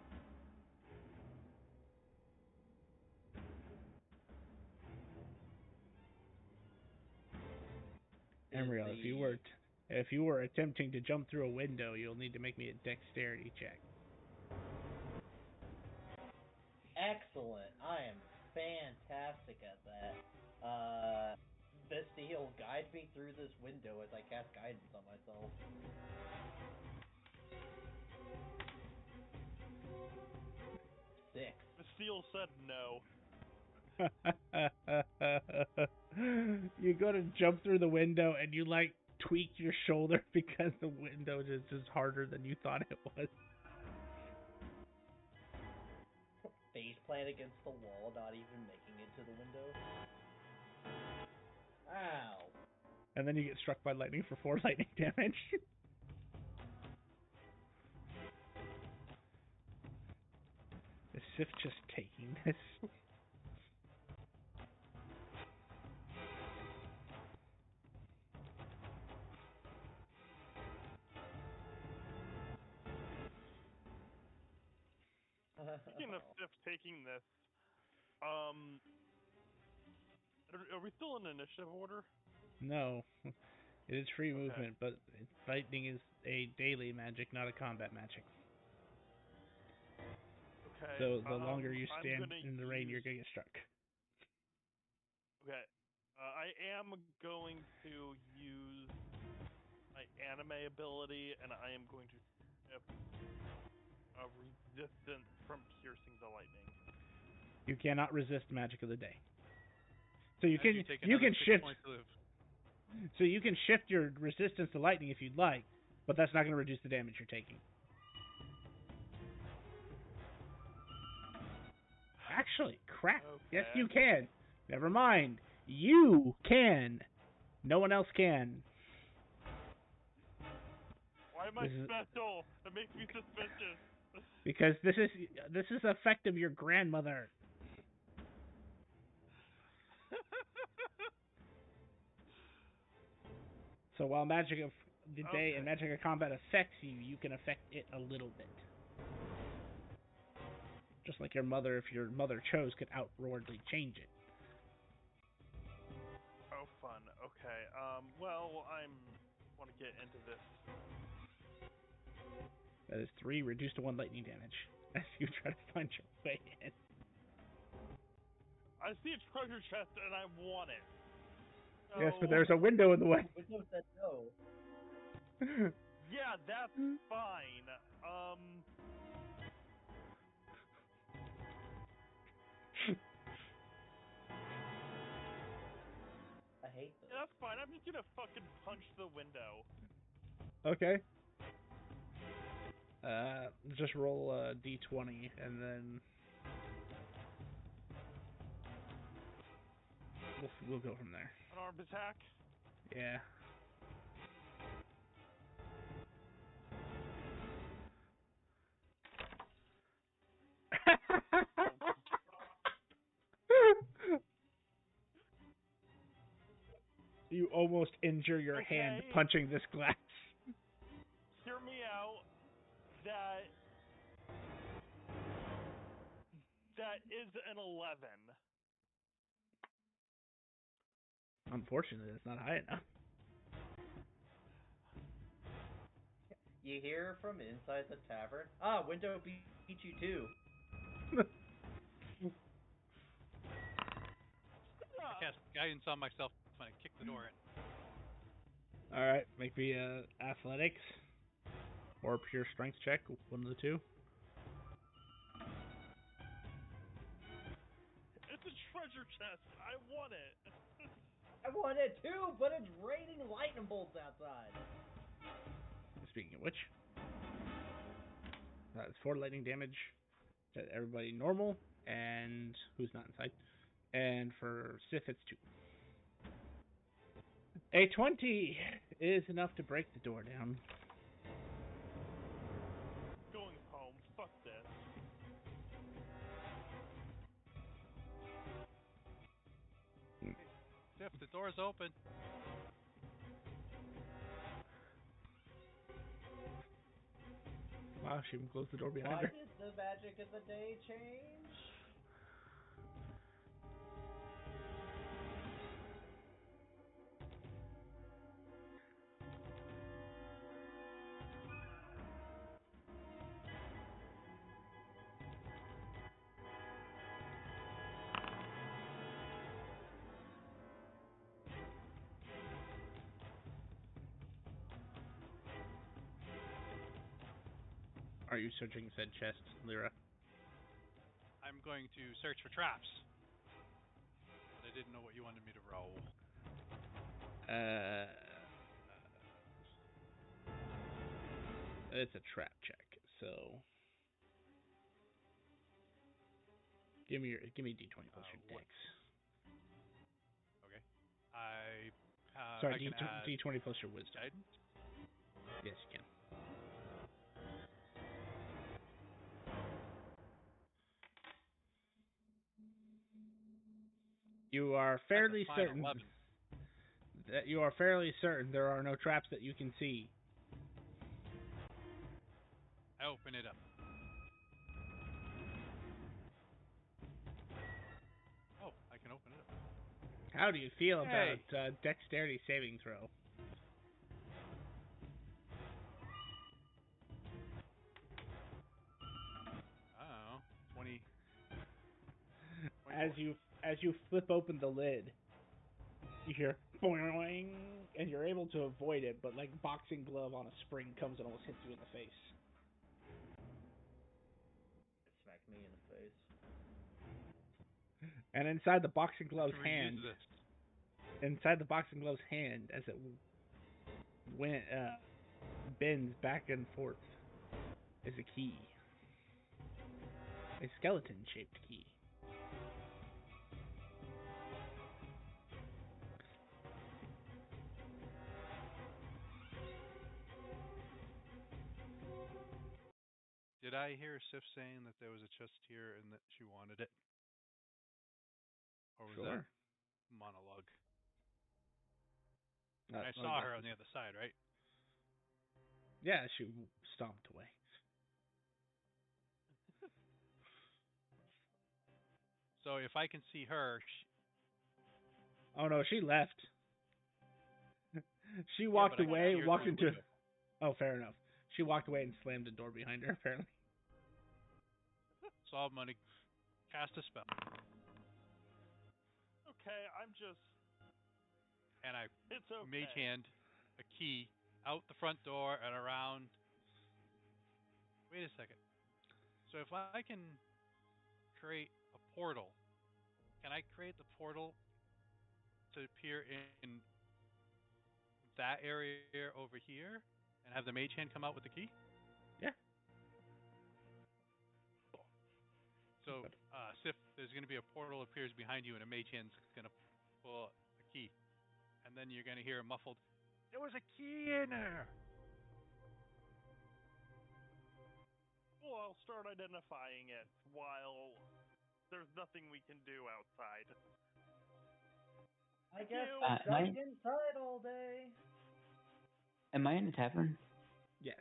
[SPEAKER 3] Emriel, if you were attempting to jump through a window, you'll need to make me a dexterity check.
[SPEAKER 2] Excellent. I am fantastic at that. Misty will guide me through this window as I cast guidance on myself. Six.
[SPEAKER 1] Steel said no.
[SPEAKER 3] You go to jump through the window and you tweak your shoulder because the window is just harder than you thought it was.
[SPEAKER 2] Face plant against the wall, not even making it to the window. Ow.
[SPEAKER 3] And then you get struck by lightning for 4 lightning damage. As Sif just taking this?
[SPEAKER 1] Speaking of Sif taking this, are we still in initiative order?
[SPEAKER 3] No. It is free movement, but lightning is a daily magic, not a combat magic.
[SPEAKER 1] Okay.
[SPEAKER 3] So the longer you stand in the rain, you're gonna get struck.
[SPEAKER 1] Okay. I am going to use my anime ability, and I am going to shift a resistance from piercing the lightning.
[SPEAKER 3] You cannot resist magic of the day. So you
[SPEAKER 5] As
[SPEAKER 3] can
[SPEAKER 5] take
[SPEAKER 3] you can
[SPEAKER 5] another 6
[SPEAKER 3] shift.
[SPEAKER 5] points to live.
[SPEAKER 3] So you can shift your resistance to lightning if you'd like, but that's not going to reduce the damage you're taking. Actually, crap.
[SPEAKER 1] Okay.
[SPEAKER 3] Yes, you can. Never mind. You can. No one else can.
[SPEAKER 1] Why am I special? That makes me suspicious.
[SPEAKER 3] Because this is the effect of your grandmother. So while magic of the day and magic of combat affects you, you can affect it a little bit. Just like your mother, if your mother chose, could outwardly change it.
[SPEAKER 1] Oh, fun. Okay. Well, want to get into this.
[SPEAKER 3] That is 3 reduced to 1 lightning damage as you try to find your way in.
[SPEAKER 1] I see a treasure chest and I want it. So...
[SPEAKER 3] Yes, but there's a window in the way.
[SPEAKER 2] Window said no.
[SPEAKER 1] Yeah, that's fine.
[SPEAKER 2] I hate this.
[SPEAKER 1] Yeah, that's fine. I'm just gonna fucking punch the window.
[SPEAKER 3] Okay. Just roll a d20 and then we'll go from there.
[SPEAKER 1] An armed attack?
[SPEAKER 3] Yeah. You almost injure your hand punching this glass.
[SPEAKER 1] Hear me out. That is an 11.
[SPEAKER 3] Unfortunately, it's not high enough.
[SPEAKER 2] You hear from inside the tavern, window beat you too.
[SPEAKER 5] I cast guidance on myself when I kick the door in.
[SPEAKER 3] Alright, make me athletics or pure strength check, one of the two.
[SPEAKER 1] It's a treasure chest. I want it.
[SPEAKER 2] I want it too, but it's raining lightning bolts outside.
[SPEAKER 3] Speaking of which, it's 4 lightning damage to everybody normal, and who's not inside. And for Sif, it's 2. A 20 is enough to break the door down.
[SPEAKER 1] Going home. Fuck this.
[SPEAKER 5] Sif, the door's open.
[SPEAKER 3] Wow, she even closed the door behind
[SPEAKER 2] Why
[SPEAKER 3] her.
[SPEAKER 2] did the magic of the day change?
[SPEAKER 3] Are you searching said chest, Lyra?
[SPEAKER 5] I'm going to search for traps. But I didn't know what you wanted me to roll.
[SPEAKER 3] It's a trap check, so give me d20 plus your dex.
[SPEAKER 5] Okay.
[SPEAKER 3] Sorry,
[SPEAKER 5] I can add
[SPEAKER 3] d20 plus your wisdom.
[SPEAKER 5] guidance.
[SPEAKER 3] Yes, you can. You are
[SPEAKER 5] That's a
[SPEAKER 3] fairly
[SPEAKER 5] fine
[SPEAKER 3] certain
[SPEAKER 5] 11.
[SPEAKER 3] that you are fairly certain there are no traps that you can see.
[SPEAKER 5] I open it up. Oh, I can open it up.
[SPEAKER 3] How do you feel
[SPEAKER 5] Hey.
[SPEAKER 3] about dexterity saving throw?
[SPEAKER 5] I don't know. 20.
[SPEAKER 3] As you flip open the lid, you hear boing, and you're able to avoid it, but like boxing glove on a spring comes and almost hits you in the face.
[SPEAKER 2] It smacked me in the face.
[SPEAKER 3] And inside the boxing glove's
[SPEAKER 5] To
[SPEAKER 3] hand,
[SPEAKER 5] reuse this.
[SPEAKER 3] as it went bends back and forth, is a key, a skeleton-shaped key.
[SPEAKER 5] Did I hear Sif saying that there was a chest here and that she wanted it? Or was that
[SPEAKER 3] Sure.
[SPEAKER 5] monologue?
[SPEAKER 3] Uh,
[SPEAKER 5] I saw her on the other side, right?
[SPEAKER 3] Yeah, she stomped away.
[SPEAKER 5] So if I can see her,
[SPEAKER 3] Oh no, she left. She walked
[SPEAKER 5] but I can
[SPEAKER 3] away,
[SPEAKER 5] see her
[SPEAKER 3] walked
[SPEAKER 5] through the
[SPEAKER 3] into.
[SPEAKER 5] window.
[SPEAKER 3] Oh, fair enough. She walked away and slammed the door behind her. Apparently.
[SPEAKER 5] So I'm gonna cast a spell,
[SPEAKER 1] Okay, I'm just.
[SPEAKER 5] and I
[SPEAKER 1] It's okay.
[SPEAKER 5] mage hand a key out the front door and around. Wait a second. So if I can create a portal, can I create the portal to appear in that area over here and have the mage hand come out with the key?
[SPEAKER 3] Yeah.
[SPEAKER 5] So, Sif, there's going to be a portal appears behind you, and a mage hand's going to pull a key, and then you're going to hear a muffled, "There was a key in there."
[SPEAKER 1] Well, I'll start identifying it while there's nothing we can do outside.
[SPEAKER 2] I guess
[SPEAKER 1] you.
[SPEAKER 2] we're
[SPEAKER 4] am I-
[SPEAKER 2] stuck inside all day.
[SPEAKER 4] Am I in the tavern?
[SPEAKER 3] Yes.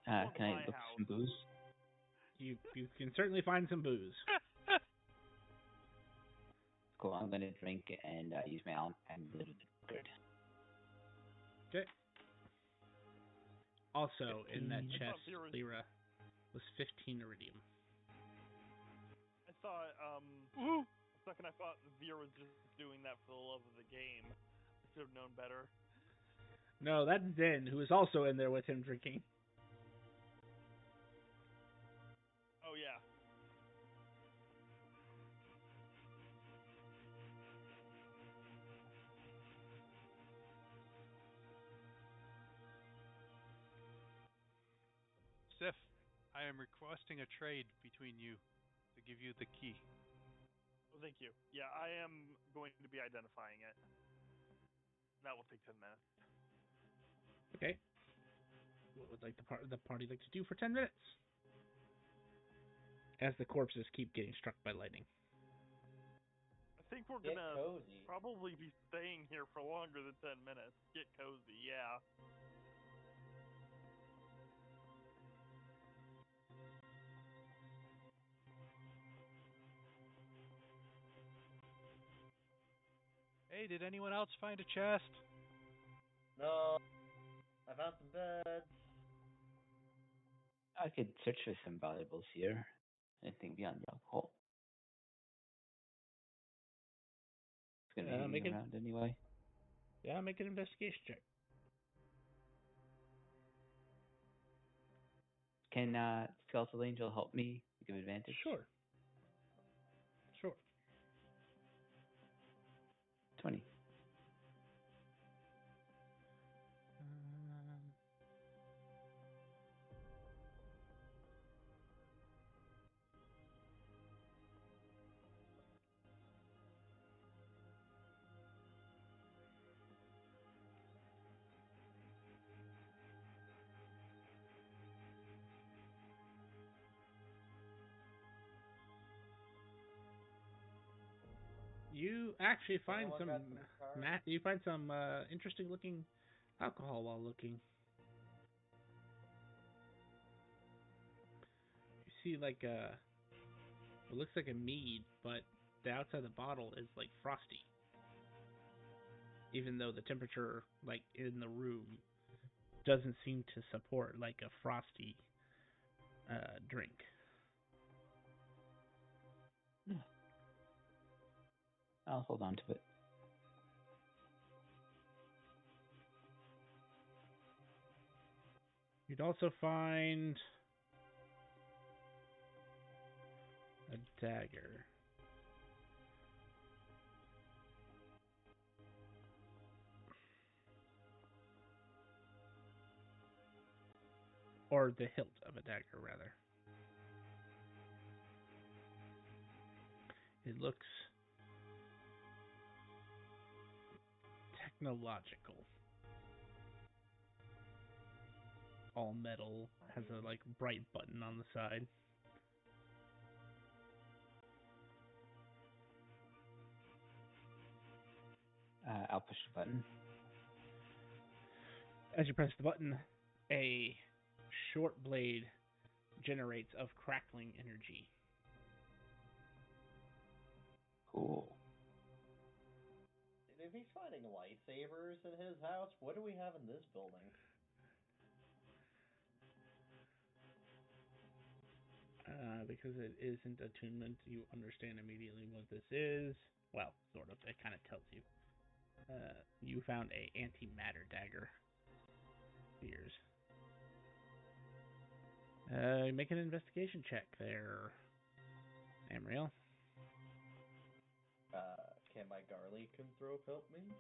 [SPEAKER 1] Or
[SPEAKER 4] Can I
[SPEAKER 1] my
[SPEAKER 4] look
[SPEAKER 1] house.
[SPEAKER 4] for some booze?
[SPEAKER 3] You can certainly find some booze.
[SPEAKER 4] Cool. I'm gonna drink and use my I'm a little bit good.
[SPEAKER 3] Okay. Also in that
[SPEAKER 4] 15.
[SPEAKER 3] chest,
[SPEAKER 1] There was-
[SPEAKER 3] Lyra, was 15 iridium.
[SPEAKER 1] I thought, a second I thought Vera was just doing that for the love of the game. I should have known better.
[SPEAKER 3] No, that's Zen, who is also in there with him drinking.
[SPEAKER 1] Oh, yeah.
[SPEAKER 5] Sif, I am requesting a trade between you to give you the key.
[SPEAKER 1] Well, thank you. Yeah, I am going to be identifying it. That will take 10 minutes.
[SPEAKER 3] Okay. What would the party like to do for 10 minutes? As the corpses keep getting struck by lightning.
[SPEAKER 1] I think we're
[SPEAKER 2] Get
[SPEAKER 1] gonna
[SPEAKER 2] cozy.
[SPEAKER 1] probably be staying here for longer than 10 minutes. Get cozy, yeah.
[SPEAKER 5] Hey, did anyone else find a chest?
[SPEAKER 2] No, I found some beds.
[SPEAKER 4] I could search for some valuables here. Anything beyond the alcohol? It's gonna
[SPEAKER 3] Make
[SPEAKER 4] hang
[SPEAKER 3] it-
[SPEAKER 4] around anyway.
[SPEAKER 3] Yeah, make an investigation check.
[SPEAKER 4] Can Skeletal Angel help me give advantage?
[SPEAKER 3] Sure.
[SPEAKER 4] 20.
[SPEAKER 3] You actually find
[SPEAKER 2] Anyone
[SPEAKER 3] some,
[SPEAKER 2] got some cards?
[SPEAKER 3] you find some interesting looking alcohol while looking. You see like it looks like a mead, but the outside of the bottle is like frosty. Even though the temperature like in the room doesn't seem to support like a frosty drink.
[SPEAKER 4] I'll hold on to it.
[SPEAKER 3] You'd also find a dagger. Or the hilt of a dagger, rather. It looks technological. All metal, has a like bright button on the side.
[SPEAKER 4] I'll push the button.
[SPEAKER 3] As you press the button, a short blade generates of crackling energy.
[SPEAKER 4] Cool.
[SPEAKER 2] If he's finding lightsabers in his house, what do we have in this building?
[SPEAKER 3] Because it isn't attunement, you understand immediately what this is. Well, sort of. It kind of tells you. You found a antimatter dagger. Spears. Make an investigation check there, Amriel.
[SPEAKER 2] Can my Garly Conthrope help me?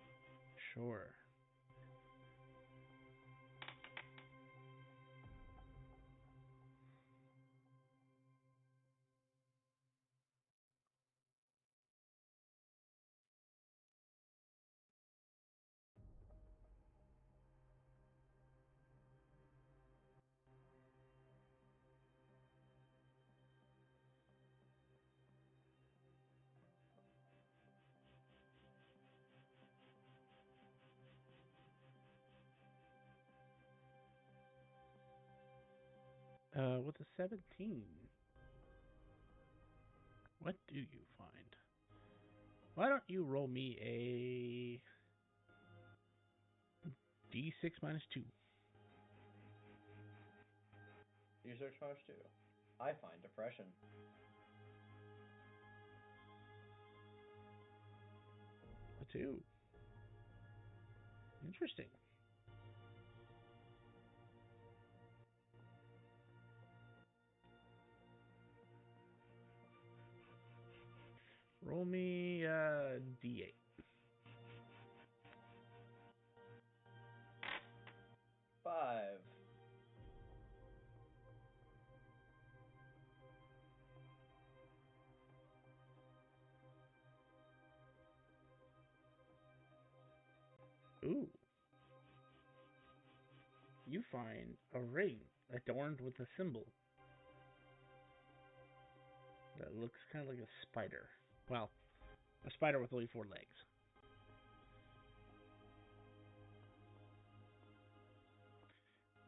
[SPEAKER 3] Sure. With a 17, what do you find? Why don't you roll me a D6 minus 2?
[SPEAKER 2] D6 minus 2. I find depression.
[SPEAKER 3] A 2. Interesting. Roll me D8.
[SPEAKER 2] 5.
[SPEAKER 3] Ooh. You find a ring adorned with a symbol that looks kind of like a spider. Well, a spider with only 4 legs.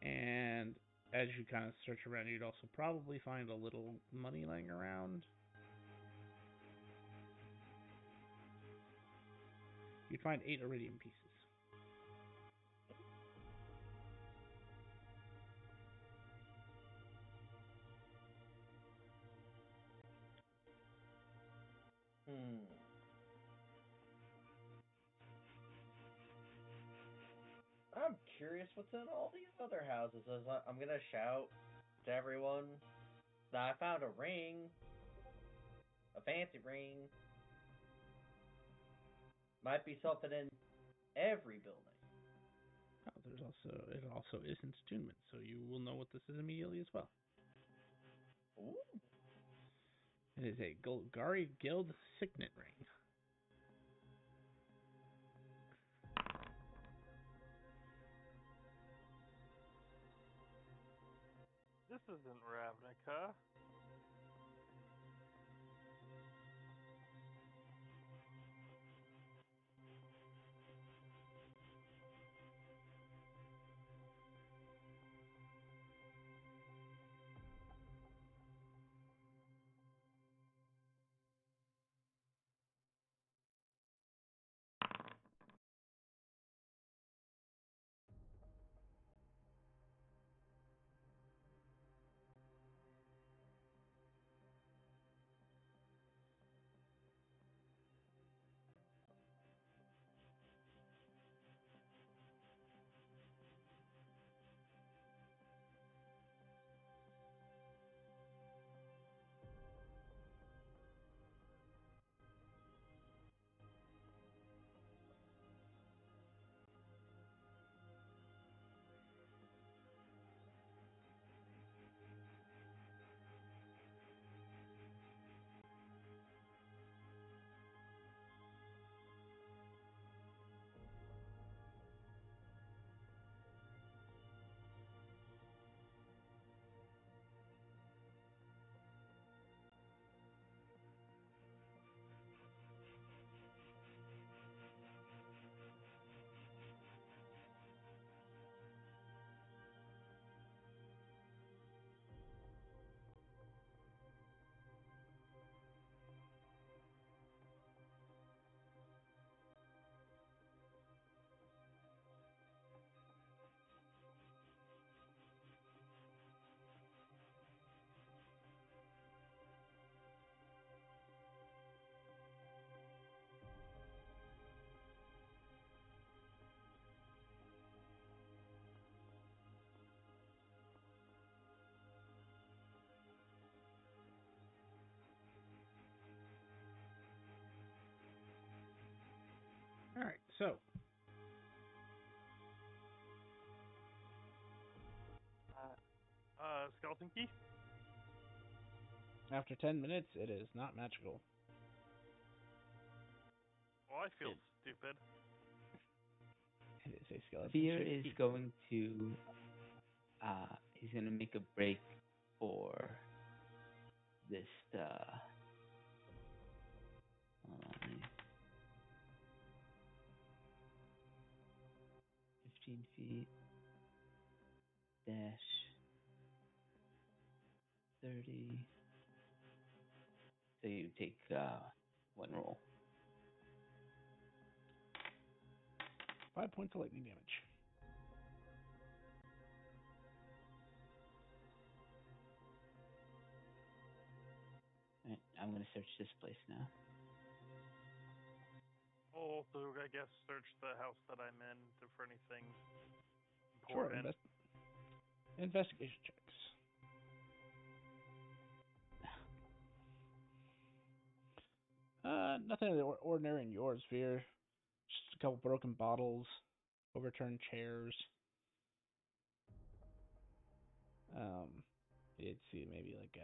[SPEAKER 3] And as you kind of search around, you'd also probably find a little money laying around. You'd find 8 iridium pieces.
[SPEAKER 2] I'm curious what's in all these other houses. I'm gonna shout to everyone that I found a ring. A fancy ring. Might be something in every building.
[SPEAKER 3] Oh, it also isn't attunement, so you will know what this is immediately as well.
[SPEAKER 2] Ooh.
[SPEAKER 3] It is a Golgari Guild signet ring.
[SPEAKER 1] This isn't Ravnica.
[SPEAKER 3] So,
[SPEAKER 1] Skeleton key?
[SPEAKER 3] after 10 minutes, it is not magical.
[SPEAKER 1] Well, I feel
[SPEAKER 4] Good.
[SPEAKER 1] stupid.
[SPEAKER 3] It is a skeleton
[SPEAKER 4] Fear
[SPEAKER 3] shaped
[SPEAKER 4] is
[SPEAKER 3] key.
[SPEAKER 4] going to he's gonna make a break for this hold on, 15 feet dash 30. So you take one roll.
[SPEAKER 3] 5 points of lightning damage.
[SPEAKER 4] Alright, I'm gonna search this place now.
[SPEAKER 1] Oh, so I guess search the house that I'm in for anything
[SPEAKER 3] Sure,
[SPEAKER 1] important.
[SPEAKER 3] investigation checks. Nothing of the ordinary in yours, Veer. Just a couple broken bottles, overturned chairs. You'd see maybe like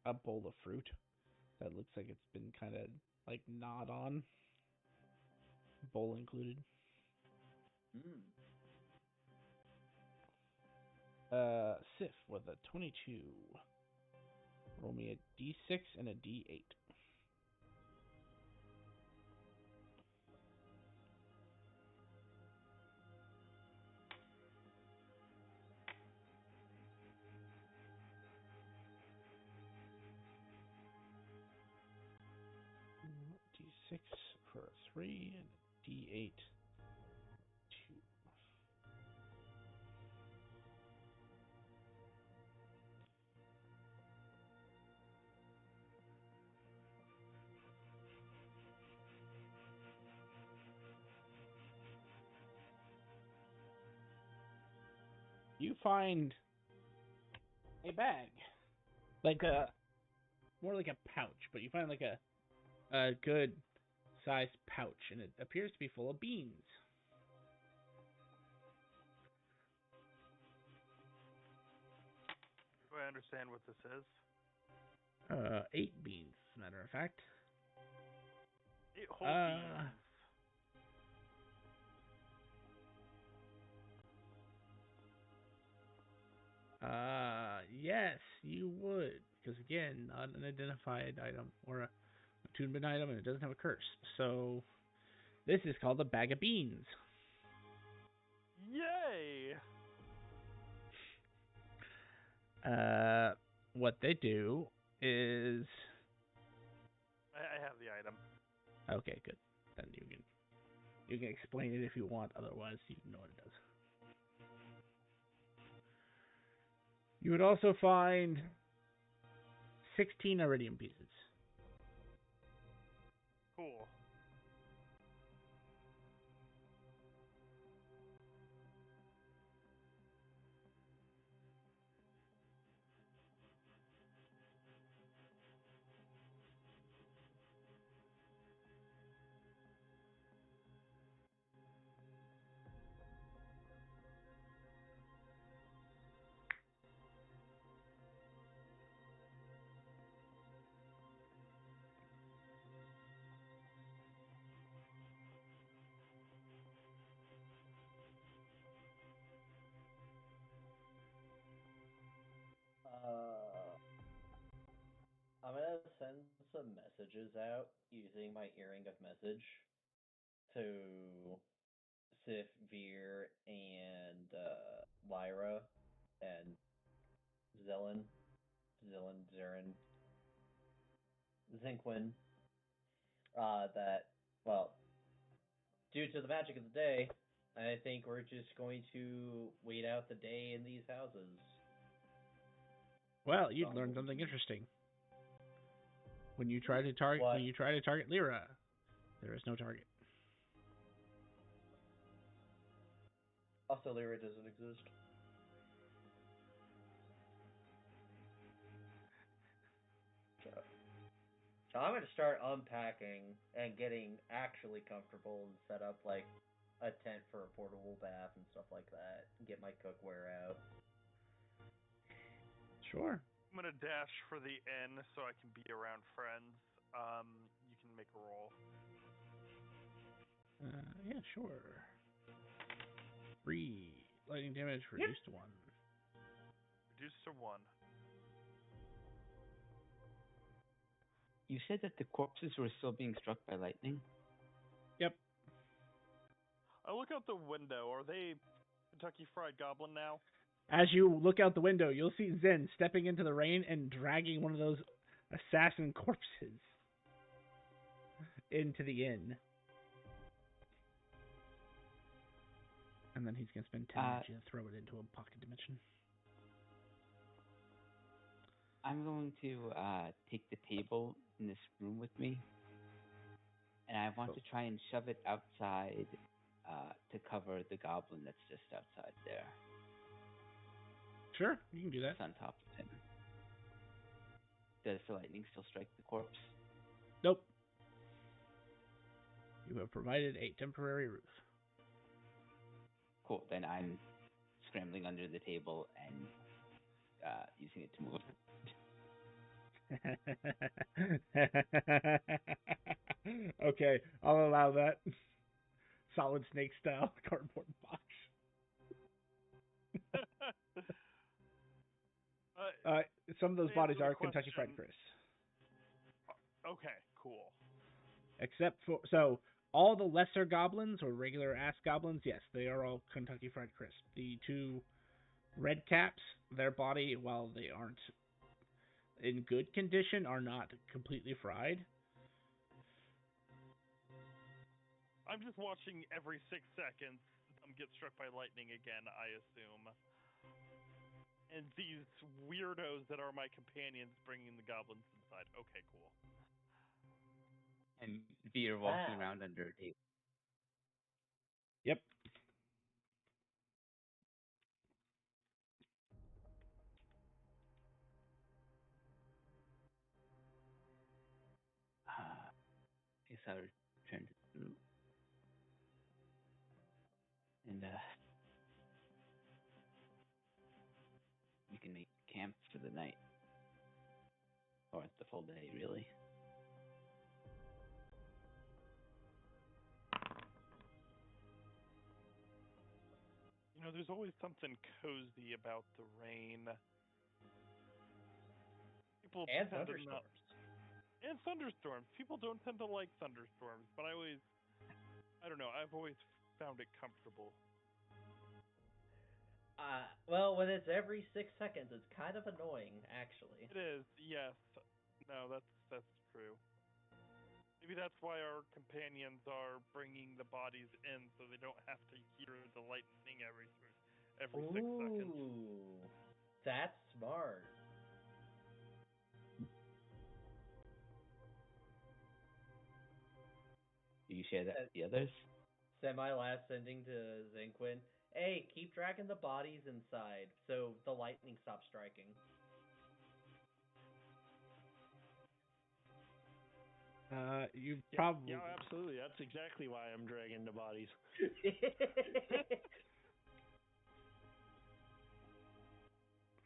[SPEAKER 3] a bowl of fruit that looks like it's been kind of like gnawed on. Bowl included. Sif with a 22. Roll me a d6 and a d8. D6 for a 3 and a d8 2. You find a bag, like more like a pouch, but you find like a good sized pouch, and it appears to be full of beans.
[SPEAKER 1] Do I understand what this is?
[SPEAKER 3] 8 beans, as a matter of fact.
[SPEAKER 1] 8 whole beans.
[SPEAKER 3] Yes, you would, because again, not an identified item or a attunement item, and it doesn't have a curse. So this is called a bag of beans.
[SPEAKER 1] Yay!
[SPEAKER 3] What they do is
[SPEAKER 1] I have the item.
[SPEAKER 3] okay, good. Then you can explain it if you want. Otherwise, you know what it does. You would also find 16 iridium pieces.
[SPEAKER 1] Cool.
[SPEAKER 2] I'm gonna send some messages out using my earring of message to Sif, Veer, and Lyra, and Zelen, Zeren, Zinquin. That, well, due to the magic of the day, I think we're just going to wait out the day in these houses.
[SPEAKER 3] Well, you'd learn something interesting. When you try to target Lyra, there is no target.
[SPEAKER 2] Also, Lyra doesn't exist. So I'm gonna start unpacking and getting actually comfortable and set up like a tent for a portable bath and stuff like that. And get my cookware out.
[SPEAKER 3] Sure.
[SPEAKER 1] I'm gonna dash for the inn so I can be around friends. You can make a roll.
[SPEAKER 3] Yeah, sure. 3 lightning damage reduced to 1.
[SPEAKER 1] Reduced to 1.
[SPEAKER 4] You said that the corpses were still being struck by lightning?
[SPEAKER 3] Yep.
[SPEAKER 1] I look out the window. Are they Kentucky Fried Goblin now?
[SPEAKER 3] As you look out the window, you'll see Zen stepping into the rain and dragging one of those assassin corpses into the inn. And then he's going to spend 10 minutes to throw it into a pocket dimension.
[SPEAKER 4] I'm going to take the table in this room with me, and I want to try and shove it outside to cover the goblin that's just outside there.
[SPEAKER 3] Sure, you can do that.
[SPEAKER 4] It's on top of him. Does the lightning still strike the corpse?
[SPEAKER 3] Nope. You have provided a temporary roof.
[SPEAKER 4] Cool. Then I'm scrambling under the table and using it to move.
[SPEAKER 3] Okay, I'll allow that. Solid Snake style cardboard box. Some of those bodies are Kentucky Fried Chris.
[SPEAKER 1] Okay, cool.
[SPEAKER 3] Except for all the lesser goblins or regular ass goblins, yes, they are all Kentucky Fried Crisp. The 2 red caps, their body, while they aren't in good condition, are not completely fried.
[SPEAKER 1] I'm just watching every 6 seconds them get struck by lightning again, I assume. And these weirdos that are my companions bringing the goblins inside. Okay, cool.
[SPEAKER 4] And Veer walking around under a table.
[SPEAKER 3] Yep.
[SPEAKER 4] I guess I'll return to the room. And we can make camp for the night. Or the full day, really.
[SPEAKER 1] You know, there's always something cozy about the rain. People
[SPEAKER 2] And
[SPEAKER 1] tend to
[SPEAKER 2] thunderstorms.
[SPEAKER 1] not... And thunderstorms. People don't tend to like thunderstorms, but I don't know, I've always found it comfortable.
[SPEAKER 2] Well, when it's every 6 seconds, it's kind of annoying, actually.
[SPEAKER 1] It is, yes. No, that's true. Maybe that's why our companions are bringing the bodies in, so they don't have to hear the lightning every 6 seconds.
[SPEAKER 2] Ooh, that's smart.
[SPEAKER 4] Do you share that with the others?
[SPEAKER 2] Send my last sending to Zinquin. Hey, keep dragging the bodies inside so the lightning stops striking.
[SPEAKER 3] You probably...
[SPEAKER 6] Yeah, absolutely. That's exactly why I'm dragging the bodies.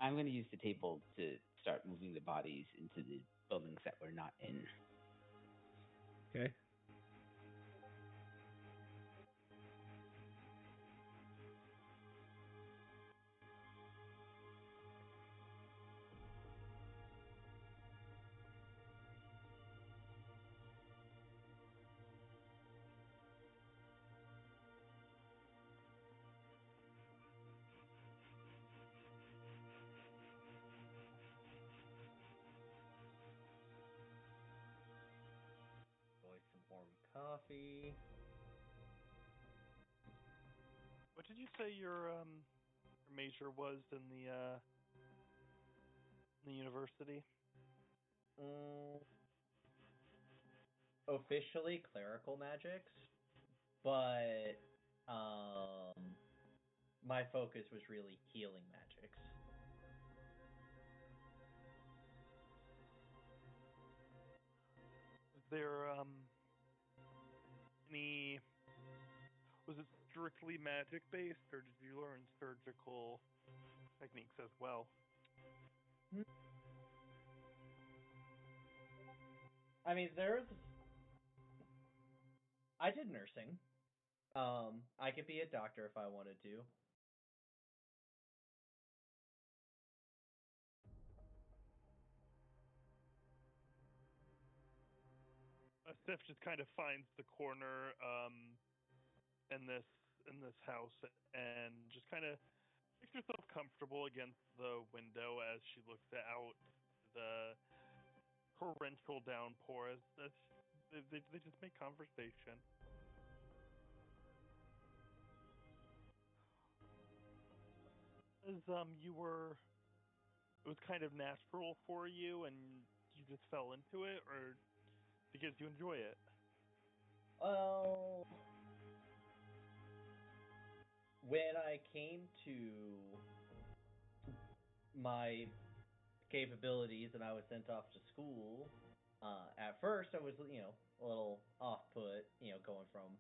[SPEAKER 4] I'm going to use the table to start moving the bodies into the buildings that we're not in.
[SPEAKER 3] Okay.
[SPEAKER 2] Some warm coffee.
[SPEAKER 1] What did you say your major was in the university?
[SPEAKER 2] Officially clerical magics, but my focus was really healing magics.
[SPEAKER 1] there any? Was it strictly magic based, or did you learn surgical techniques as well?
[SPEAKER 2] I mean, I did nursing. I could be a doctor if I wanted to.
[SPEAKER 1] Steph just kind of finds the corner in this house and just kind of makes herself comfortable against the window as she looks out the torrential downpour. They just make conversation. As it was kind of natural for you, and you just fell into it, or because you enjoy it?
[SPEAKER 2] Well, when I came to my capabilities and I was sent off to school, at first I was, a little off-put, going from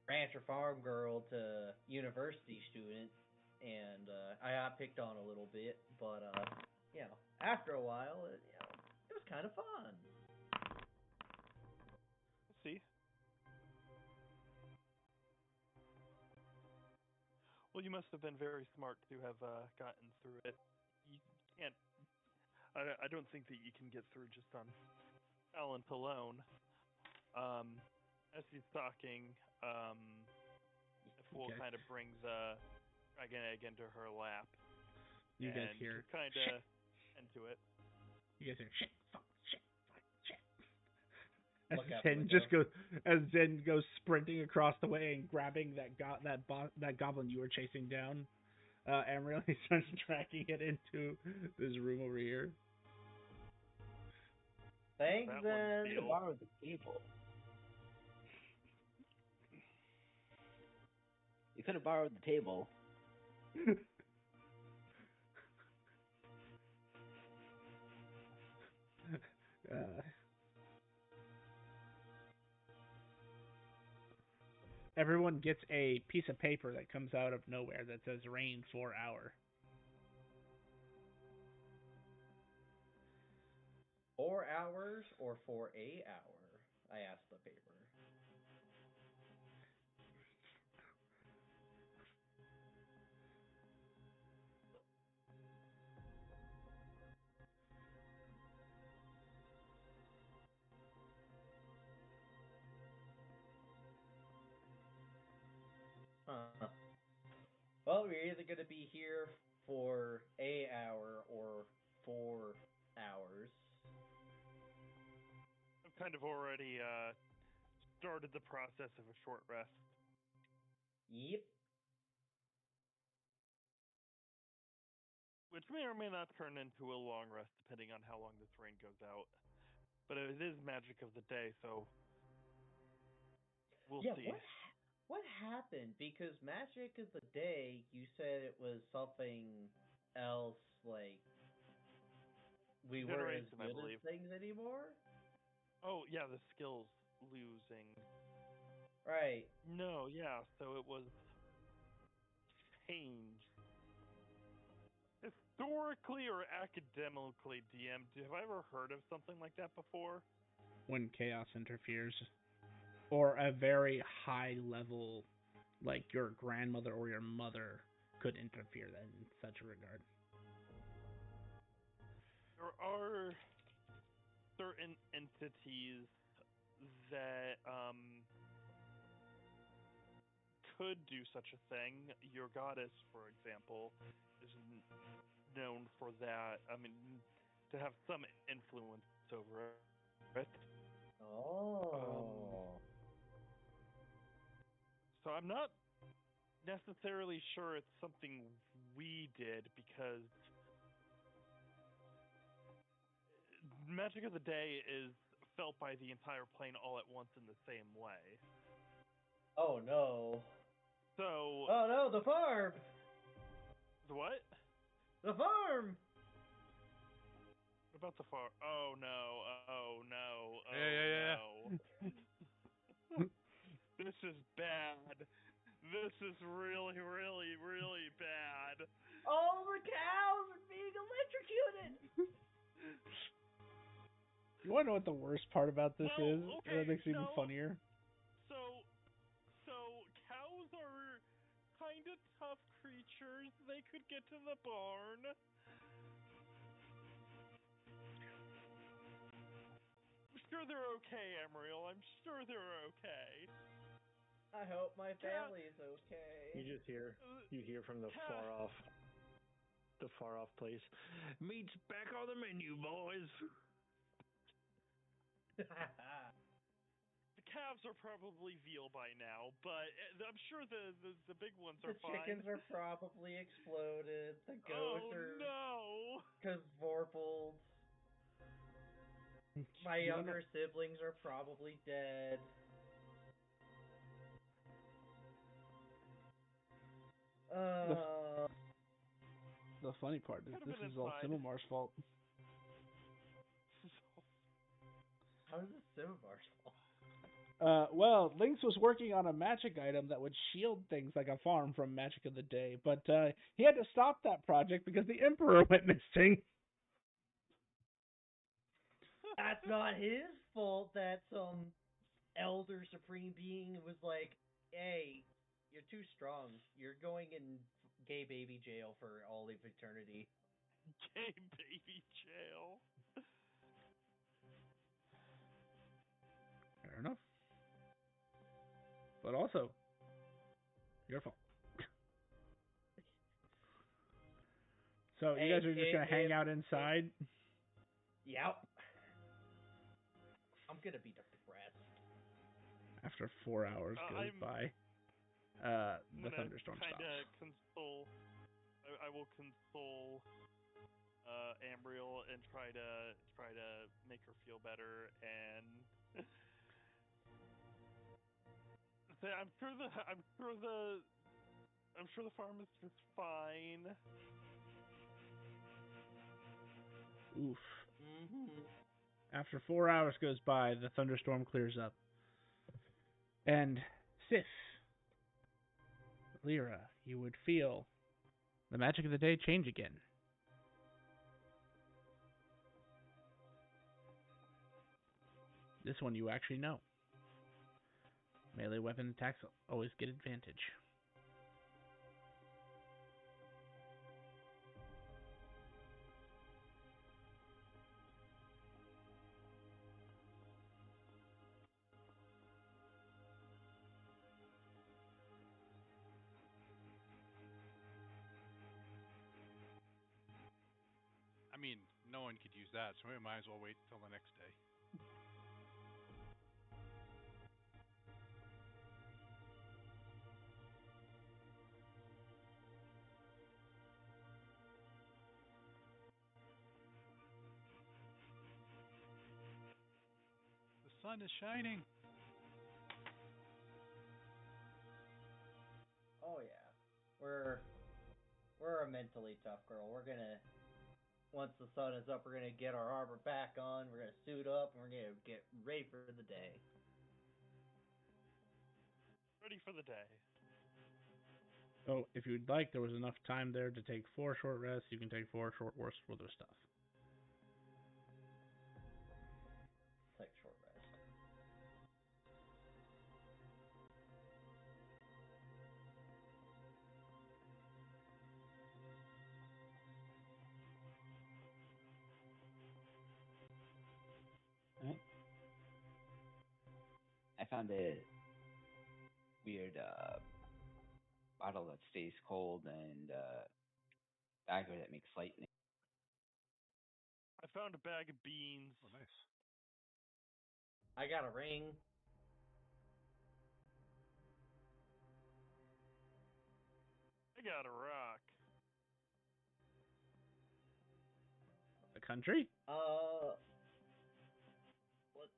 [SPEAKER 2] rancher farm girl to university student, and I got picked on a little bit, but, after a while, it was kind of fun.
[SPEAKER 1] We'll see. Well, you must have been very smart to have gotten through it. You can't. I don't think that you can get through just on talent alone. As he's talking, Fool kind of brings a dragon egg into her lap.
[SPEAKER 3] You guys hear
[SPEAKER 1] kind of into it.
[SPEAKER 3] You guys hear shit, fuck, shit, fuck, shit. As Zen goes sprinting across the way and grabbing that goblin you were chasing down, and really starts dragging it into this room over here.
[SPEAKER 2] Thanks, Zen.
[SPEAKER 4] You could borrow the table. You could have borrowed the table.
[SPEAKER 3] Everyone gets a piece of paper that comes out of nowhere that says rain for hour.
[SPEAKER 2] 4 hours or for a hour? I asked the paper. Well, we're either going to be here for a hour or 4 hours.
[SPEAKER 1] I've kind of already started the process of a short rest.
[SPEAKER 2] Yep.
[SPEAKER 1] Which may or may not turn into a long rest, depending on how long this rain goes out. But it is magic of the day, so we'll see.
[SPEAKER 2] What happened? Because magic of the day, you said it was something else, like we weren't as good at things anymore?
[SPEAKER 1] Oh, yeah, the skills losing.
[SPEAKER 2] Right.
[SPEAKER 1] No, yeah, so it was change. Historically or academically, DM, have I ever heard of something like that before?
[SPEAKER 3] When chaos interferes. Or a very high level, like your grandmother or your mother could interfere in such a regard.
[SPEAKER 1] There are certain entities that could do such a thing. Your goddess, for example, is known for that. I mean, to have some influence over it.
[SPEAKER 2] Oh.
[SPEAKER 1] So I'm not necessarily sure it's something we did, because magic of the day is felt by the entire plane all at once in the same way.
[SPEAKER 2] Oh no.
[SPEAKER 1] So.
[SPEAKER 2] Oh no, the farm!
[SPEAKER 1] The what?
[SPEAKER 2] The farm!
[SPEAKER 1] about the far? Oh no! Oh no! Oh
[SPEAKER 5] Yeah.
[SPEAKER 1] no! This is bad. This is really, really, really bad.
[SPEAKER 2] All the cows are being electrocuted.
[SPEAKER 3] You want to know what the worst part about this
[SPEAKER 1] Well,
[SPEAKER 3] is?
[SPEAKER 1] okay,
[SPEAKER 3] That makes it even
[SPEAKER 1] no.
[SPEAKER 3] funnier.
[SPEAKER 1] So cows are kind of tough creatures. They could get to the barn. I'm sure they're okay, Emriel. I'm sure they're okay.
[SPEAKER 2] I hope my family is okay.
[SPEAKER 6] You hear from the far off place. Meat's back on the menu, boys.
[SPEAKER 1] The calves are probably veal by now, but I'm sure the big ones are fine.
[SPEAKER 2] The chickens are probably exploded. The goats are vorpaled. My younger siblings are probably dead.
[SPEAKER 3] The funny part is this is all Simimar's fault.
[SPEAKER 2] How is this Simimar's fault?
[SPEAKER 3] Well, Lynx was working on a magic item that would shield things like a farm from magic of the day, but he had to stop that project because the Emperor went missing.
[SPEAKER 2] That's not his fault that some elder supreme being was like, hey, you're too strong. You're going in gay baby jail for all of eternity.
[SPEAKER 1] Gay baby jail.
[SPEAKER 3] Fair enough. But also, your fault. So you guys are just going to hang out inside?
[SPEAKER 2] Yep. I'm going to be depressed.
[SPEAKER 3] After 4 hours goes by, the thunderstorm stops.
[SPEAKER 1] Console. I will console Ambriel and try to make her feel better, and I'm sure the farm is just fine.
[SPEAKER 3] Oof.
[SPEAKER 2] Mm-hmm.
[SPEAKER 3] After 4 hours goes by, the thunderstorm clears up. And Sif, Lyra, you would feel the magic of the day change again. This one you actually know. Melee weapon attacks always get advantage.
[SPEAKER 5] I mean, no one could use that, so we might as well wait till the next day. The sun is shining.
[SPEAKER 2] Oh yeah. We're a mentally tough girl. We're gonna, once the sun is up, we're gonna get our armor back on, we're gonna suit up, and we're gonna get ready for the day.
[SPEAKER 1] Ready for the day.
[SPEAKER 3] So, if you'd like, there was enough time there to take 4 short rests. You can take 4 short rests for other stuff.
[SPEAKER 2] Take short rest.
[SPEAKER 4] I found a weird bottle that stays cold and dagger that makes lightning.
[SPEAKER 1] I found a bag of beans.
[SPEAKER 5] Oh, nice.
[SPEAKER 2] I got a ring.
[SPEAKER 1] I got a rock.
[SPEAKER 3] The country?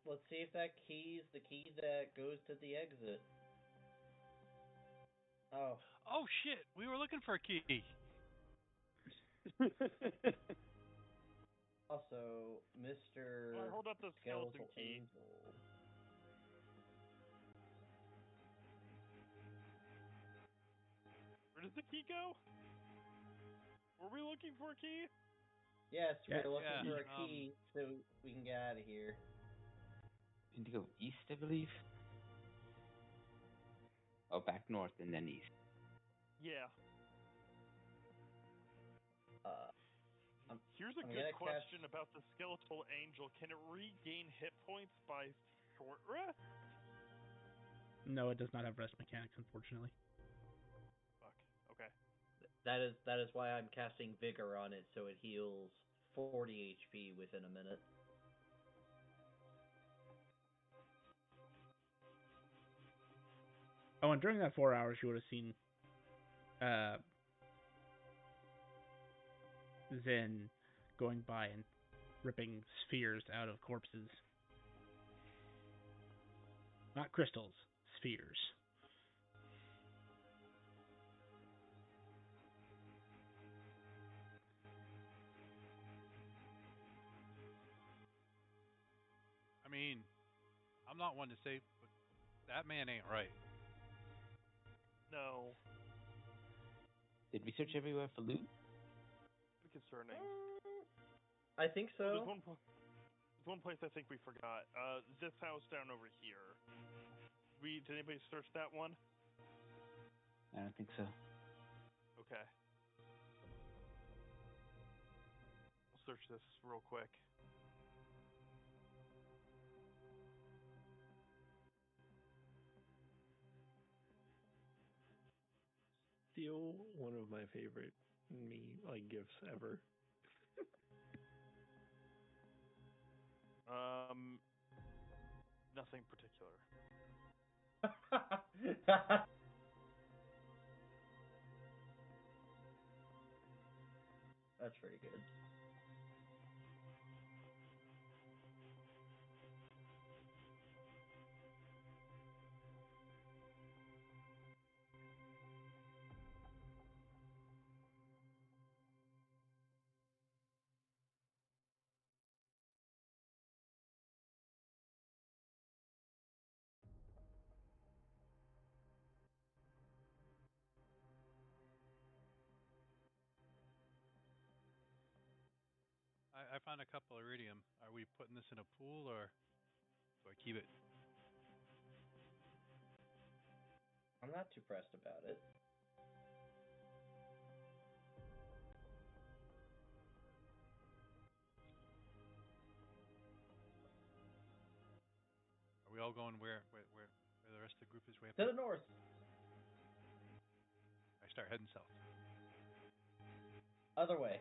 [SPEAKER 2] Let's see if that key's the key that goes to the exit. Oh.
[SPEAKER 5] Oh shit! We were looking for a key.
[SPEAKER 2] Also, Mr.
[SPEAKER 1] hold up the skeleton
[SPEAKER 2] Skeletal
[SPEAKER 1] key.
[SPEAKER 2] Angel.
[SPEAKER 1] Where does the key go? Were we looking for a key?
[SPEAKER 2] Yes, we're looking
[SPEAKER 5] Yeah,
[SPEAKER 2] for a key so we can get out of here.
[SPEAKER 4] Need to go east, I believe. Oh, back north and then east.
[SPEAKER 1] Yeah. Here's a good question about the skeletal angel. Can it regain hit points by short rest?
[SPEAKER 3] No, it does not have rest mechanics, unfortunately.
[SPEAKER 1] Fuck. Okay.
[SPEAKER 2] That is why I'm casting Vigor on it, so it heals 40 HP within a minute.
[SPEAKER 3] Oh, and during that 4 hours, you would have seen Zen going by and ripping spheres out of corpses. Not crystals, spheres.
[SPEAKER 5] I mean, I'm not one to say, but that man ain't right.
[SPEAKER 1] No.
[SPEAKER 4] Did we search everywhere for loot?
[SPEAKER 1] Concerning.
[SPEAKER 2] I think so.
[SPEAKER 1] There's one place I think we forgot. This house down over here. Did anybody search that one?
[SPEAKER 4] I don't think so.
[SPEAKER 1] Okay. I'll search this real quick.
[SPEAKER 6] Still one of my favorite gifts ever.
[SPEAKER 1] Nothing particular.
[SPEAKER 2] That's pretty good.
[SPEAKER 5] I found a couple of iridium. Are we putting this in a pool or do I keep it?
[SPEAKER 2] I'm not too pressed about it.
[SPEAKER 5] Are we all going where the rest of the group is way up
[SPEAKER 2] To
[SPEAKER 5] there?
[SPEAKER 2] the north.
[SPEAKER 5] I start heading south.
[SPEAKER 2] Other way.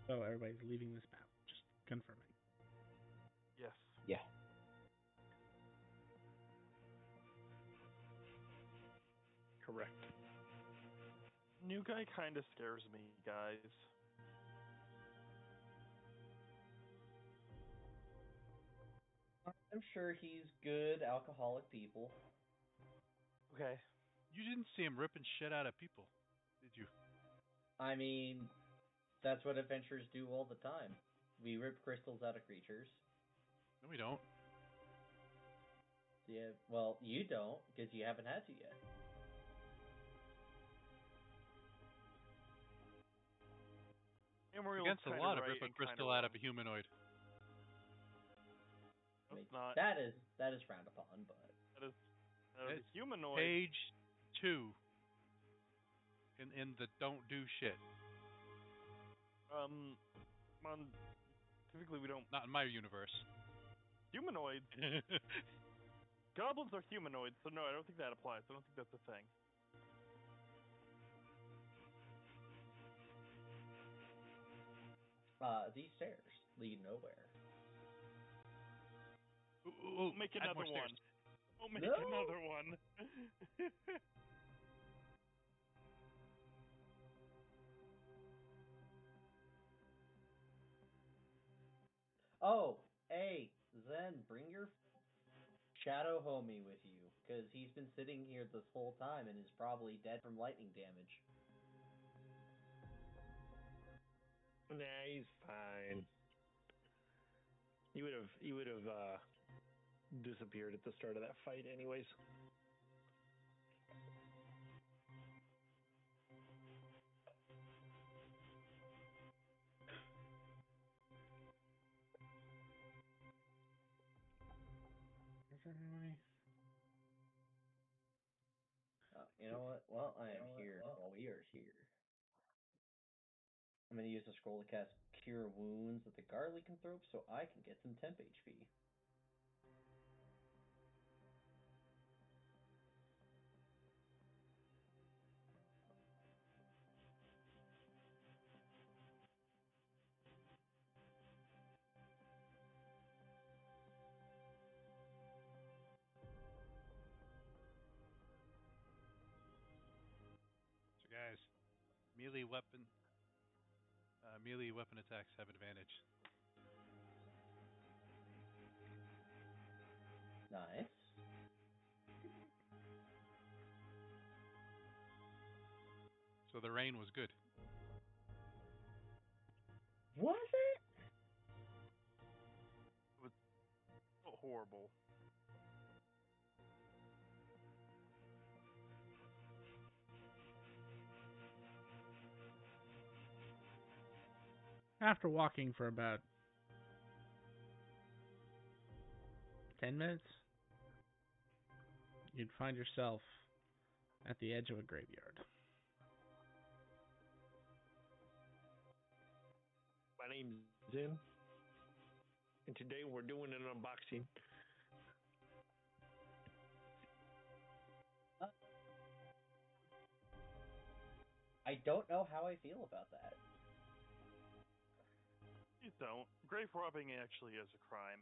[SPEAKER 3] So everybody's leaving this map. Just confirming.
[SPEAKER 1] Yes.
[SPEAKER 4] Yeah.
[SPEAKER 6] Correct.
[SPEAKER 1] New guy kind of scares me, guys.
[SPEAKER 2] I'm sure he's good alcoholic people.
[SPEAKER 1] Okay.
[SPEAKER 5] You didn't see him ripping shit out of people, did you?
[SPEAKER 2] I mean, that's what adventurers do all the time. We rip crystals out of creatures.
[SPEAKER 5] No, we don't.
[SPEAKER 2] Yeah, well, you don't, because you haven't had to yet.
[SPEAKER 1] And we're
[SPEAKER 5] Against the law to rip a
[SPEAKER 1] and
[SPEAKER 5] crystal out of a humanoid.
[SPEAKER 2] I mean,
[SPEAKER 1] not.
[SPEAKER 2] that is frowned upon, but
[SPEAKER 1] That is
[SPEAKER 5] It's
[SPEAKER 1] humanoid.
[SPEAKER 5] Page 2 in the don't do shit.
[SPEAKER 1] Typically we don't.
[SPEAKER 5] Not in my universe.
[SPEAKER 1] Humanoids. Goblins are humanoids, so no, I don't think that applies. I don't think that's a thing.
[SPEAKER 2] these stairs lead nowhere.
[SPEAKER 5] Ooh,
[SPEAKER 1] make
[SPEAKER 5] add
[SPEAKER 1] another
[SPEAKER 5] more stairs.
[SPEAKER 1] one. Oh, make
[SPEAKER 2] No!
[SPEAKER 1] another one.
[SPEAKER 2] Oh, hey, Zen, bring your shadow homie with you, because he's been sitting here this whole time and is probably dead from lightning damage.
[SPEAKER 6] Nah, he's fine. He would have disappeared at the start of that fight, anyways.
[SPEAKER 3] Is everybody?
[SPEAKER 2] You know what? Well, I am here while we are here. I'm going to use the scroll to cast Cure Wounds with the Guard Lycanthrope so I can get some temp HP.
[SPEAKER 5] So guys, melee weapon attacks have advantage.
[SPEAKER 2] Nice.
[SPEAKER 5] So the rain was good.
[SPEAKER 2] Was it?
[SPEAKER 1] It was horrible.
[SPEAKER 3] After walking for about 10 minutes, you'd find yourself at the edge of a graveyard.
[SPEAKER 6] My name's Zen, and today we're doing an unboxing.
[SPEAKER 2] I don't know how I feel about that.
[SPEAKER 1] Please don't. Grave robbing actually is a crime.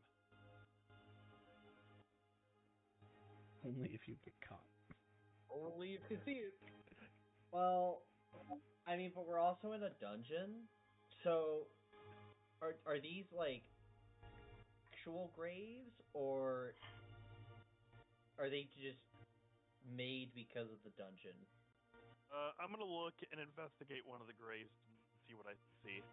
[SPEAKER 3] Only if you get caught.
[SPEAKER 6] Only if you see it.
[SPEAKER 2] Well, I mean, but we're also in a dungeon, so are these like actual graves, or are they just made because of the dungeon?
[SPEAKER 1] I'm gonna look and investigate one of the graves and see what I see.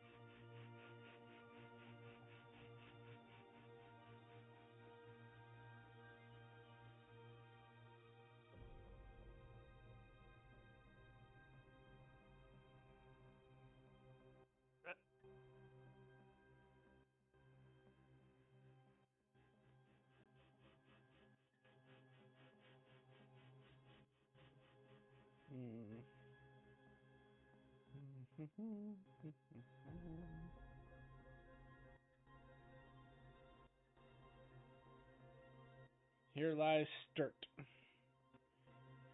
[SPEAKER 3] Here lies Sturt.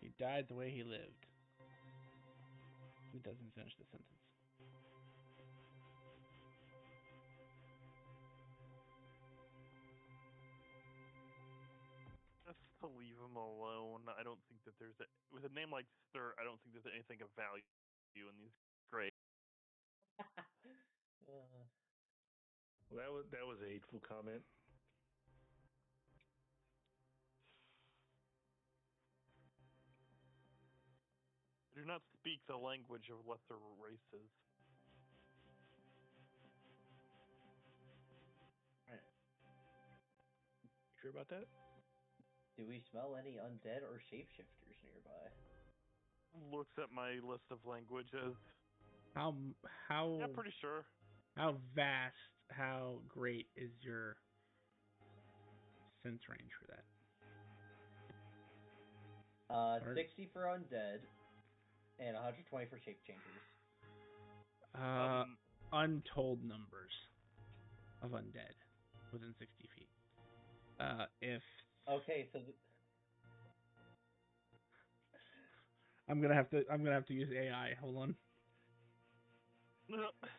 [SPEAKER 3] He died the way he lived. He doesn't finish the sentence.
[SPEAKER 1] Just to leave him alone. I don't think that with a name like Stir, I don't think there's anything of value in these graves.
[SPEAKER 6] Well, that was a hateful comment.
[SPEAKER 1] I do not speak the language of lesser races.
[SPEAKER 6] Sure about that?
[SPEAKER 2] Do we smell any undead or shapeshifters nearby?
[SPEAKER 1] Looks at my list of languages.
[SPEAKER 3] How
[SPEAKER 1] Yeah, pretty sure.
[SPEAKER 3] how vast, how great is your sense range for that?
[SPEAKER 2] 60 for undead, and 120 for shape changers.
[SPEAKER 3] Untold numbers of undead within 60 feet. If
[SPEAKER 2] Okay, so
[SPEAKER 3] I'm gonna have to use AI. Hold on.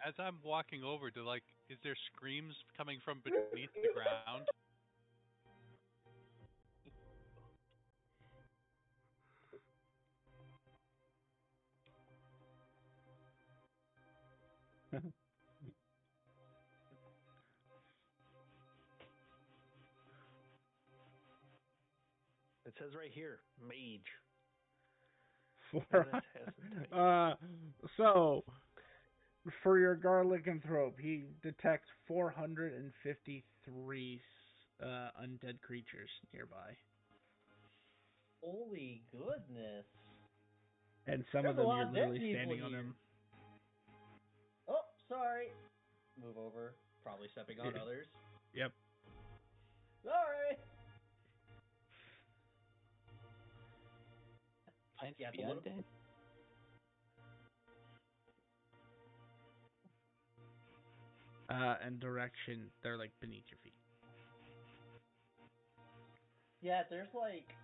[SPEAKER 5] As I'm walking over to is there screams coming from beneath the ground?
[SPEAKER 6] It says right here, mage.
[SPEAKER 3] For,
[SPEAKER 6] Assassin type.
[SPEAKER 3] so for your garlic and thrope, he detects 453 undead creatures nearby,
[SPEAKER 2] Holy goodness.
[SPEAKER 3] and some
[SPEAKER 2] There's
[SPEAKER 3] of
[SPEAKER 2] a
[SPEAKER 3] them
[SPEAKER 2] lot
[SPEAKER 3] you're
[SPEAKER 2] of
[SPEAKER 3] literally
[SPEAKER 2] dead people
[SPEAKER 3] standing on
[SPEAKER 2] here.
[SPEAKER 3] them.
[SPEAKER 2] Oh, sorry. Move over. Probably stepping on
[SPEAKER 3] Yeah.
[SPEAKER 2] others.
[SPEAKER 3] Yep.
[SPEAKER 2] Sorry.
[SPEAKER 4] Plants
[SPEAKER 2] Yeah,
[SPEAKER 4] be
[SPEAKER 2] the little-
[SPEAKER 4] undead.
[SPEAKER 3] And direction, they're like beneath your feet.
[SPEAKER 2] Yeah, there's like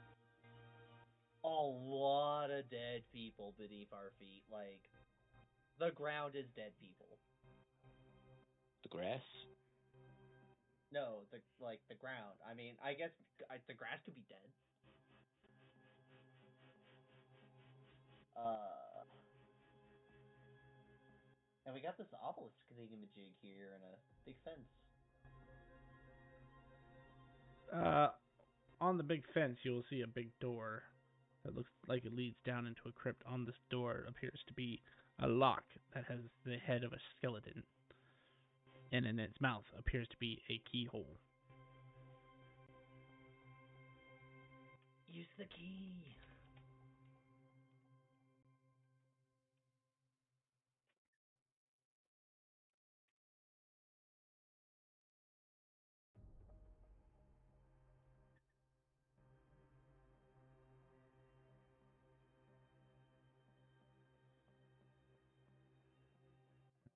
[SPEAKER 2] a lot of dead people beneath our feet. Like, the ground is dead people.
[SPEAKER 4] The grass.
[SPEAKER 2] No, the ground. I mean, I guess the grass could be dead. And we got this obelisk thingamajig here and a big fence.
[SPEAKER 3] On the big fence, you will see a big door that looks like it leads down into a crypt. On this door appears to be a lock that has the head of a skeleton, and in its mouth appears to be a keyhole.
[SPEAKER 2] Use the key.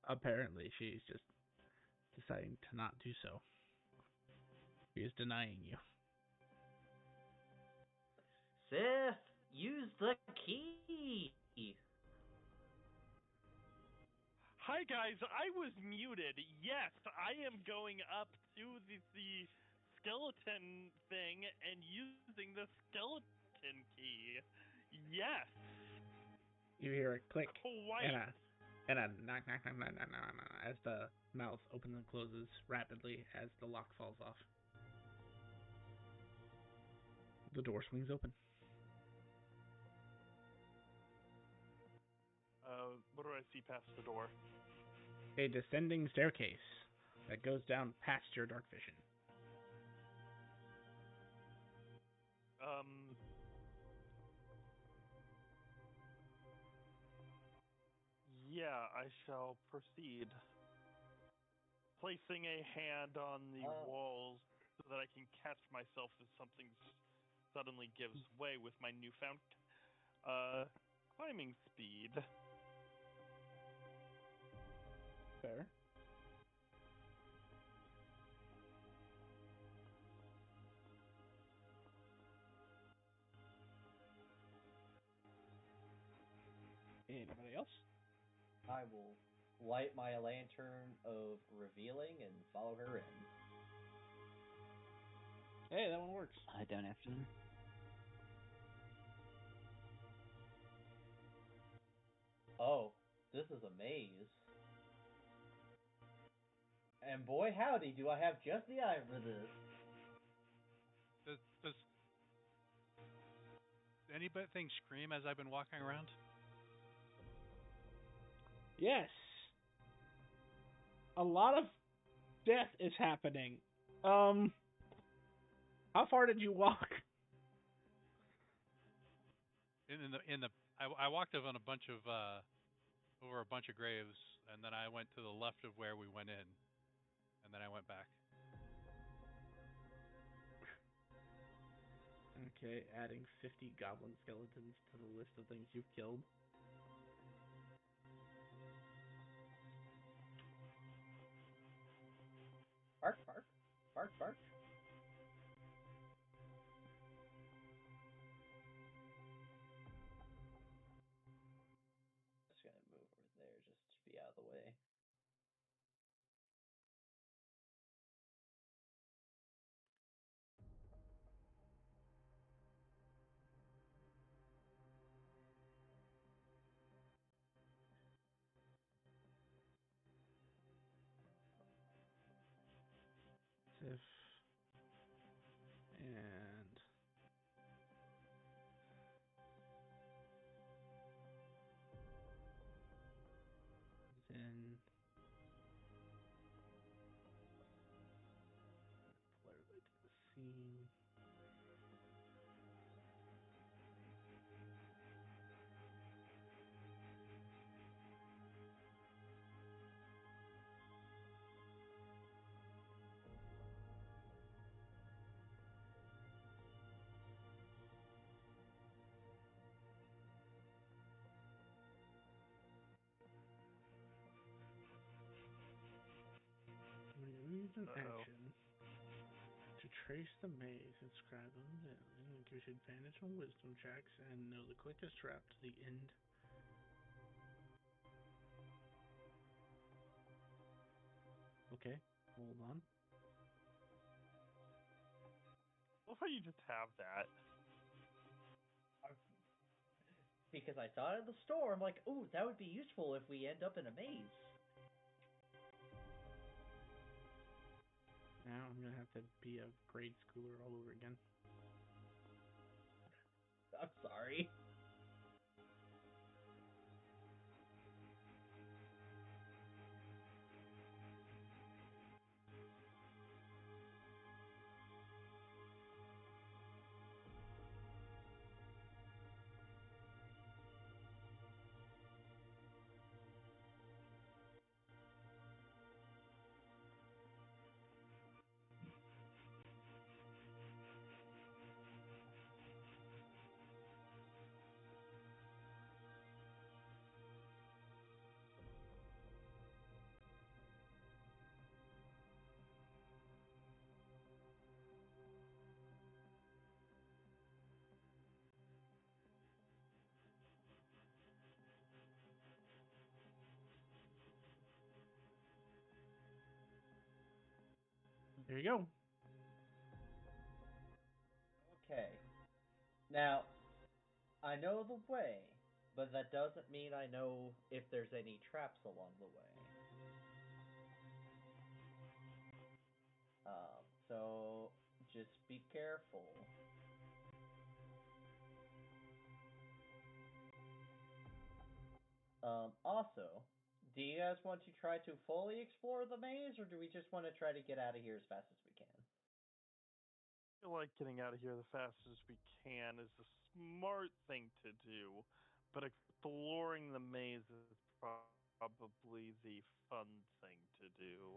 [SPEAKER 3] Apparently, she's just deciding to not do so. She is denying you.
[SPEAKER 2] Seth, use the key.
[SPEAKER 1] Hi guys, I was muted. Yes, I am going up to the skeleton thing and using the skeleton key. Yes.
[SPEAKER 3] You hear a click
[SPEAKER 1] Quite.
[SPEAKER 3] and a knock, knock, knock, knock, knock, knock, knock, as the mouth opens and closes rapidly as the lock falls off. The door swings open.
[SPEAKER 1] What do I see past the door?
[SPEAKER 3] A descending staircase that goes down past your dark vision.
[SPEAKER 1] Yeah, I shall proceed. Placing a hand on the walls so that I can catch myself if something suddenly gives way with my newfound climbing speed.
[SPEAKER 3] Fair. Anybody else?
[SPEAKER 2] I will light my lantern of revealing and follow her in.
[SPEAKER 3] Hey, that one works.
[SPEAKER 4] Down after them.
[SPEAKER 2] Oh, this is a maze. And boy howdy, do I have just the eye for this.
[SPEAKER 5] Does anything scream as I've been walking around?
[SPEAKER 3] Yes. A lot of death is happening. How far did you walk?
[SPEAKER 5] I walked over on a bunch of over a bunch of graves, and then I went to the left of where we went in, and then I went back.
[SPEAKER 3] Okay, adding 50 goblin skeletons to the list of things you've killed.
[SPEAKER 2] Bark, bark, bark, bark. Just gonna move over there just to be out of the way.
[SPEAKER 3] 15. When you use an action to trace the maze, inscribe on the alien, it gives you advantage on wisdom checks and know the quickest route to the end. Okay, hold on.
[SPEAKER 1] Well, how you just have that?
[SPEAKER 2] Because I saw it in the store, I'm like, ooh, that would be useful if we end up in a maze.
[SPEAKER 3] Now I'm gonna have to be a grade schooler all over again.
[SPEAKER 2] I'm sorry.
[SPEAKER 3] There you go.
[SPEAKER 2] Okay. Now, I know the way, but that doesn't mean I know if there's any traps along the way. So just be careful. Also, do you guys want to try to fully explore the maze, or do we just want to try to get out of here as fast as we can?
[SPEAKER 1] I feel like getting out of here the fastest as we can is the smart thing to do, but exploring the maze is probably the fun thing to do.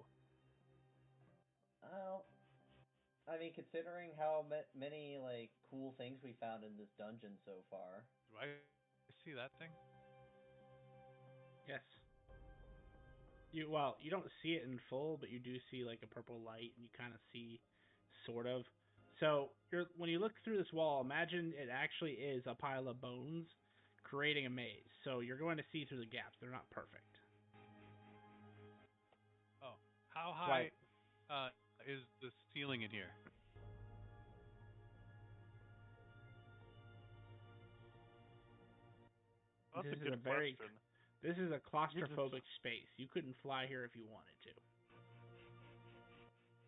[SPEAKER 2] Well, I mean, considering how many like cool things we found in this dungeon so far.
[SPEAKER 5] Do I see that thing?
[SPEAKER 3] Yes. You don't see it in full, but you do see like a purple light, and you kind of see, sort of. So when you look through this wall, imagine it actually is a pile of bones creating a maze. So you're going to see through the gaps. They're not perfect.
[SPEAKER 5] Oh, how high is the ceiling in here?
[SPEAKER 1] That's a good question.
[SPEAKER 3] This is a claustrophobic space. You couldn't fly here if you wanted to.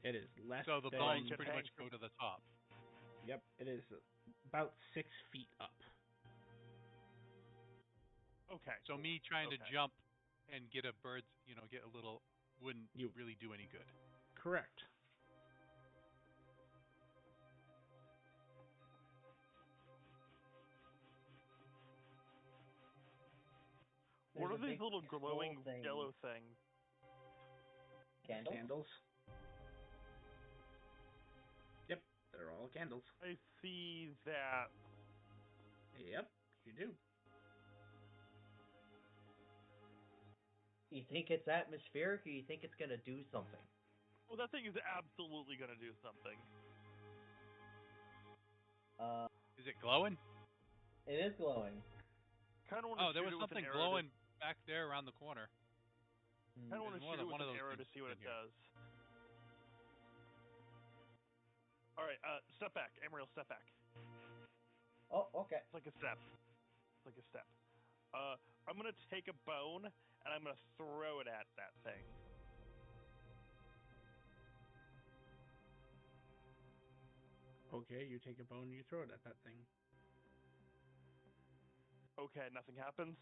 [SPEAKER 3] It is less
[SPEAKER 5] So the
[SPEAKER 3] than...
[SPEAKER 5] bones pretty much go to the top.
[SPEAKER 3] Yep, it is about 6 feet up.
[SPEAKER 1] Okay.
[SPEAKER 5] So me trying to jump and get a bird's, get a little, wouldn't really do any good.
[SPEAKER 3] Correct.
[SPEAKER 1] What are these little glowing yellow things?
[SPEAKER 2] Candles?
[SPEAKER 3] Candles. Yep, they're all candles.
[SPEAKER 1] I see that.
[SPEAKER 3] Yep, you do.
[SPEAKER 2] You think it's atmospheric, or you think it's gonna do something?
[SPEAKER 1] Well, that thing is absolutely gonna do something.
[SPEAKER 5] Is it glowing?
[SPEAKER 2] It is glowing.
[SPEAKER 1] Kind of want to
[SPEAKER 5] there
[SPEAKER 1] shoot
[SPEAKER 5] was
[SPEAKER 1] it with
[SPEAKER 5] something
[SPEAKER 1] an
[SPEAKER 5] glowing back there around the corner.
[SPEAKER 1] Kind of want to shoot it with an arrow to see what it does. All right, step back, Emerald. Step back.
[SPEAKER 2] Oh, okay.
[SPEAKER 1] It's like a step. I'm gonna take a bone and I'm gonna throw it at that thing.
[SPEAKER 3] Okay, you take a bone and you throw it at that thing.
[SPEAKER 1] Okay, nothing happens.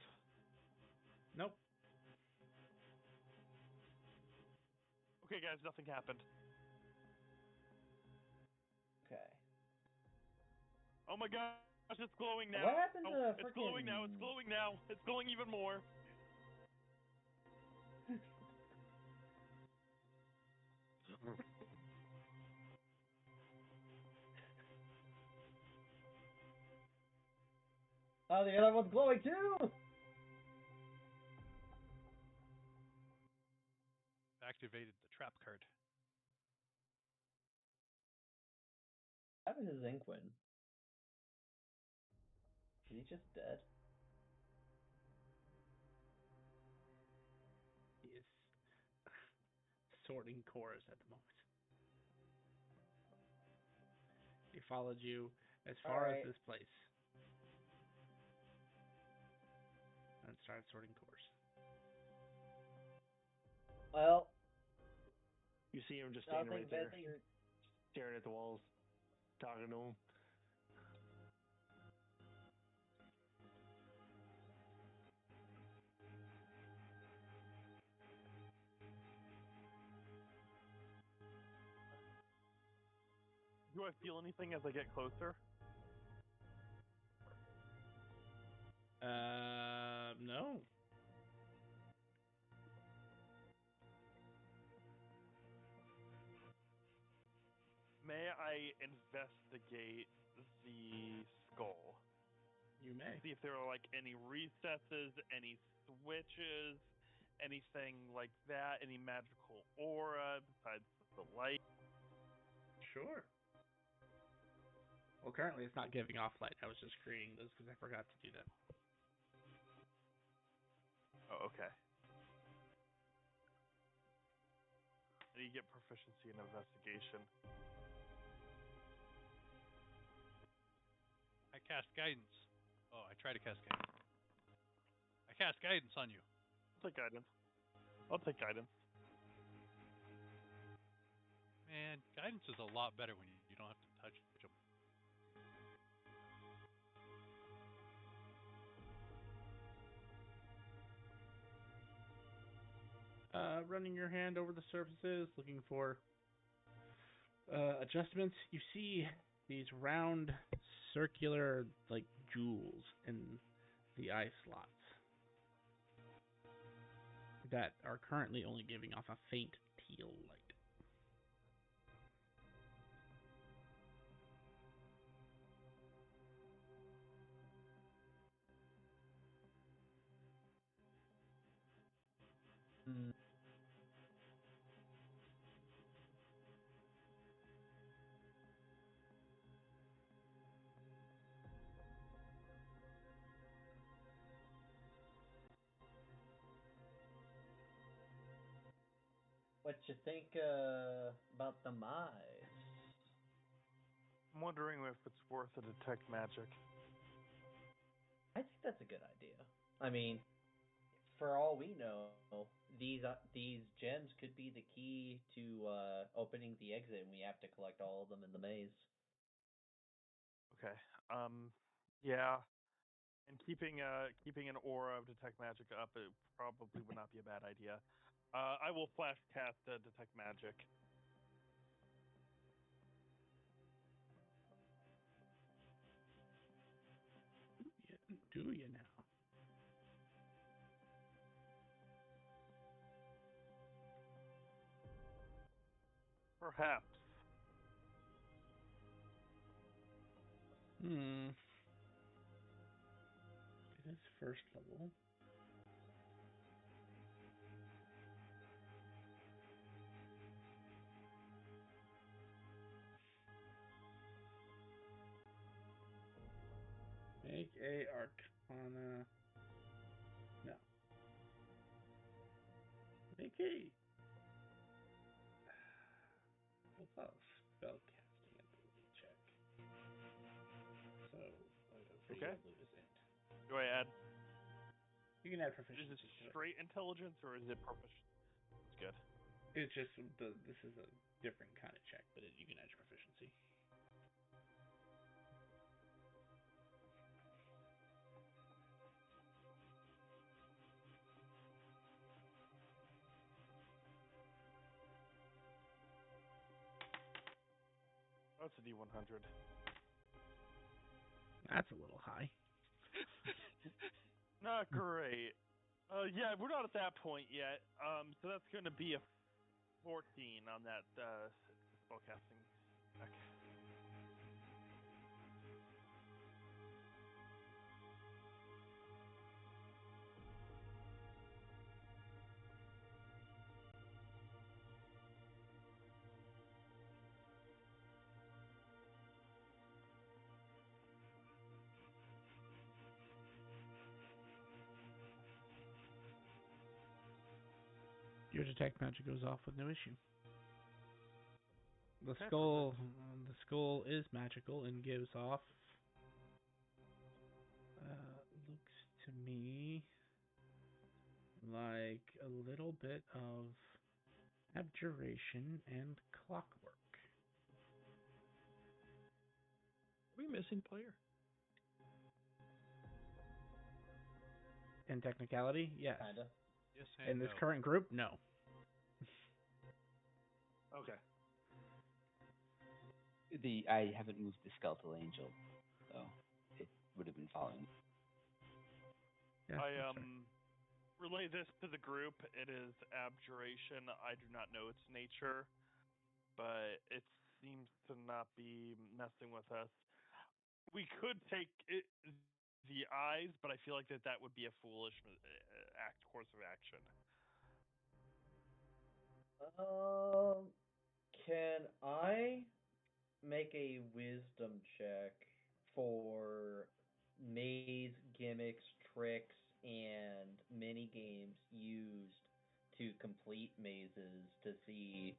[SPEAKER 3] Nope.
[SPEAKER 1] Okay, guys, nothing happened. Oh my gosh, it's glowing now.
[SPEAKER 2] What happened to
[SPEAKER 1] It's glowing now. It's
[SPEAKER 2] frickin-
[SPEAKER 1] glowing now. It's glowing even more.
[SPEAKER 2] Oh, the other one's glowing too!
[SPEAKER 5] Activated the trap card.
[SPEAKER 2] What happened to Zinquin? Is he just dead?
[SPEAKER 3] He is sorting cores at the moment. He followed you as far as this place. And started sorting cores.
[SPEAKER 2] Well,
[SPEAKER 6] You see him just standing right there,
[SPEAKER 2] Betsy.
[SPEAKER 6] staring at the walls, talking to him.
[SPEAKER 1] Do I feel anything as I get closer?
[SPEAKER 3] No.
[SPEAKER 1] May I investigate the skull?
[SPEAKER 3] You may.
[SPEAKER 1] See if there are like any recesses, any switches, anything like that, any magical aura besides the light.
[SPEAKER 3] Sure. Well, currently it's not giving off light. I was just creating those because I forgot to do them.
[SPEAKER 1] Oh, okay. And you get proficiency in investigation.
[SPEAKER 5] I cast guidance. Oh, I try to cast guidance. I cast guidance on you.
[SPEAKER 1] I'll take guidance. I'll take guidance.
[SPEAKER 5] Man, guidance is a lot better when you don't have to touch them.
[SPEAKER 3] Running your hand over the surfaces, looking for adjustments. You see these round, circular, like jewels in the eye slots that are currently only giving off a faint teal light.
[SPEAKER 2] Hmm. What you think about the mice?
[SPEAKER 1] I'm wondering if it's worth to detect magic.
[SPEAKER 2] I think that's a good idea. I mean, for all we know, these gems could be the key to opening the exit, and we have to collect all of them in the maze.
[SPEAKER 1] Okay. Yeah. And keeping an aura of detect magic up, it probably would not be a bad idea. I will flash cast detect magic.
[SPEAKER 3] Do you now?
[SPEAKER 1] Perhaps.
[SPEAKER 3] It is first level. Make a Arcana. No. Make a. We'll call it spellcasting ability check. So,
[SPEAKER 1] Okay.
[SPEAKER 3] Lose it.
[SPEAKER 1] Do I add?
[SPEAKER 3] You can add
[SPEAKER 1] Is
[SPEAKER 3] proficiency.
[SPEAKER 1] it
[SPEAKER 3] to it.
[SPEAKER 1] straight intelligence or is it proficiency? It's good.
[SPEAKER 3] It's just this is a different kind of check, but you can add your proficiency.
[SPEAKER 1] Oh, it's a D100.
[SPEAKER 3] That's a little high.
[SPEAKER 1] Not great. Yeah, we're not at that point yet. So that's going to be a 14 on that spellcasting. Okay.
[SPEAKER 3] Your detect magic goes off with no issue. The
[SPEAKER 1] Okay,
[SPEAKER 3] skull is magical and gives off. Looks to me like a little bit of abjuration and clockwork.
[SPEAKER 6] Are we missing player?
[SPEAKER 3] In technicality, yes.
[SPEAKER 2] Kinda.
[SPEAKER 5] Yes
[SPEAKER 3] In
[SPEAKER 5] and
[SPEAKER 3] this
[SPEAKER 5] no.
[SPEAKER 3] current group, no.
[SPEAKER 6] Okay.
[SPEAKER 4] I haven't moved the skeletal angel, so it would have been following.
[SPEAKER 3] Yeah,
[SPEAKER 1] I
[SPEAKER 3] that's right.
[SPEAKER 1] relay this to the group. It is abjuration. I do not know its nature, but it seems to not be messing with us. We could take the eyes, but I feel like that would be a foolish course of action.
[SPEAKER 2] Can I make a wisdom check for maze gimmicks, tricks, and mini games used to complete mazes to see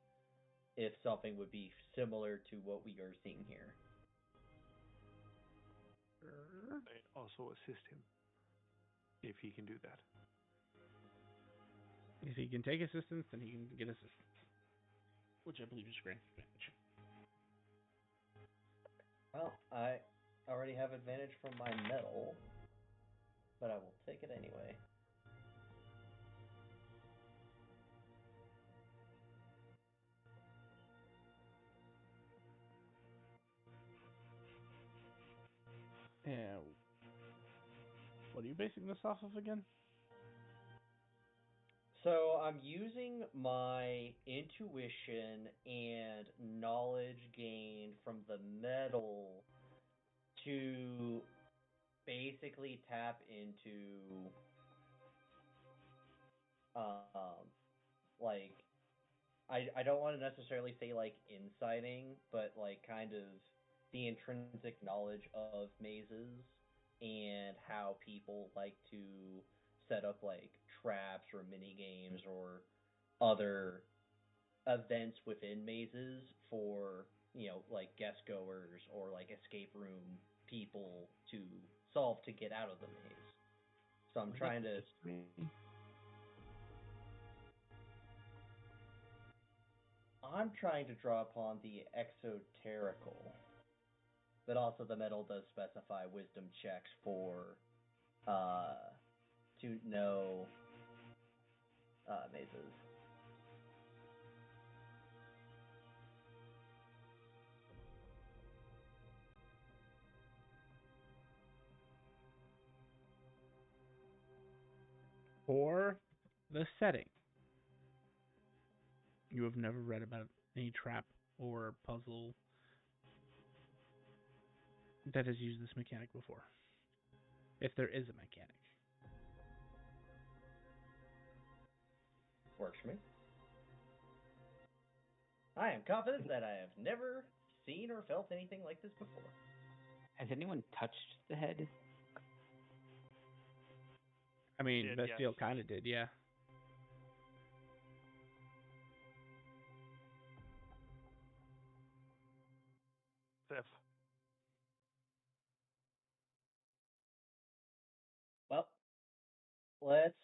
[SPEAKER 2] if something would be similar to what we are seeing here?
[SPEAKER 6] I'd also assist him if he can do that.
[SPEAKER 3] If he can take assistance, then he can get assistance, which I believe is grand advantage.
[SPEAKER 2] Well, I already have advantage from my medal, but I will take it anyway.
[SPEAKER 3] Yeah. What are you basing this off of again?
[SPEAKER 2] So I'm using my intuition and knowledge gained from the medal to basically tap into like I don't want to necessarily say like inciting, but like kind of the intrinsic knowledge of mazes and how people like to set up like traps or mini games or other events within mazes for, like guest goers or like escape room people to solve to get out of the maze. So I'm trying to draw upon the exoterical, but also the medal does specify wisdom checks for to know mazes.
[SPEAKER 3] For the setting, you have never read about any trap or puzzle that has used this mechanic before. If there is a mechanic.
[SPEAKER 2] Works for me. I am confident that I have never seen or felt anything like this before.
[SPEAKER 4] Has anyone touched the head?
[SPEAKER 3] I mean,
[SPEAKER 1] Did,
[SPEAKER 3] Vestiel
[SPEAKER 1] yes.
[SPEAKER 3] kind of did, yeah.
[SPEAKER 1] Sif.
[SPEAKER 2] Well, let's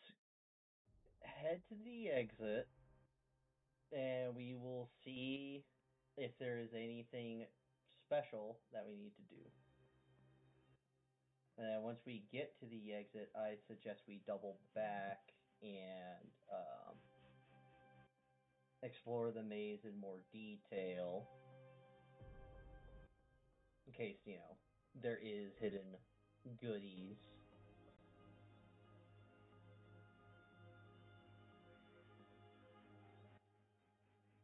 [SPEAKER 2] head to the exit, and we will see if there is anything special that we need to do. And once we get to the exit, I suggest we double back and explore the maze in more detail. In case, there is hidden goodies.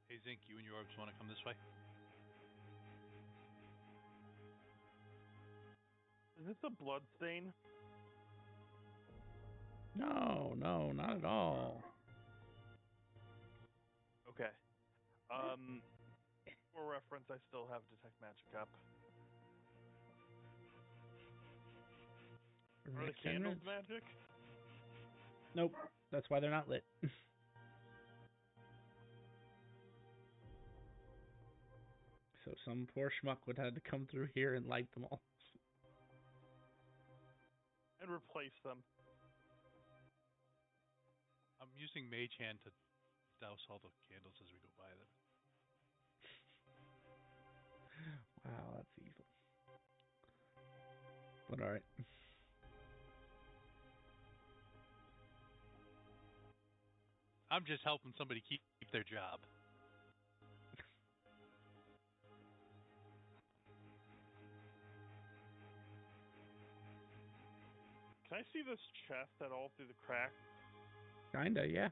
[SPEAKER 5] Hey, Zink, you and your orbs want to come this way?
[SPEAKER 1] Is this a blood stain?
[SPEAKER 3] No, not at all.
[SPEAKER 1] Okay. For reference, I still have detect magic up. Are the
[SPEAKER 3] Next 10
[SPEAKER 1] candles
[SPEAKER 3] minutes?
[SPEAKER 1] magic?
[SPEAKER 3] Nope. That's why they're not lit. So some poor schmuck would have to come through here and light them all.
[SPEAKER 1] And replace them.
[SPEAKER 5] I'm using Mage Hand to douse all the candles as we go by them.
[SPEAKER 3] Wow, that's evil. But alright.
[SPEAKER 5] I'm just helping somebody keep their job.
[SPEAKER 1] Can I see this chest at all through the crack?
[SPEAKER 3] Kinda, yeah.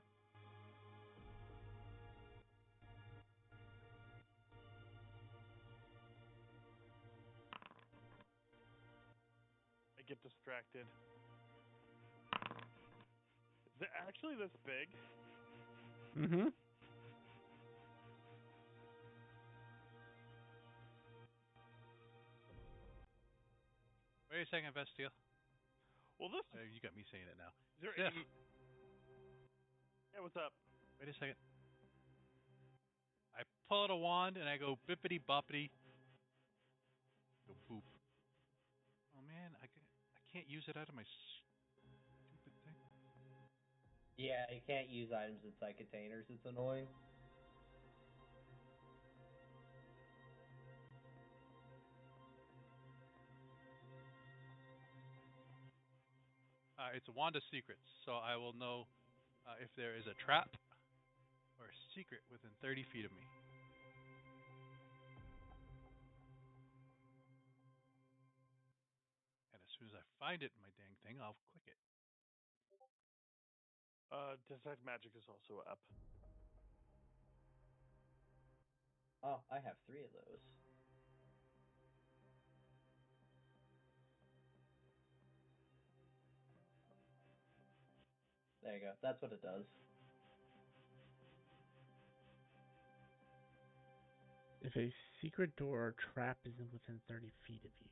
[SPEAKER 1] I get distracted. Is it actually this big?
[SPEAKER 3] Mm-hmm.
[SPEAKER 5] Wait a second, Vestiel.
[SPEAKER 1] Well, this.
[SPEAKER 5] You got me saying it now.
[SPEAKER 1] Is there
[SPEAKER 5] Seth.
[SPEAKER 1] any... Yeah, what's up?
[SPEAKER 5] Wait a second. I pull out a wand and I go bippity boppity. Go boop. Oh man, I can't use it out of my stupid thing.
[SPEAKER 2] Yeah, you can't use items inside containers. It's annoying.
[SPEAKER 5] It's a wand of secrets, so I will know if there is a trap or a secret within 30 feet of me. And as soon as I find it in my dang thing, I'll click it.
[SPEAKER 1] Detect magic is also up.
[SPEAKER 2] Oh, I have 3 of those. There you go. That's what it does.
[SPEAKER 3] If a secret door or trap isn't within 30 feet of you.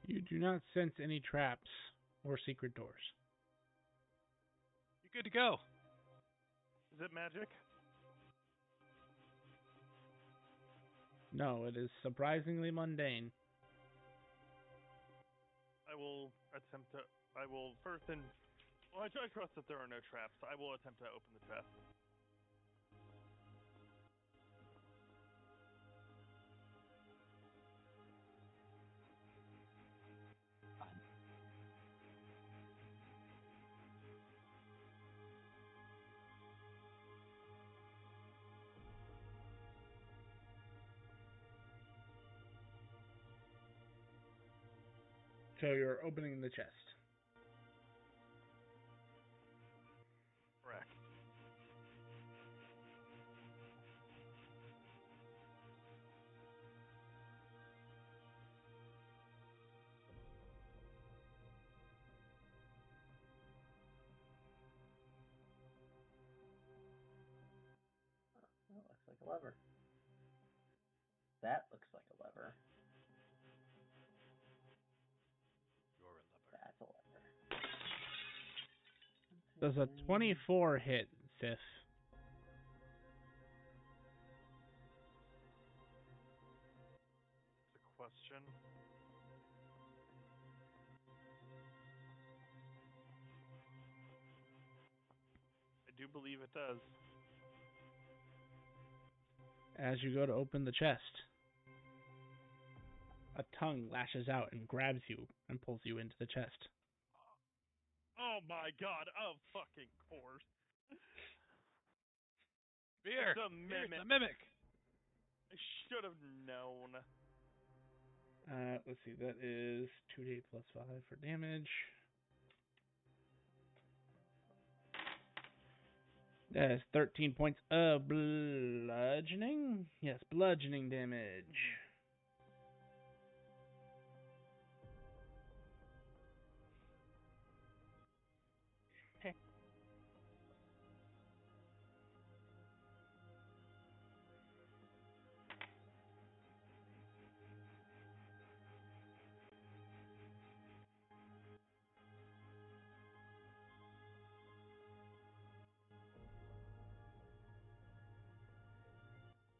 [SPEAKER 3] You do not sense any traps or secret doors.
[SPEAKER 5] You're good to go.
[SPEAKER 1] Is it magic?
[SPEAKER 3] No, it is surprisingly mundane.
[SPEAKER 1] I will attempt to... I will first and... Well, I trust that there are no traps. I will attempt to open the chest.
[SPEAKER 3] So you're opening the chest.
[SPEAKER 1] Correct.
[SPEAKER 2] That looks like a lever. That looks like a lever.
[SPEAKER 3] Does a 24 hit, Sith?
[SPEAKER 1] That's a question. I do believe it does.
[SPEAKER 3] As you go to open the chest, a tongue lashes out and grabs you and pulls you into the chest.
[SPEAKER 1] Oh my god, of fucking course.
[SPEAKER 5] Beer!
[SPEAKER 1] It's a
[SPEAKER 5] Beer's
[SPEAKER 1] mimic.
[SPEAKER 5] the mimic!
[SPEAKER 1] I should have known.
[SPEAKER 3] Let's see, that is 2d8 plus 5 for damage. That is 13 points of bludgeoning. Yes, bludgeoning damage.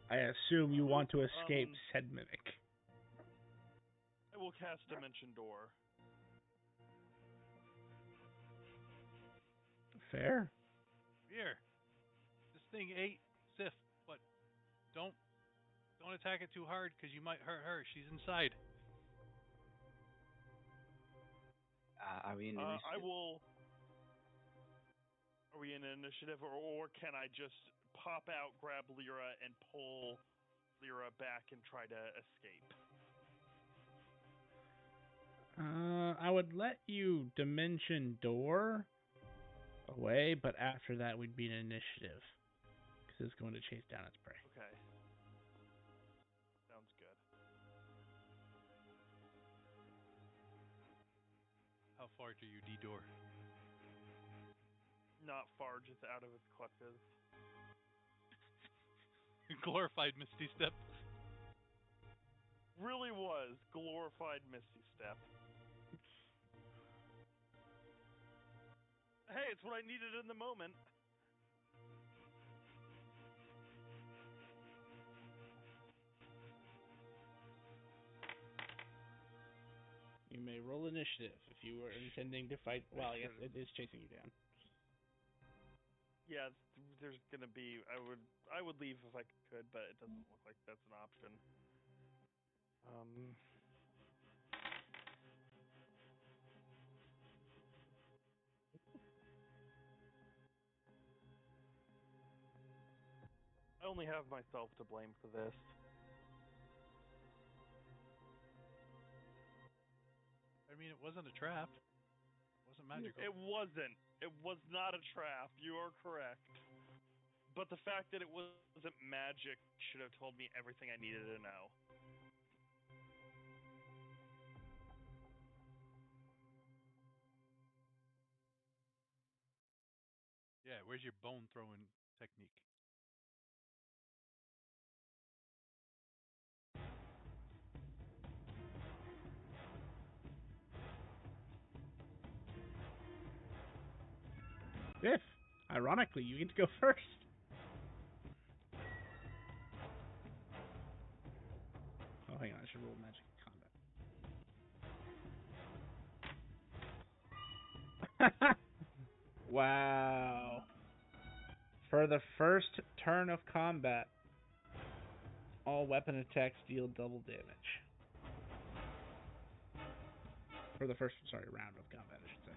[SPEAKER 3] I assume you want to escape said mimic.
[SPEAKER 1] I will cast Dimension Door.
[SPEAKER 3] Fair.
[SPEAKER 5] Beer! This thing ate Sif, but don't attack it too hard because you might hurt her. She's inside.
[SPEAKER 4] Are we in initiative?
[SPEAKER 1] I will. Are we in initiative, or can I just pop out, grab Lyra, and pull Lyra back and try to escape?
[SPEAKER 3] I would let you dimension door away, but after that we'd be in initiative because it's going to chase down its prey.
[SPEAKER 1] Okay. Sounds good.
[SPEAKER 5] How far do you de-door?
[SPEAKER 1] Not far, just out of its clutches.
[SPEAKER 5] Glorified Misty Step.
[SPEAKER 1] Really was glorified Misty Step. Hey, it's what I needed in the moment.
[SPEAKER 3] You may roll initiative if you were intending to fight. Well, I guess it is chasing you down.
[SPEAKER 1] Yeah, there's gonna be. I would leave if I could, but it doesn't look like that's an option. I only have myself to blame for this.
[SPEAKER 5] I mean, it wasn't a trap. It wasn't magical.
[SPEAKER 1] It wasn't. It was not a trap. You are correct. But the fact that it wasn't magic should have told me everything I needed to know.
[SPEAKER 5] Yeah, where's your bone throwing technique?
[SPEAKER 3] Biff, ironically, you get to go first. Oh, hang on, I should roll magic combat. Wow. For the first turn of combat, all weapon attacks deal double damage. For the first, round of combat, I should say.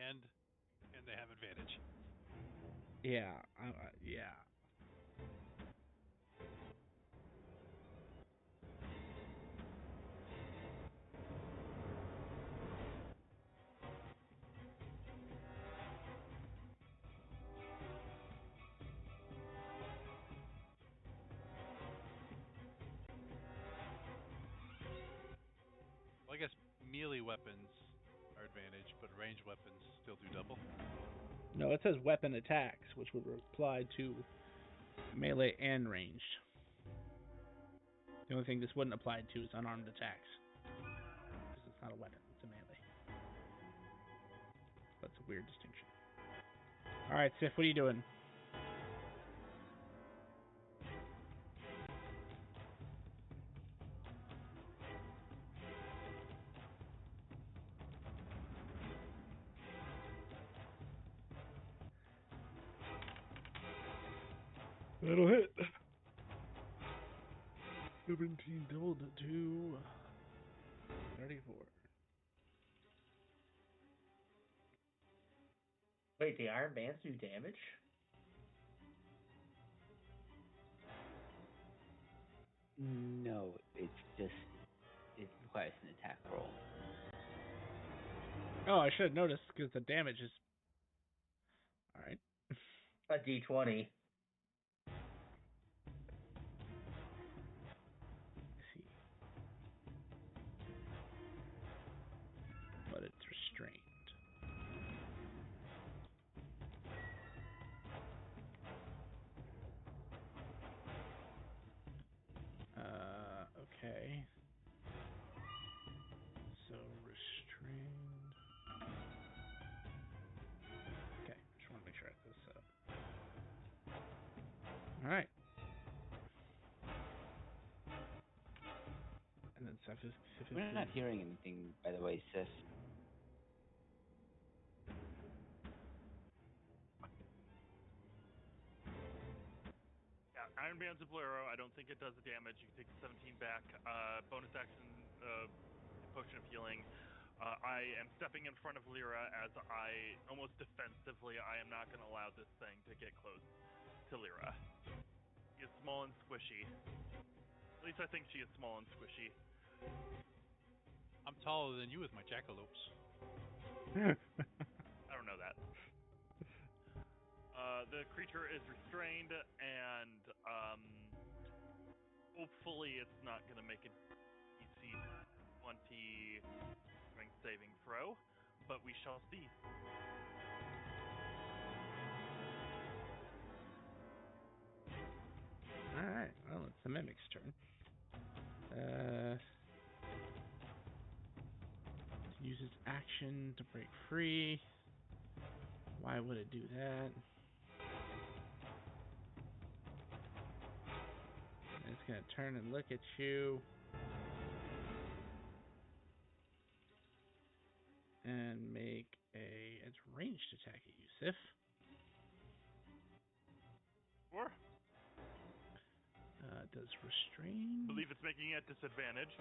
[SPEAKER 5] And they have advantage.
[SPEAKER 3] Yeah, yeah.
[SPEAKER 5] Well, I guess melee weapons are advantage, but ranged weapons still do double.
[SPEAKER 3] No, it says weapon attacks, which would apply to melee and ranged. The only thing this wouldn't apply to is unarmed attacks. Because it's not a weapon, it's a melee. weird distinction. All right, Sif, what are you doing? That'll hit. 17 doubled to 34.
[SPEAKER 2] Wait, the Iron Bands do damage?
[SPEAKER 4] No, it's just it requires an attack roll.
[SPEAKER 3] Oh, I should have noticed because the damage is. All right.
[SPEAKER 2] A D20.
[SPEAKER 3] See. But it's restrained. Okay. So restrained. Okay, just want to make sure I have this set up. All right. And then Seth is.
[SPEAKER 4] We're not hearing anything, by the way, Sess.
[SPEAKER 1] Yeah, Iron Bands of Bolero, I don't think it does the damage. You can take the 17 back. Bonus action, Potion of Healing. I am stepping in front of Lyra as I, almost defensively, I am not going to allow this thing to get close to Lyra. She is small and squishy. At least I think she is small and squishy.
[SPEAKER 5] I'm taller than you with my jackalopes.
[SPEAKER 1] I don't know that. The creature is restrained, and hopefully it's not going to make a DC 20 strength saving throw, but we shall see.
[SPEAKER 3] All right. Well, it's the mimic's turn. Use its action to break free. Why would it do that? It's gonna turn and look at you. And make its ranged attack at you, Sif.
[SPEAKER 1] Sure.
[SPEAKER 3] Does restrain.
[SPEAKER 1] I believe it's making it disadvantage.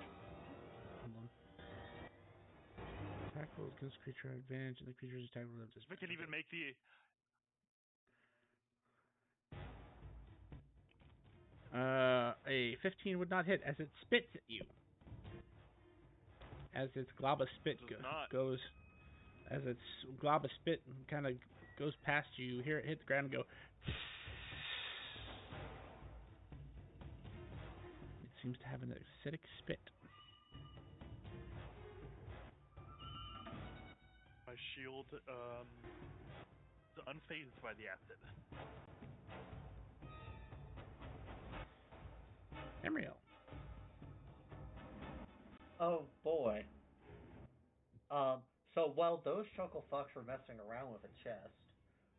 [SPEAKER 3] Hold on. Attack rolls against creature at advantage, and the creature's attack rolls at
[SPEAKER 1] If it can even make the.
[SPEAKER 3] A 15 would not hit as it spits at you. As its glob of spit goes, as its glob of spit kind of goes past you, you hear it hit the ground and go. It seems to have an acidic spit.
[SPEAKER 1] My shield is unfazed by the acid.
[SPEAKER 3] Emriel.
[SPEAKER 2] Oh boy. So while those chuckle fucks were messing around with the chest,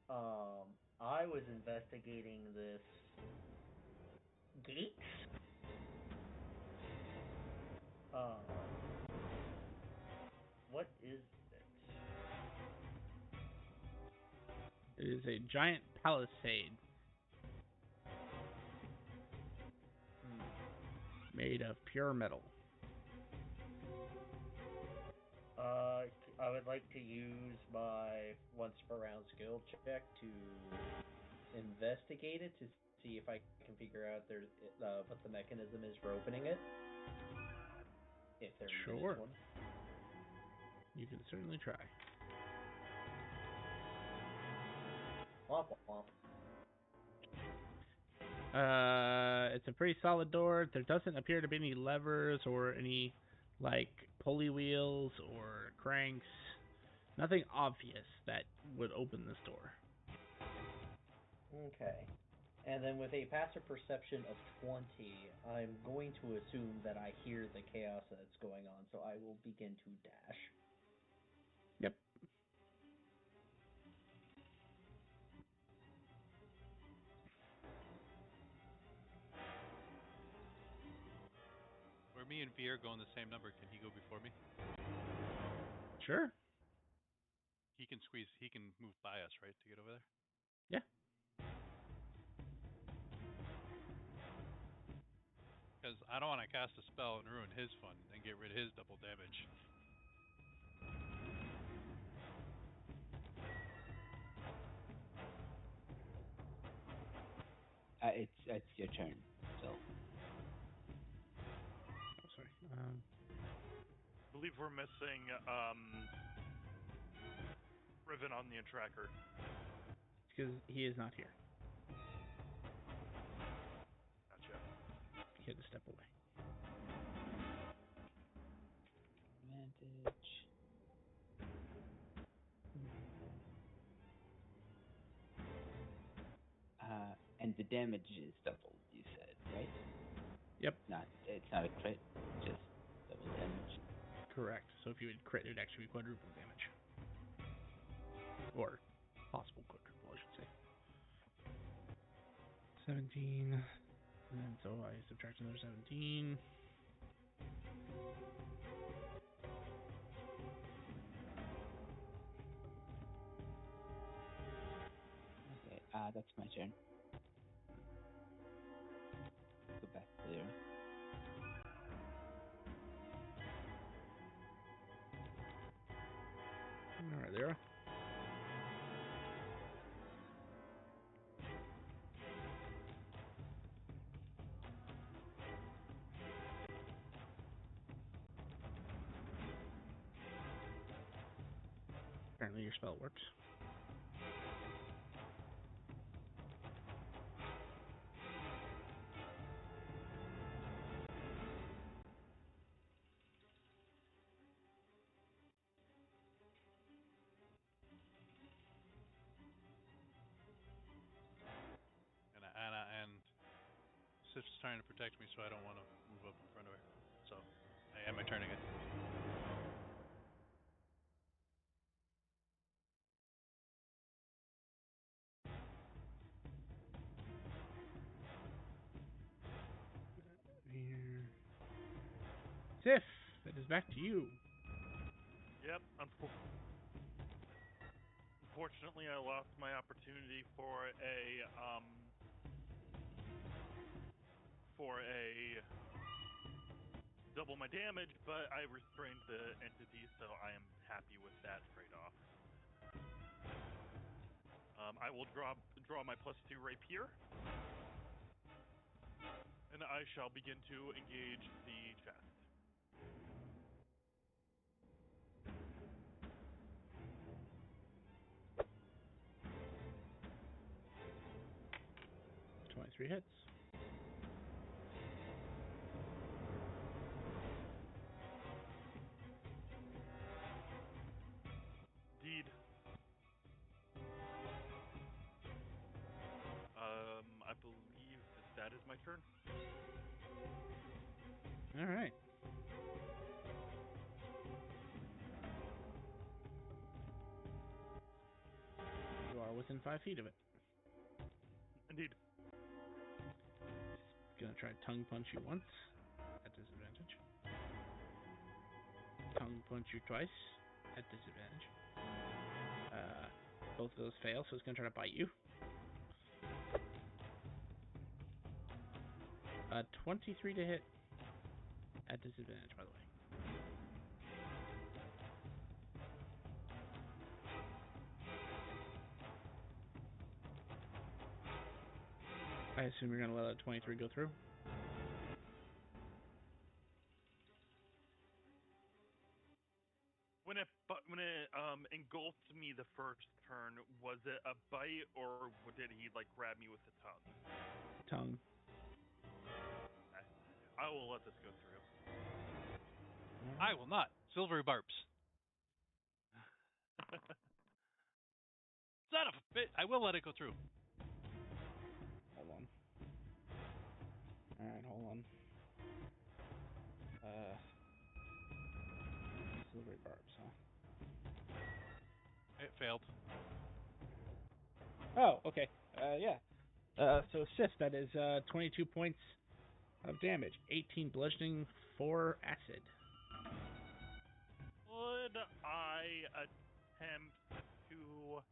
[SPEAKER 2] I was investigating this gate. What is it?
[SPEAKER 3] It is a giant palisade made of pure metal.
[SPEAKER 2] I would like to use my once per round skill check to investigate it to see if I can figure out what the mechanism is for opening it. If there is one.
[SPEAKER 3] You can certainly try.
[SPEAKER 2] Womp womp.
[SPEAKER 3] It's a pretty solid door. There doesn't appear to be any levers or any pulley wheels or cranks. Nothing obvious that would open this door.
[SPEAKER 2] Okay. And then with a passive perception of 20, I'm going to assume that I hear the chaos that's going on, so I will begin to dash.
[SPEAKER 3] Yep.
[SPEAKER 5] Where me and Vier go in the same number, can he go before me?
[SPEAKER 3] Sure.
[SPEAKER 5] He can squeeze. He can move by us, right, to get over there.
[SPEAKER 3] Yeah.
[SPEAKER 5] Because I don't want to cast a spell and ruin his fun and get rid of his double damage.
[SPEAKER 4] It's your turn. So
[SPEAKER 3] Oh, sorry.
[SPEAKER 1] I believe we're missing Riven on the tracker.
[SPEAKER 3] Because he is not here.
[SPEAKER 1] Gotcha.
[SPEAKER 3] He had to step away.
[SPEAKER 4] advantage. And the damage is doubled. You said, right?
[SPEAKER 3] Yep.
[SPEAKER 4] It's not a crit, just double damage.
[SPEAKER 3] Correct. So if you would crit, it'd actually be quadruple damage. Or possible quadruple, I should say. 17. And then so I subtract another 17.
[SPEAKER 4] Okay, that's my turn. Go back to there.
[SPEAKER 3] Alright, there. Apparently your spell works.
[SPEAKER 5] And Sif's trying to protect me, so I don't want to move up in front of her. So I am turning it.
[SPEAKER 3] Here. Sif, it is back to you.
[SPEAKER 1] Yep. Unfortunately, I lost my opportunity for a double my damage, but I restrained the entity, so I am happy with that trade-off. I will draw my +2 rapier, and I shall begin to engage the chest.
[SPEAKER 3] Three hits.
[SPEAKER 1] Indeed. I believe that is my turn.
[SPEAKER 3] All right. You are within 5 feet of it.
[SPEAKER 1] Indeed.
[SPEAKER 3] Gonna try to tongue punch you once at disadvantage. Tongue punch you twice at disadvantage. Both of those fail, so it's gonna try to bite you. 23 to hit at disadvantage, by the way. I assume you're gonna let a 23 go through.
[SPEAKER 1] When it engulfed me the first turn, was it a bite or did he grab me with the tongue?
[SPEAKER 3] Tongue.
[SPEAKER 1] Okay. I will let this go through.
[SPEAKER 5] I will not. Silvery barbs. Son of a bit. I will let it go through.
[SPEAKER 3] Hold on. Alright, hold on. Silvery barbs, huh?
[SPEAKER 5] It failed.
[SPEAKER 3] Oh, okay. Yeah. So Sif, that is 22 points of damage. 18 bludgeoning, 4 acid.
[SPEAKER 1] Would I attempt to?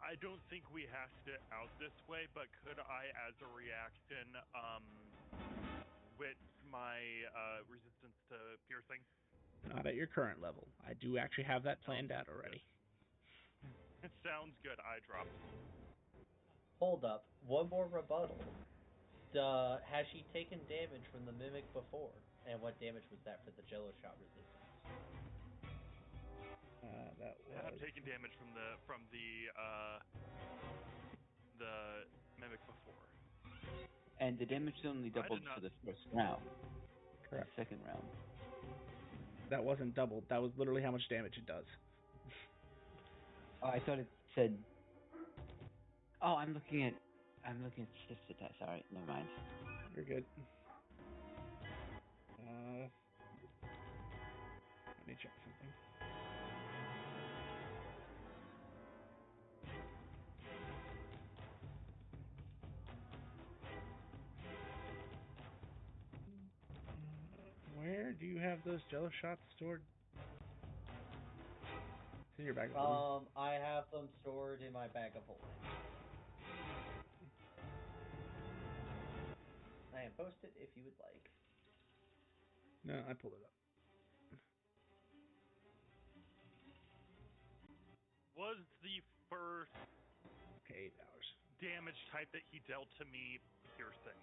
[SPEAKER 1] I don't think we hashed it out this way, but could I, as a reaction, wit my resistance to piercing?
[SPEAKER 3] Not at your current level. I do actually have that planned out already.
[SPEAKER 1] It sounds good. I dropped.
[SPEAKER 2] Hold up. One more rebuttal. Has she taken damage from the mimic before? And what damage was that for the jello shot resistance?
[SPEAKER 3] That
[SPEAKER 1] I've
[SPEAKER 3] was
[SPEAKER 1] taken damage from the mimic before.
[SPEAKER 4] And the damage only doubled for the first round.
[SPEAKER 3] correct.
[SPEAKER 4] The second round.
[SPEAKER 3] That wasn't doubled. That was literally how much damage it does.
[SPEAKER 4] Oh, I thought it said. Oh, I'm looking at Sess attack. Sorry, never mind.
[SPEAKER 3] You're good. Let me check something. Where do you have those jello shots stored? It's in your bag of holding.
[SPEAKER 2] I have them stored in my bag of holding. I am posted if you would like.
[SPEAKER 3] No, I pulled it up.
[SPEAKER 1] Was the first
[SPEAKER 3] Okay, 8 hours.
[SPEAKER 1] damage type that he dealt to me piercing?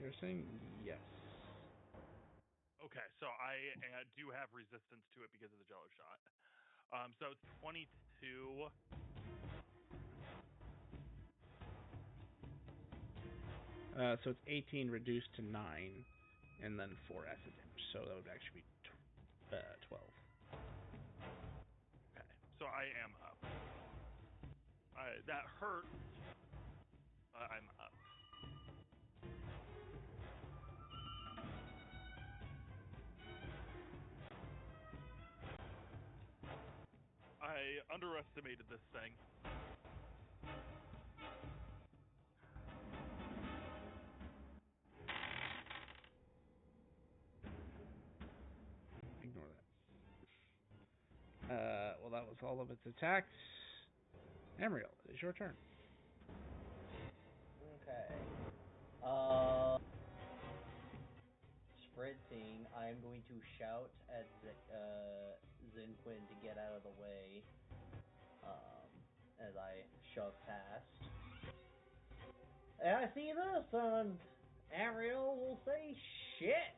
[SPEAKER 3] Piercing? Yes.
[SPEAKER 1] Okay, so I do have resistance to it because of the jello shot. So it's 22.
[SPEAKER 3] So it's 18 reduced to 9, and then 4 acid damage. So that would actually be 12.
[SPEAKER 1] Okay, so I am up. That hurts. I'm up. I underestimated this thing.
[SPEAKER 3] Ignore that. Well, that was all of its attacks. Amriel, it is your turn.
[SPEAKER 2] Okay. Sprinting, I'm going to shout at Zinquin to get out of the way as I shove past. I see this, and Ariel will say shit!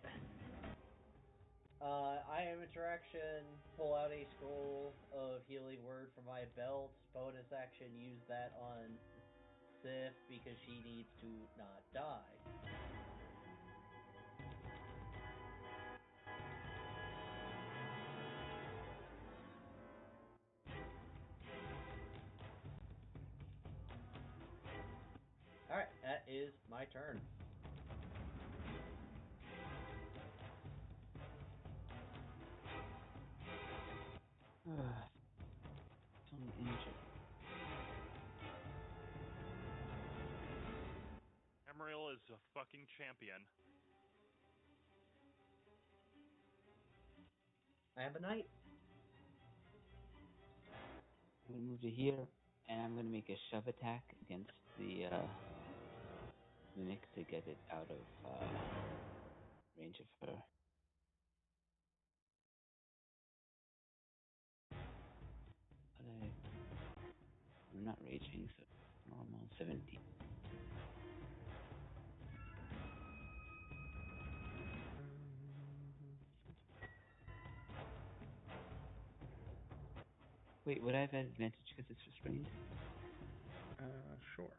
[SPEAKER 2] I am interaction, pull out a scroll of healing word from my belt, bonus action, use that on Sif because she needs to not die. Alright, that is my turn.
[SPEAKER 4] It's only injured.
[SPEAKER 1] Emeril is a fucking champion.
[SPEAKER 2] I have a knight.
[SPEAKER 4] I'm gonna move to here, and I'm gonna make a shove attack against the mimic to get it out of range of her. I'm not raging, so normal 17. Wait, would I have advantage because it's restrained?
[SPEAKER 3] Sure.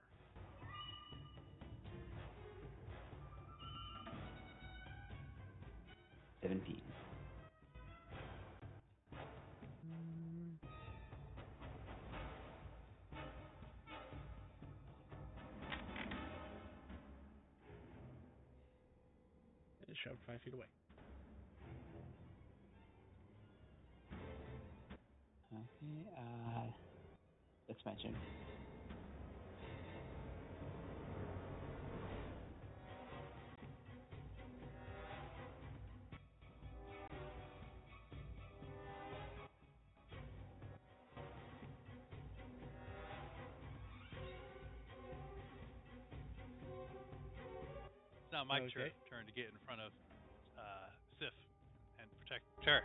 [SPEAKER 4] $17.
[SPEAKER 3] It is shoved 5 feet away.
[SPEAKER 4] Okay, that's my turn.
[SPEAKER 5] now my
[SPEAKER 3] Okay.
[SPEAKER 5] turn to get in front of Sif and protect her.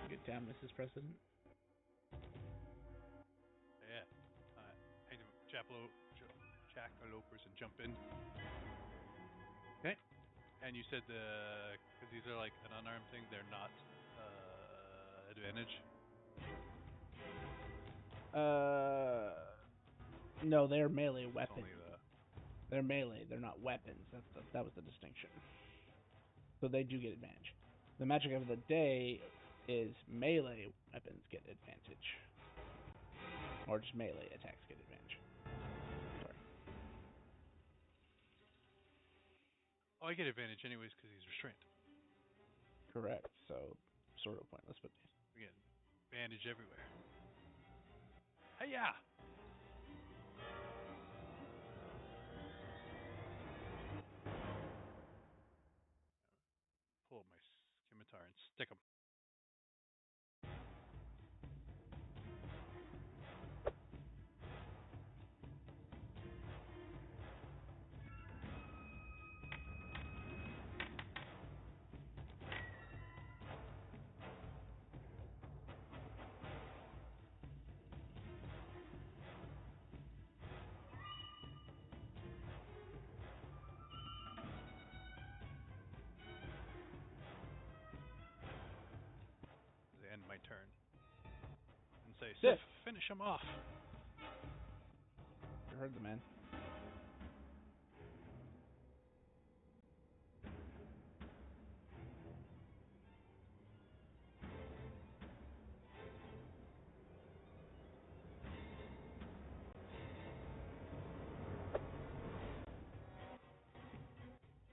[SPEAKER 3] Good time, Mrs. President.
[SPEAKER 5] Yeah. Hang them jackalopers and jump in.
[SPEAKER 3] Okay.
[SPEAKER 5] And you said because these are like an unarmed thing, they're not advantage.
[SPEAKER 3] No, they're melee weapons.
[SPEAKER 5] Only
[SPEAKER 3] They're melee. They're not weapons. That was the distinction. So they do get advantage. The magic of the day is melee weapons get advantage, or just melee attacks get advantage. Sorry.
[SPEAKER 5] I get advantage anyways because he's restrained.
[SPEAKER 3] Correct. So sort of pointless, but
[SPEAKER 5] We get advantage everywhere. Hey, yeah. Pull up my scimitar and stick him. End my turn and say, Sif, finish him off.
[SPEAKER 3] you heard the man.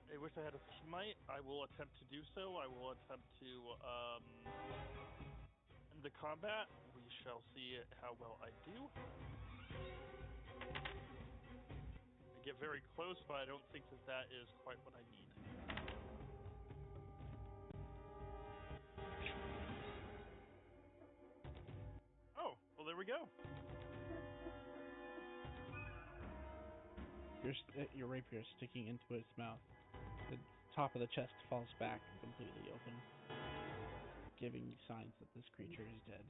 [SPEAKER 1] I wish I had a smite. I will attempt to do so. I will attempt to end the combat. We shall see how well I do. I get very close, but I don't think that is quite what I need. Oh, well, there we go.
[SPEAKER 3] Your rapier is sticking into its mouth. The top of the chest falls back completely open, giving you signs that this creature is dead.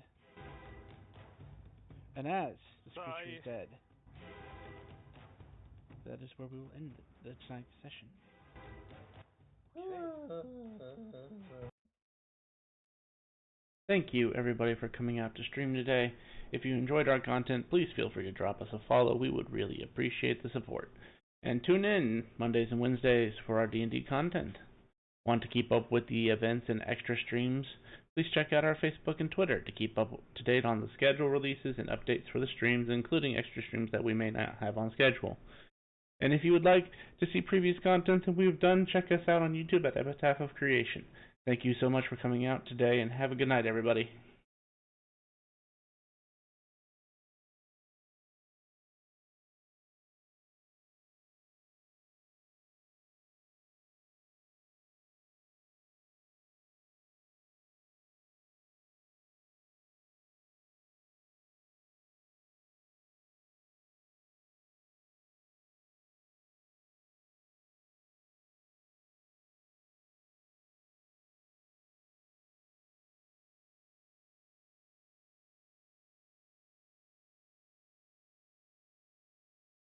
[SPEAKER 3] And as this creature is dead, that is where we will end tonight's session. Thank you, everybody, for coming out to stream today. If you enjoyed our content, please feel free to drop us a follow. We would really appreciate the support. And tune in Mondays and Wednesdays for our D&D content. Want to keep up with the events and extra streams? Please check out our Facebook and Twitter to keep up to date on the schedule releases and updates for the streams, including extra streams that we may not have on schedule. And if you would like to see previous content that we've done, check us out on YouTube at Epitaph of Creation. Thank you so much for coming out today, and have a good night, everybody.